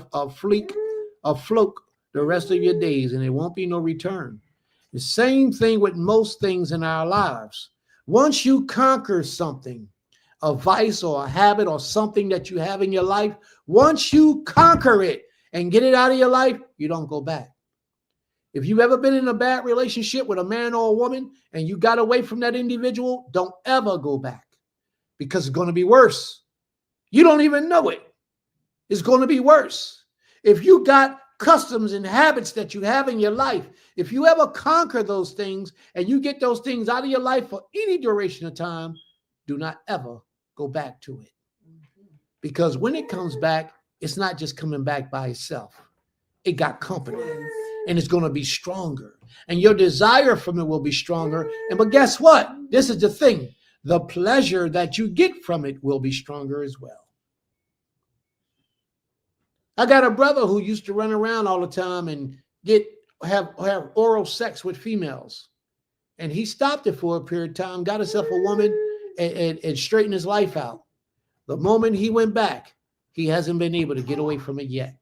float the rest of your days, and there won't be no return. The same thing with most things in our lives. Once you conquer something, a vice or a habit or something that you have in your life, once you conquer it and get it out of your life, you don't go back. If you've ever been in a bad relationship with a man or a woman and you got away from that individual, don't ever go back, because it's going to be worse. You don't even know it. It's going to be worse. If you got customs and habits that you have in your life, if you ever conquer those things and you get those things out of your life for any duration of time, do not ever go back to it. Because when it comes back, it's not just coming back by itself. It got company, and it's going to be stronger. And your desire from it will be stronger. And but guess what? This is the thing. The pleasure that you get from it will be stronger as well. I got a brother who used to run around all the time and have oral sex with females. And he stopped it for a period of time, got himself a woman, and straightened his life out. The moment he went back, he hasn't been able to get away from it yet,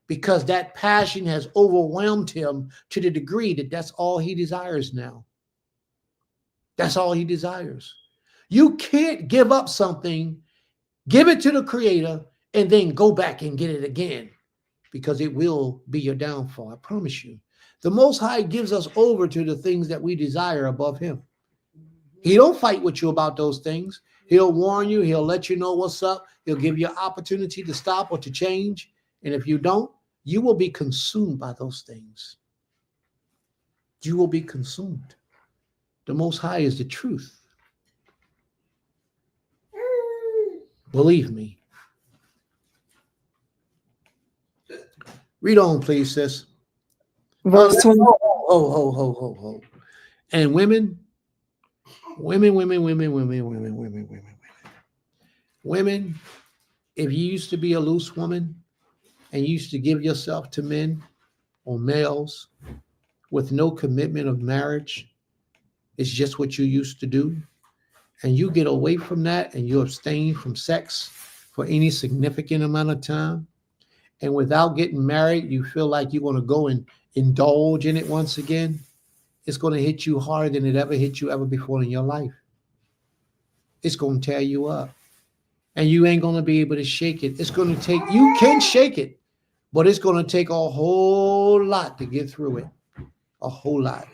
because that passion has overwhelmed him to the degree that that's all he desires now. That's all he desires. You can't give up something, give it to the Creator, and then go back and get it again, because it will be your downfall. I promise you. The Most High gives us over to the things that we desire above him. He don't fight with you about those things. He'll warn you. He'll let you know what's up. He'll give you an opportunity to stop or to change. And if you don't, you will be consumed by those things. You will be consumed. The Most High is the truth. Believe me. Read on, please, sis. Verse 20. Ho. And women, if you used to be a loose woman and you used to give yourself to men or males with no commitment of marriage, it's just what you used to do, and you get away from that and you abstain from sex for any significant amount of time, and without getting married, you feel like you want to go and indulge in it once again, it's going to hit you harder than it ever hit you ever before in your life. It's going to tear you up, and you ain't going to be able to shake it. It's going to take, you can shake it, but it's going to take a whole lot to get through it. A whole lot.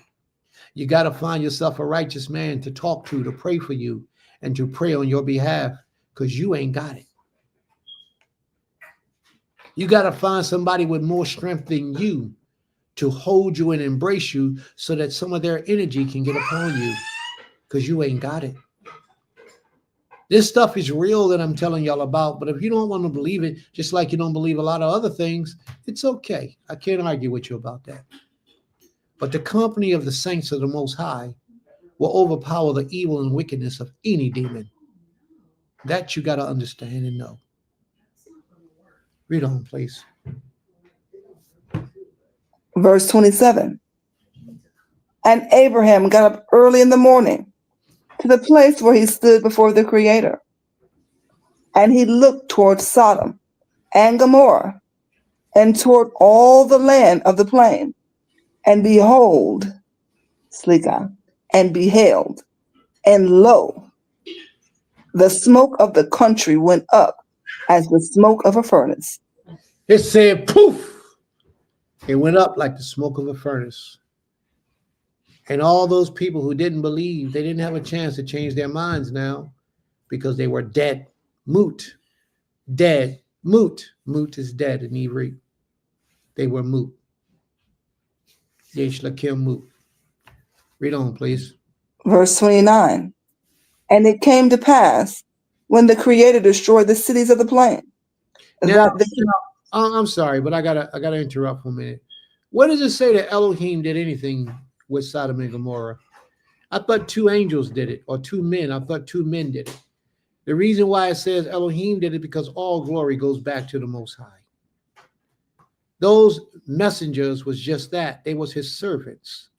You got to find yourself a righteous man to talk to pray for you, and to pray on your behalf, because you ain't got it. You got to find somebody with more strength than you to hold you and embrace you, so that some of their energy can get upon you, because you ain't got it. This stuff is real that I'm telling y'all about, but if you don't want to believe it, just like you don't believe a lot of other things, it's okay. I can't argue with you about that. But the company of the saints of the Most High will overpower the evil and wickedness of any demon. That you got to understand and know. Read on, please. Verse 27. And Abraham got up early in the morning to the place where he stood before the Creator. And he looked toward Sodom and Gomorrah and toward all the land of the plain. And behold, Slikah, and beheld, and lo, the smoke of the country went up as the smoke of a furnace. It said, poof. It went up like the smoke of a furnace. And all those people who didn't believe, they didn't have a chance to change their minds now, because they were dead. Moot. Dead. Moot. Moot is dead in Hebrew. They were moot. Yesh lakim moot. Read on, please. Verse 29. And it came to pass, when the Creator destroyed the cities of the plain. Now, I'm sorry, but I gotta interrupt for a minute. What does it say that Elohim did anything with Sodom and Gomorrah? I thought two angels did it, or two men. I thought two men did it. The reason why it says Elohim did it, because all glory goes back to the Most High. Those messengers was just that. They was his servants.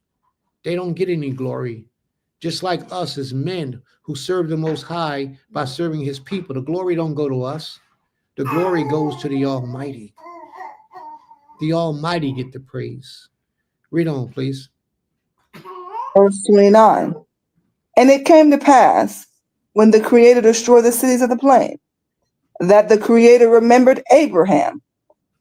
They don't get any glory. Just like us as men who serve the Most High by serving his people, the glory don't go to us. The glory goes to the Almighty. The Almighty get the praise. Read on, please. Verse 29. And it came to pass, when the Creator destroyed the cities of the plain, that the Creator remembered Abraham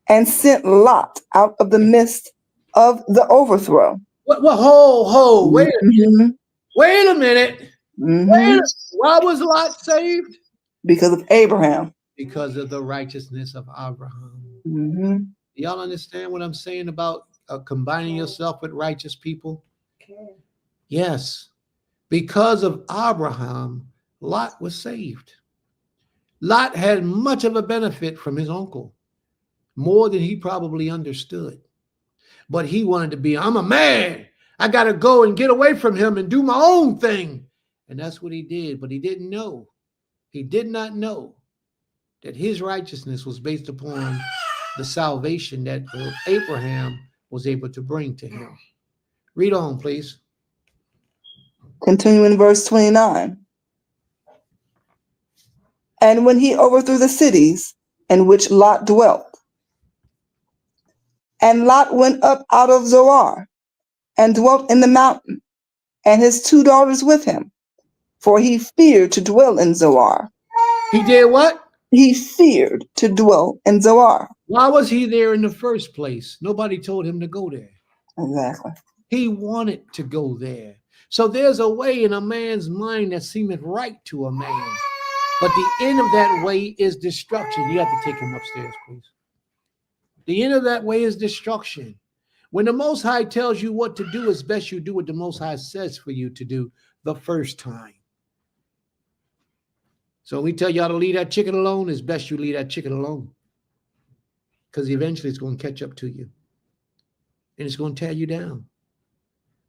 and sent Lot out of the midst of the overthrow. Well, wait a minute. Mm-hmm. Wait a minute. Mm-hmm. Wait a minute. Why was Lot saved? Because of Abraham. Because of the righteousness of Abraham. Mm-hmm. Y'all understand what I'm saying about combining yourself with righteous people? Okay. Yes. Because of Abraham, Lot was saved. Lot had much of a benefit from his uncle, more than he probably understood. But he wanted to be, I'm a man. I got to go and get away from him and do my own thing. And that's what he did. But he didn't know. He did not know that his righteousness was based upon the salvation that Abraham was able to bring to him. Read on, please. Continuing verse 29. And when he overthrew the cities in which Lot dwelt, and Lot went up out of Zoar and dwelt in the mountain, and his 2 daughters with him, for he feared to dwell in Zoar. He did what? He feared to dwell in Zoar. Why was he there in the first place? Nobody told him to go there. Exactly. He wanted to go there. So there's a way in a man's mind that seemeth right to a man. But the end of that way is destruction. You have to take him upstairs, please. The end of that way is destruction. When the Most High tells you what to do, it's best you do what the Most High says for you to do the first time. So when we tell y'all to leave that chicken alone, it's best you leave that chicken alone. Because eventually it's going to catch up to you. And it's going to tear you down.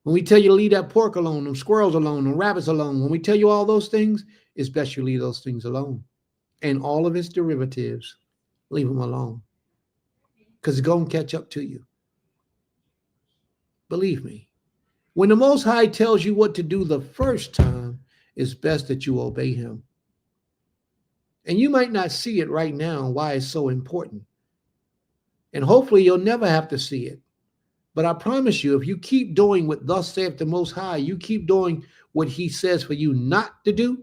When we tell you to leave that pork alone, them squirrels alone, them rabbits alone, when we tell you all those things, it's best you leave those things alone. And all of its derivatives, leave them alone. Because it's going to catch up to you. Believe me. When the Most High tells you what to do the first time, it's best that you obey him. And you might not see it right now, why it's so important. And hopefully you'll never have to see it. But I promise you, if you keep doing what thus saith the Most High, you keep doing what he says for you not to do,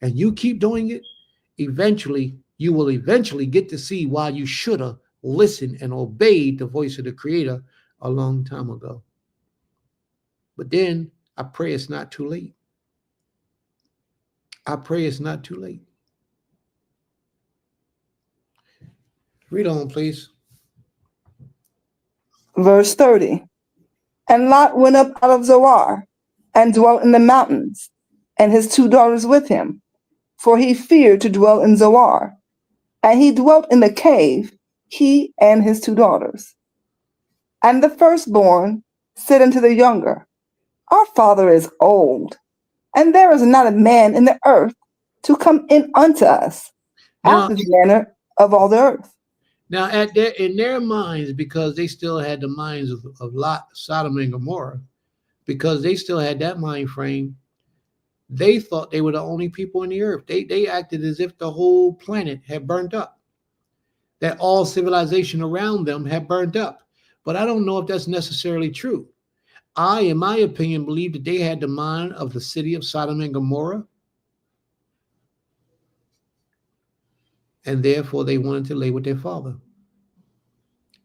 and you keep doing it, you will eventually get to see why you should have listened and obeyed the voice of the Creator a long time ago. But then I pray it's not too late. I pray it's not too late. Read on, please. Verse 30. And Lot went up out of Zoar and dwelt in the mountains, and his 2 daughters with him, for he feared to dwell in Zoar. And he dwelt in the cave, he and his 2 daughters. And the firstborn said unto the younger, Our father is old, and there is not a man in the earth to come in unto us, after the manner of all the earth. Now, in their minds, because they still had the minds of Lot, Sodom, and Gomorrah, because they still had that mind frame, they thought they were the only people on the earth. They acted as if the whole planet had burnt up, that all civilization around them had burnt up. But I don't know if that's necessarily true. I, in my opinion, believe that they had the mind of the city of Sodom and Gomorrah, and therefore they wanted to lay with their father.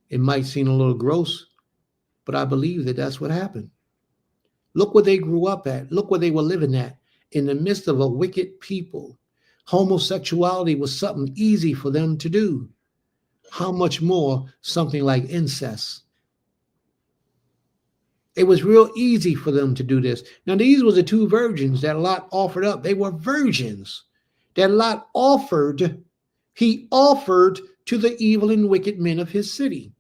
It might seem a little gross, but I believe that that's what happened. Look where they grew up at. Look where they were living at. In the midst of a wicked people, homosexuality was something easy for them to do. How much more something like incest? It was real easy for them to do this. Now, these were the 2 virgins that Lot offered up. They were virgins that Lot offered. He offered to the evil and wicked men of his city.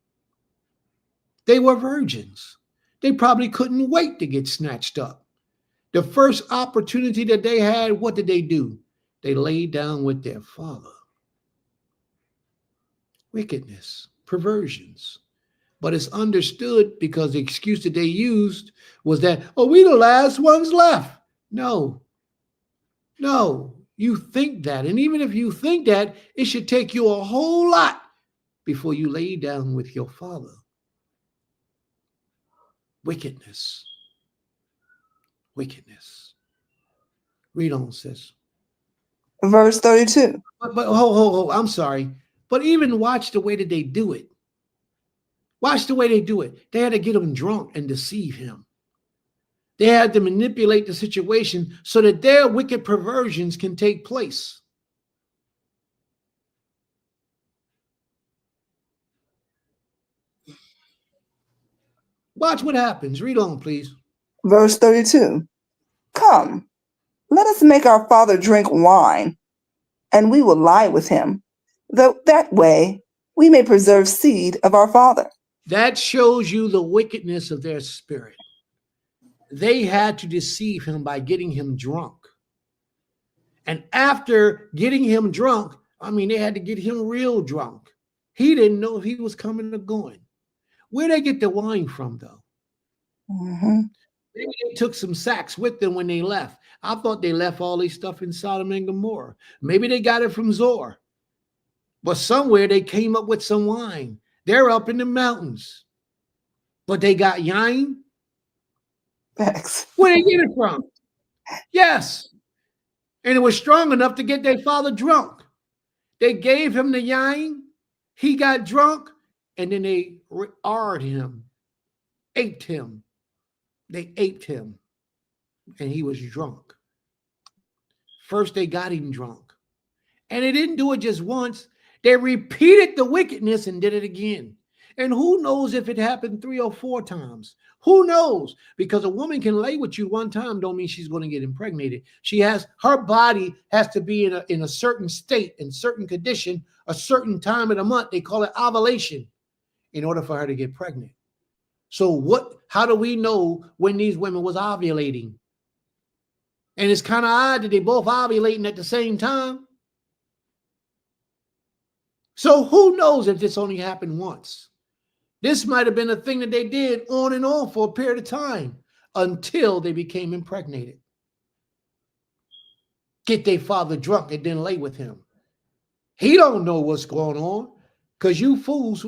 They were virgins. They probably couldn't wait to get snatched up. The first opportunity that they had, what did they do? They laid down with their father. Wickedness, perversions. But it's understood because the excuse that they used was that, oh, we the last ones left. No, you think that. And even if you think that, it should take you a whole lot before you lay down with your father. Wickedness. Read on, sis. Verse 32. But hold, I'm sorry. But even watch the way that they do it. Watch the way they do it. They had to get him drunk and deceive him. They had to manipulate the situation so that their wicked perversions can take place. Watch what happens. Read on, please. Verse 32. Come, let us make our father drink wine, and we will lie with him, though that way we may preserve seed of our father. That shows you the wickedness of their spirit. They had to deceive him by getting him drunk. And after getting him drunk, I mean, they had to get him real drunk. He didn't know if he was coming or going. Where'd they get the wine from, though? Mm-hmm. Maybe they took some sacks with them when they left. I thought they left all this stuff in Sodom and Gomorrah. Maybe they got it from Zor. But somewhere they came up with some wine. They're up in the mountains. But they got yain. Facts. Where they get it from? Yes. And it was strong enough to get their father drunk. They gave him the yain. He got drunk. And then they arred him, aped him. They aped him. And he was drunk. First, they got him drunk. And they didn't do it just once. They repeated the wickedness and did it again. And who knows if it happened 3 or 4 times? Who knows? Because a woman can lay with you one time don't mean she's going to get impregnated. Her body has to be in a certain state, in certain condition, a certain time of the month. They call it ovulation in order for her to get pregnant. So how do we know when these women was ovulating? And it's kind of odd that they both ovulating at the same time. So who knows if this only happened once? This might have been a thing that they did on and on for a period of time until they became impregnated. Get their father drunk and then lay with him. He don't know what's going on because you fools,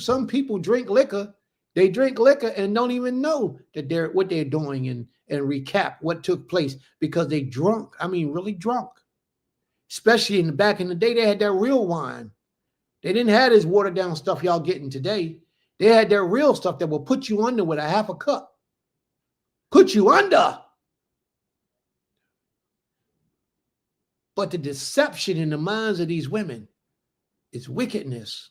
some people drink liquor. They drink liquor and don't even know that what they're doing and recap what took place because they drunk. Really drunk. Especially back in the day, they had that real wine. They didn't have this watered down stuff y'all getting today. They had their real stuff that will put you under with a half a cup. Put you under. But the deception in the minds of these women is wickedness.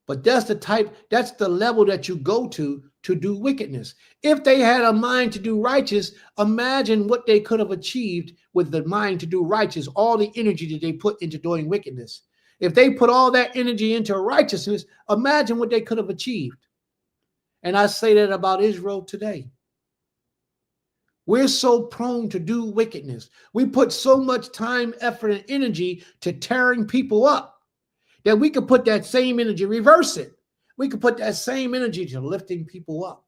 But that's the level that you go to do wickedness. If they had a mind to do righteous, imagine what they could have achieved with the mind to do righteous, all the energy that they put into doing wickedness. If they put all that energy into righteousness, imagine what they could have achieved. And I say that about Israel today. We're so prone to do wickedness. We put so much time, effort, and energy to tearing people up that we could put that same energy, reverse it. We could put that same energy to lifting people up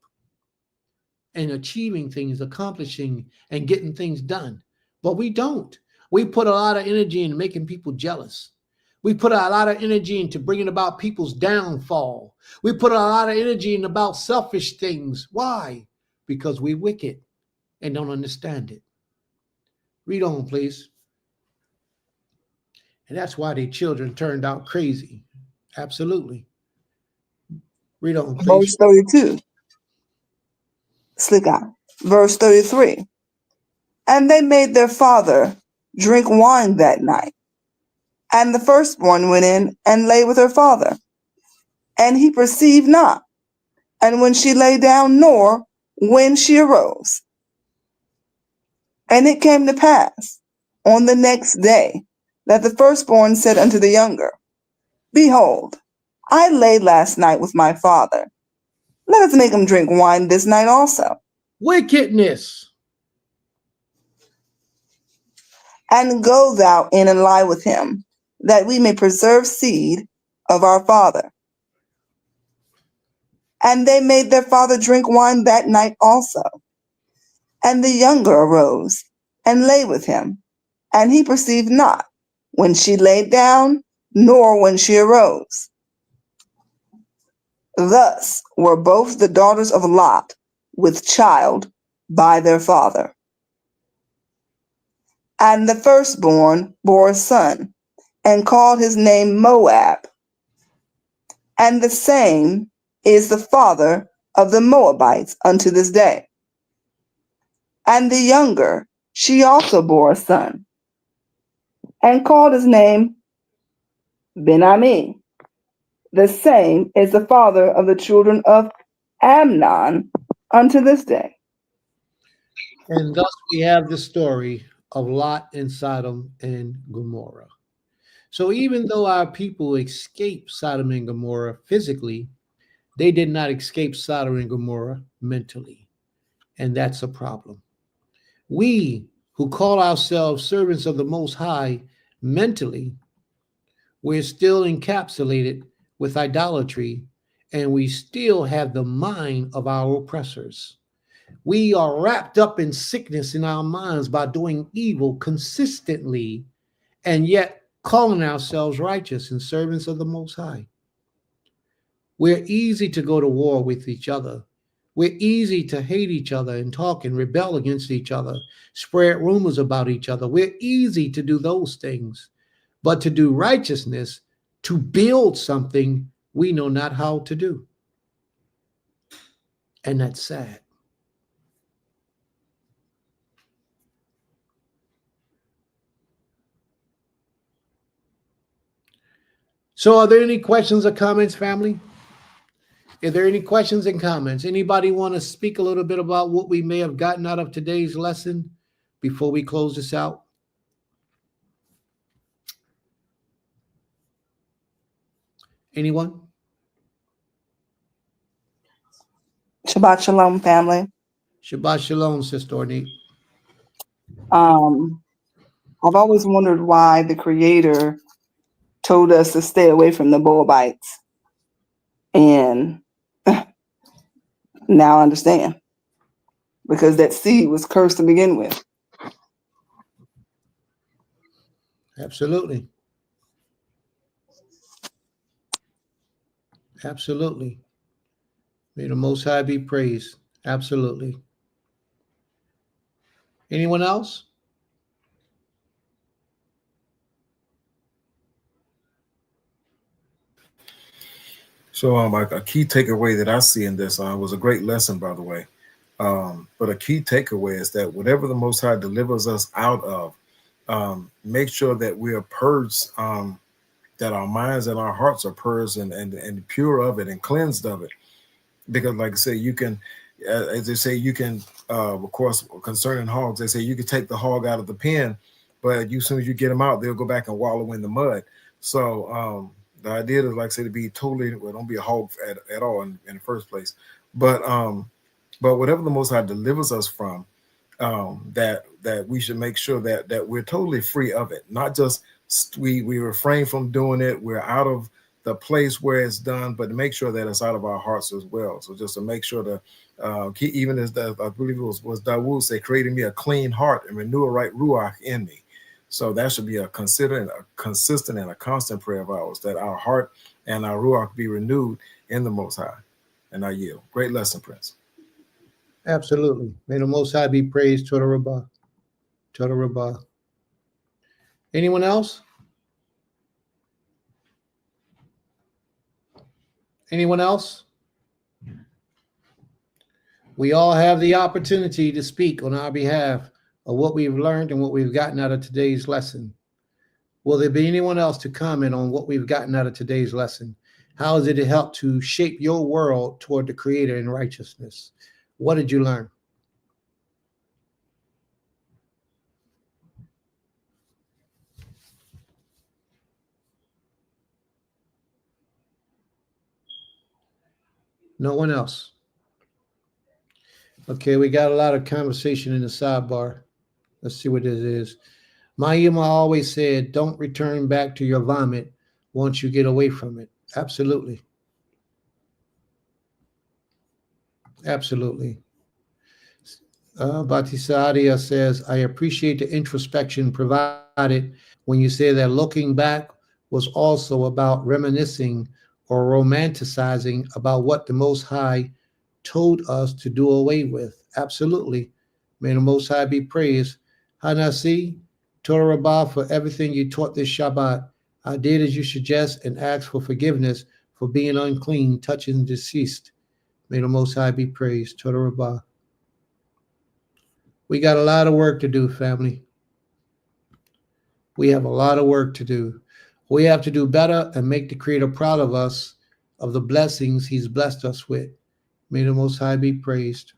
and achieving things, accomplishing and getting things done. But we don't. We put a lot of energy into making people jealous. We put a lot of energy into bringing about people's downfall. We put a lot of energy in about selfish things. Why? Because we're wicked and don't understand it. Read on, please. And that's why their children turned out crazy. Absolutely. Read on, please. Verse 32. Slick out. Verse 33. And they made their father drink wine that night. And the firstborn went in and lay with her father. And he perceived not. And when she lay down, nor when she arose. And it came to pass on the next day that the firstborn said unto the younger, Behold, I lay last night with my father. Let us make him drink wine this night also. Wickedness. And go thou in and lie with him, that we may preserve seed of our father. And they made their father drink wine that night also. And the younger arose and lay with him, and he perceived not when she laid down, nor when she arose. Thus were both the daughters of Lot with child by their father. And the firstborn bore a son, and called his name Moab. And the same is the father of the Moabites unto this day. And the younger, she also bore a son, and called his name Ben-Ami. The same is the father of the children of Amnon unto this day. And thus we have the story of Lot and Sodom and Gomorrah. So even though our people escaped Sodom and Gomorrah physically, they did not escape Sodom and Gomorrah mentally. And that's a problem. We who call ourselves servants of the Most High mentally, we're still encapsulated with idolatry, and we still have the mind of our oppressors. We are wrapped up in sickness in our minds by doing evil consistently and yet calling ourselves righteous and servants of the Most High. We're easy to go to war with each other. We're easy to hate each other and talk and rebel against each other, spread rumors about each other. We're easy to do those things. But to do righteousness, to build something, we know not how to do. And that's sad. So are there any questions or comments, family? Are there any questions and comments? Anybody want to speak a little bit about what we may have gotten out of today's lesson before we close this out? Anyone? Shabbat shalom, family. Shabbat shalom, Sister Ornate. I've always wondered why the Creator told us to stay away from the Moabites. And now I understand. Because that seed was cursed to begin with. Absolutely. Absolutely. May the Most High be praised. Absolutely. Anyone else? So a key takeaway that I see in this was a great lesson, by the way. But a key takeaway is that whatever the Most High delivers us out of, make sure that we are purged, that our minds and our hearts are purged and pure of it and cleansed of it. Because like I say, you can, as they say, you can, of course, concerning hogs, they say you can take the hog out of the pen, but as soon as you get them out, they'll go back and wallow in the mud. So the idea is, like I say, to be totally, well, don't be a hog at all in the first place. But whatever the Most High delivers us from, that we should make sure that we're totally free of it. Not just we refrain from doing it. We're out of the place where it's done, but to make sure that it's out of our hearts as well. So just to make sure to keep, even as I believe it was Dawood say, creating me a clean heart and renew a right ruach in me. So that should be a consistent and a constant prayer of ours, that our heart and our ruach be renewed in the Most High. And I yield. Great lesson, Prince. Absolutely. May the Most High be praised. Toda Rabbah. Toda Rabbah. Anyone else? Anyone else? We all have the opportunity to speak on our behalf of what we've learned and what we've gotten out of today's lesson. Will there be anyone else to comment on what we've gotten out of today's lesson? How has it helped to shape your world toward the Creator in righteousness? What did you learn? No one else. Okay, we got a lot of conversation in the sidebar. Let's see what this is. My Ima always said, don't return back to your vomit once you get away from it. Absolutely. Absolutely. Batisadia says, I appreciate the introspection provided when you say that looking back was also about reminiscing or romanticizing about what the Most High told us to do away with. Absolutely. May the Most High be praised. Hanasi, Torah Rabbah, for everything you taught this Shabbat. I did as you suggest and asked for forgiveness for being unclean, touching the deceased. May the Most High be praised. Torah Rabbah. We got a lot of work to do, family. We have a lot of work to do. We have to do better and make the Creator proud of us, of the blessings He's blessed us with. May the Most High be praised.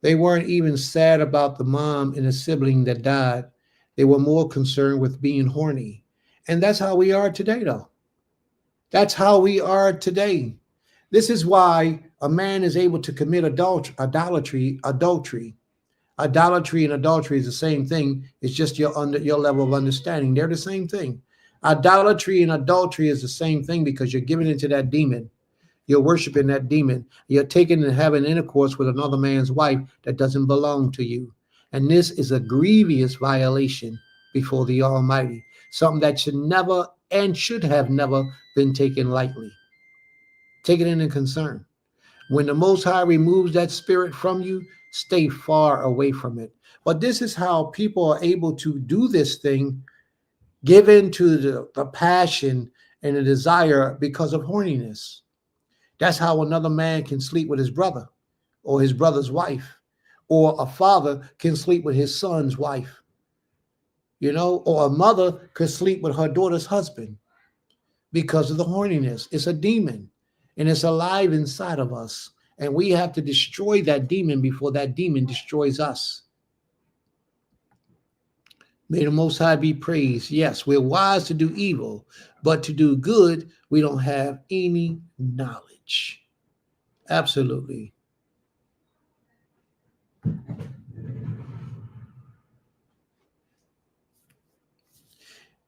They weren't even sad about the mom and a sibling that died. They were more concerned with being horny. And that's how we are today, though. That's how we are today. This is why a man is able to commit idolatry. Idolatry and adultery is the same thing. It's just your level of understanding. They're the same thing. Idolatry and adultery is the same thing because you're giving into that demon. You're worshiping that demon. You're taking and having intercourse with another man's wife that doesn't belong to you. And this is a grievous violation before the Almighty. Something that should never and should have never been taken lightly. Take it into concern. When the Most High removes that spirit from you, stay far away from it. But this is how people are able to do this thing, give in to the passion and the desire because of horniness. That's how another man can sleep with his brother or his brother's wife, or a father can sleep with his son's wife, or a mother could sleep with her daughter's husband because of the horniness. It's a demon and it's alive inside of us. And we have to destroy that demon before that demon destroys us. May the Most High be praised. Yes, we're wise to do evil, but to do good, we don't have any knowledge. Absolutely.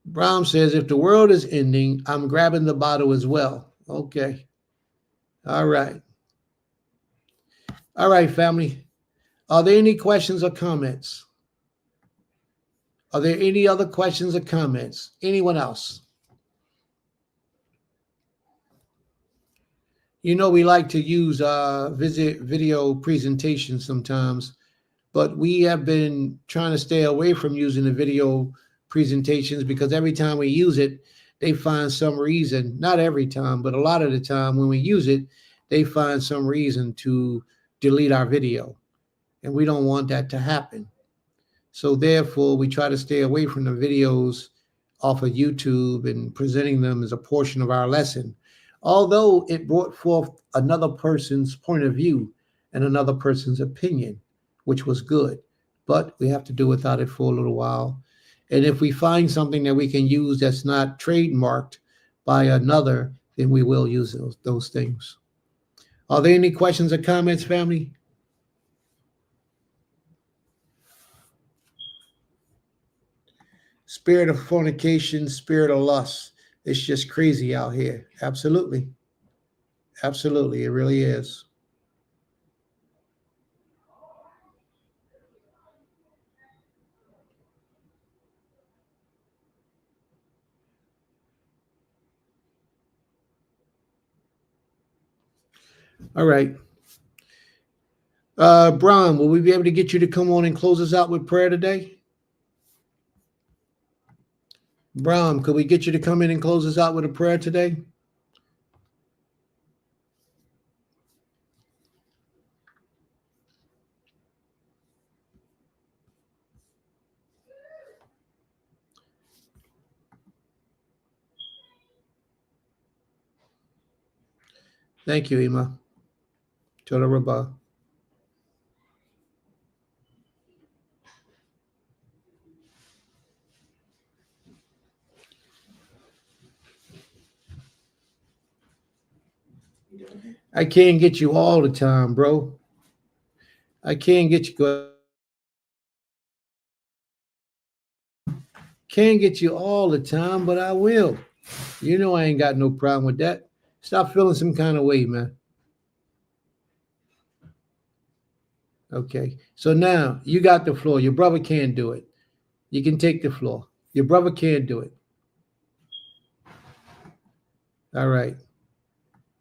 Brown says, if the world is ending, I'm grabbing the bottle as well. Okay. All right. All right, family. Are there any questions or comments? Are there any other questions or comments? Anyone else? We like to use video presentations sometimes, but we have been trying to stay away from using the video presentations because every time we use it, they find some reason, not every time, but a lot of the time when we use it, they find some reason to delete our video. And we don't want that to happen. So therefore, we try to stay away from the videos off of YouTube and presenting them as a portion of our lesson. Although it brought forth another person's point of view and another person's opinion, which was good. But we have to do without it for a little while. And if we find something that we can use that's not trademarked by another, then we will use those things. Are there any questions or comments, family? Spirit of fornication, spirit of lust. It's just crazy out here. Absolutely. Absolutely. It really is. All right. Brian, will we be able to get you to come on and close us out with prayer today? Brian, could we get you to come in and close us out with a prayer today? Thank you, Ima. Toda Rabah. I can't get you all the time, bro. I can't get you. Can't get you all the time, but I will. I ain't got no problem with that. Stop feeling some kind of way, man. Okay. So now you got the floor. Your brother can't do it. You can take the floor. Your brother can't do it. All right.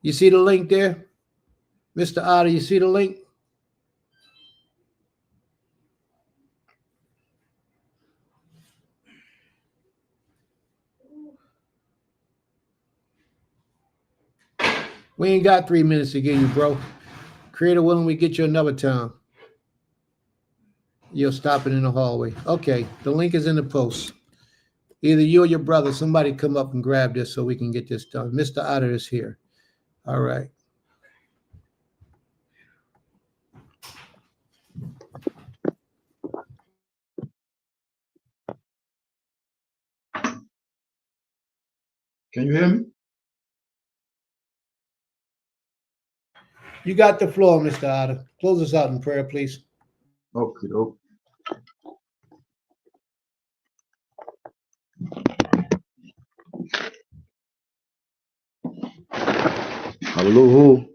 You see the link there? Mr. Otter, you see the link? We ain't got 3 minutes to give you, bro. Creator willing, we get you another time. You'll stop it in the hallway. Okay, the link is in the post. Either you or your brother, somebody come up and grab this so we can get this done. Mr. Otter is here. All right. Can you hear me? You got the floor, Mr. Otter. Close us out in prayer, please. Okay. Hallelujah.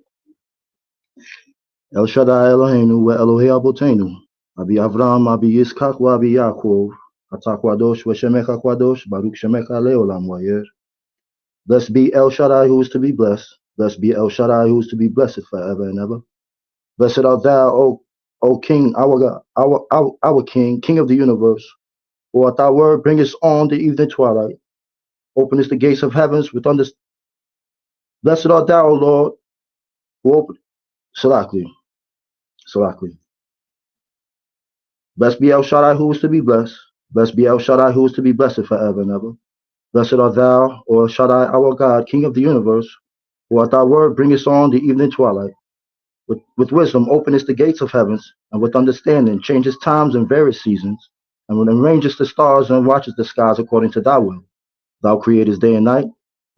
El Shaddai Eloheinu wa Elohe Abotenu. Abi Avram, Abi Yitzchak, wa Abi Yaakov. Atah Kadosh wa Shemecha Kadosh, Baruch Shemecha Leolam Wayer. Blessed be El Shaddai who is to be blessed. Blessed be El Shaddai who is to be blessed forever and ever. Blessed art thou, O King, our God, our King, King of the universe. For at thy word bringest on the evening twilight. Openest the gates of heavens with understanding. Blessed art thou, O Lord, who open. Salakli. Blessed be El Shaddai who is to be blessed. Blessed be El Shaddai who is to be blessed forever and ever. Blessed art thou, O El Shaddai, our God, King of the universe. For at thy word bringest on the evening twilight. With wisdom openest the gates of heavens, and with understanding changes times and various seasons, and when arrangest the stars and watches the skies according to thy will. Thou createst day and night.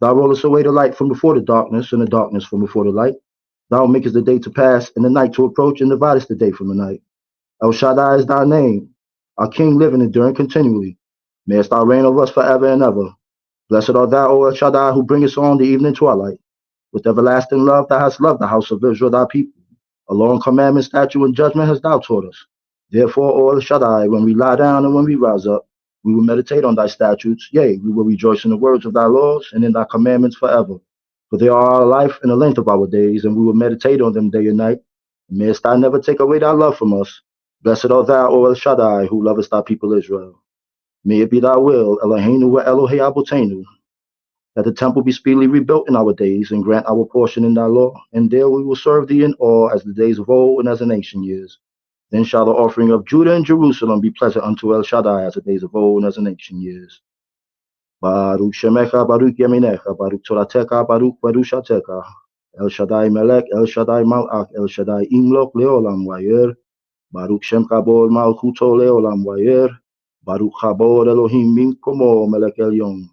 Thou rollest away the light from before the darkness, and the darkness from before the light. Thou makest the day to pass, and the night to approach, and dividest the day from the night. El Shaddai is thy name, our King living and enduring continually. Mayest thou reign over us forever and ever. Blessed art thou, O El Shaddai, who bringest on the evening twilight. With everlasting love thou hast loved the house of Israel, thy people. A long commandment, statute, and judgment hast thou taught us. Therefore, O El Shaddai, when we lie down and when we rise up, we will meditate on thy statutes. Yea, we will rejoice in the words of thy laws and in thy commandments forever. For they are our life and the length of our days, and we will meditate on them day and night. And mayest thou never take away thy love from us. Blessed art thou, O El Shaddai, who lovest thy people Israel. May it be thy will, Eloheinu wa Elohe Abotenu, that the temple be speedily rebuilt in our days, and grant our portion in thy law. And there we will serve thee in awe as the days of old and as in ancient years. Then shall the offering of Judah and Jerusalem be pleasant unto El Shaddai as the days of old and as in ancient years. Baruch Shemecha, Baruch Yeminecha, Baruch Torateka, Baruch Barushateka. El Shaddai Melech, El Shaddai Malach, El Shaddai Imlok Leolam Wayer. Baruch Shem Kabol Malchuto Leolam Wayer. Baruch Habor Elohim Mimkomo Melech Elyon.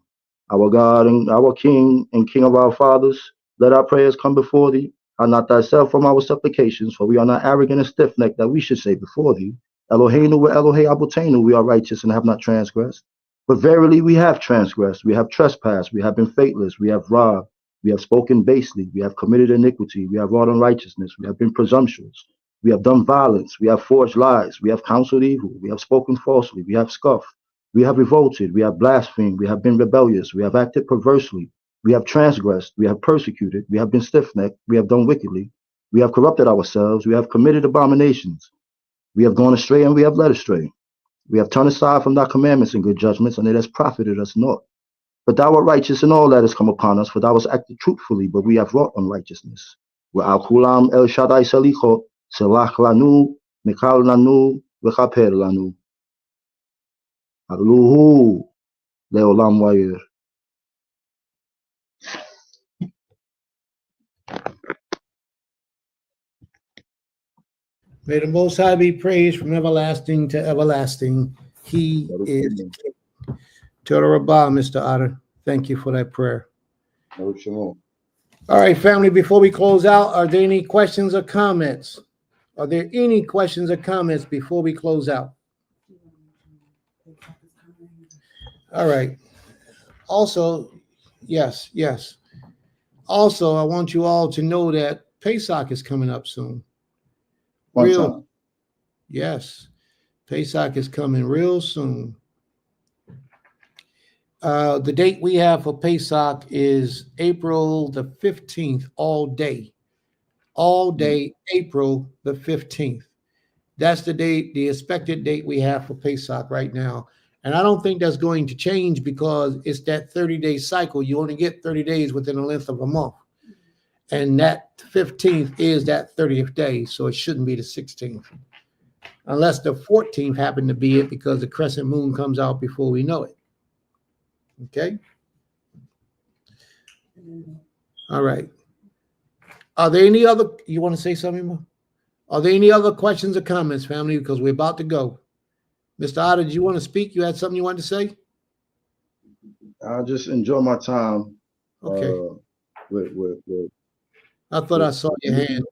Our God and our King and King of our fathers, let our prayers come before thee. Hide not thyself from our supplications, for we are not arrogant and stiff-necked that we should say before thee, Eloheinu wa Elohe Abotenu, we are righteous and have not transgressed. But verily we have transgressed, we have trespassed, we have been faithless, we have robbed, we have spoken basely, we have committed iniquity, we have wrought unrighteousness, we have been presumptuous, we have done violence, we have forged lies, we have counseled evil, we have spoken falsely, we have scoffed. We have revolted, we have blasphemed, we have been rebellious, we have acted perversely, we have transgressed, we have persecuted, we have been stiff-necked, we have done wickedly, we have corrupted ourselves, we have committed abominations, we have gone astray and we have led astray. We have turned aside from thy commandments and good judgments, and it has profited us naught. But thou art righteous in all that has come upon us, for thou hast acted truthfully, but we have wrought unrighteousness. Wa'al kulam El Shaddai Salichot, Selach lanu, Mikal lanu, V'chaper lanu. Hallelujah. Leolam Wayer. May the Most High be praised from everlasting to everlasting. He is Torah Rabbah, Mr. Otter. Thank you for that prayer. All right, family, before we close out, are there any questions or comments? Are there any questions or comments before we close out? All right. Also, yes. Also, I want you all to know that Pesach is coming up soon. Yes. Pesach is coming real soon. The date we have for Pesach is April the 15th, all day, April the 15th. That's the date, the expected date we have for Pesach right now. And I don't think that's going to change because it's that 30-day cycle. You only get 30 days within the length of a month. And that 15th is that 30th day, so it shouldn't be the 16th. Unless the 14th happened to be it because the crescent moon comes out before we know it. Okay? All right. Are there any other, you want to say something more? Are there any other questions or comments, family? Because we're about to go. Mr. Otter, did you want to speak? You had something you wanted to say? I just enjoy my time Okay. With I thought I saw your hand.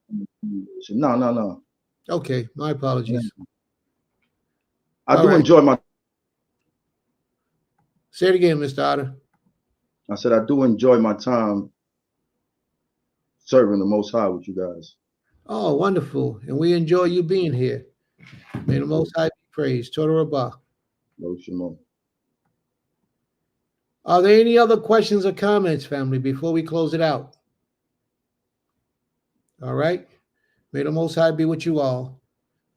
No. Okay. My apologies. I All do right. enjoy my. Say it again, Mr. Otter. I said I do enjoy my time serving the Most High with you guys. Oh, wonderful. And we enjoy you being here. May the Most High be praised. Torah Rabbah. No shalom. Are there any other questions or comments, family, before we close it out? All right. May the Most High be with you all.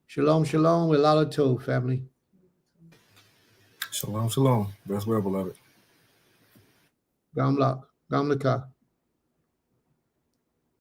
Shalom, shalom, with Lala Tov, family. Shalom, shalom. Rest well, beloved. Gam Lak, Gam Laka.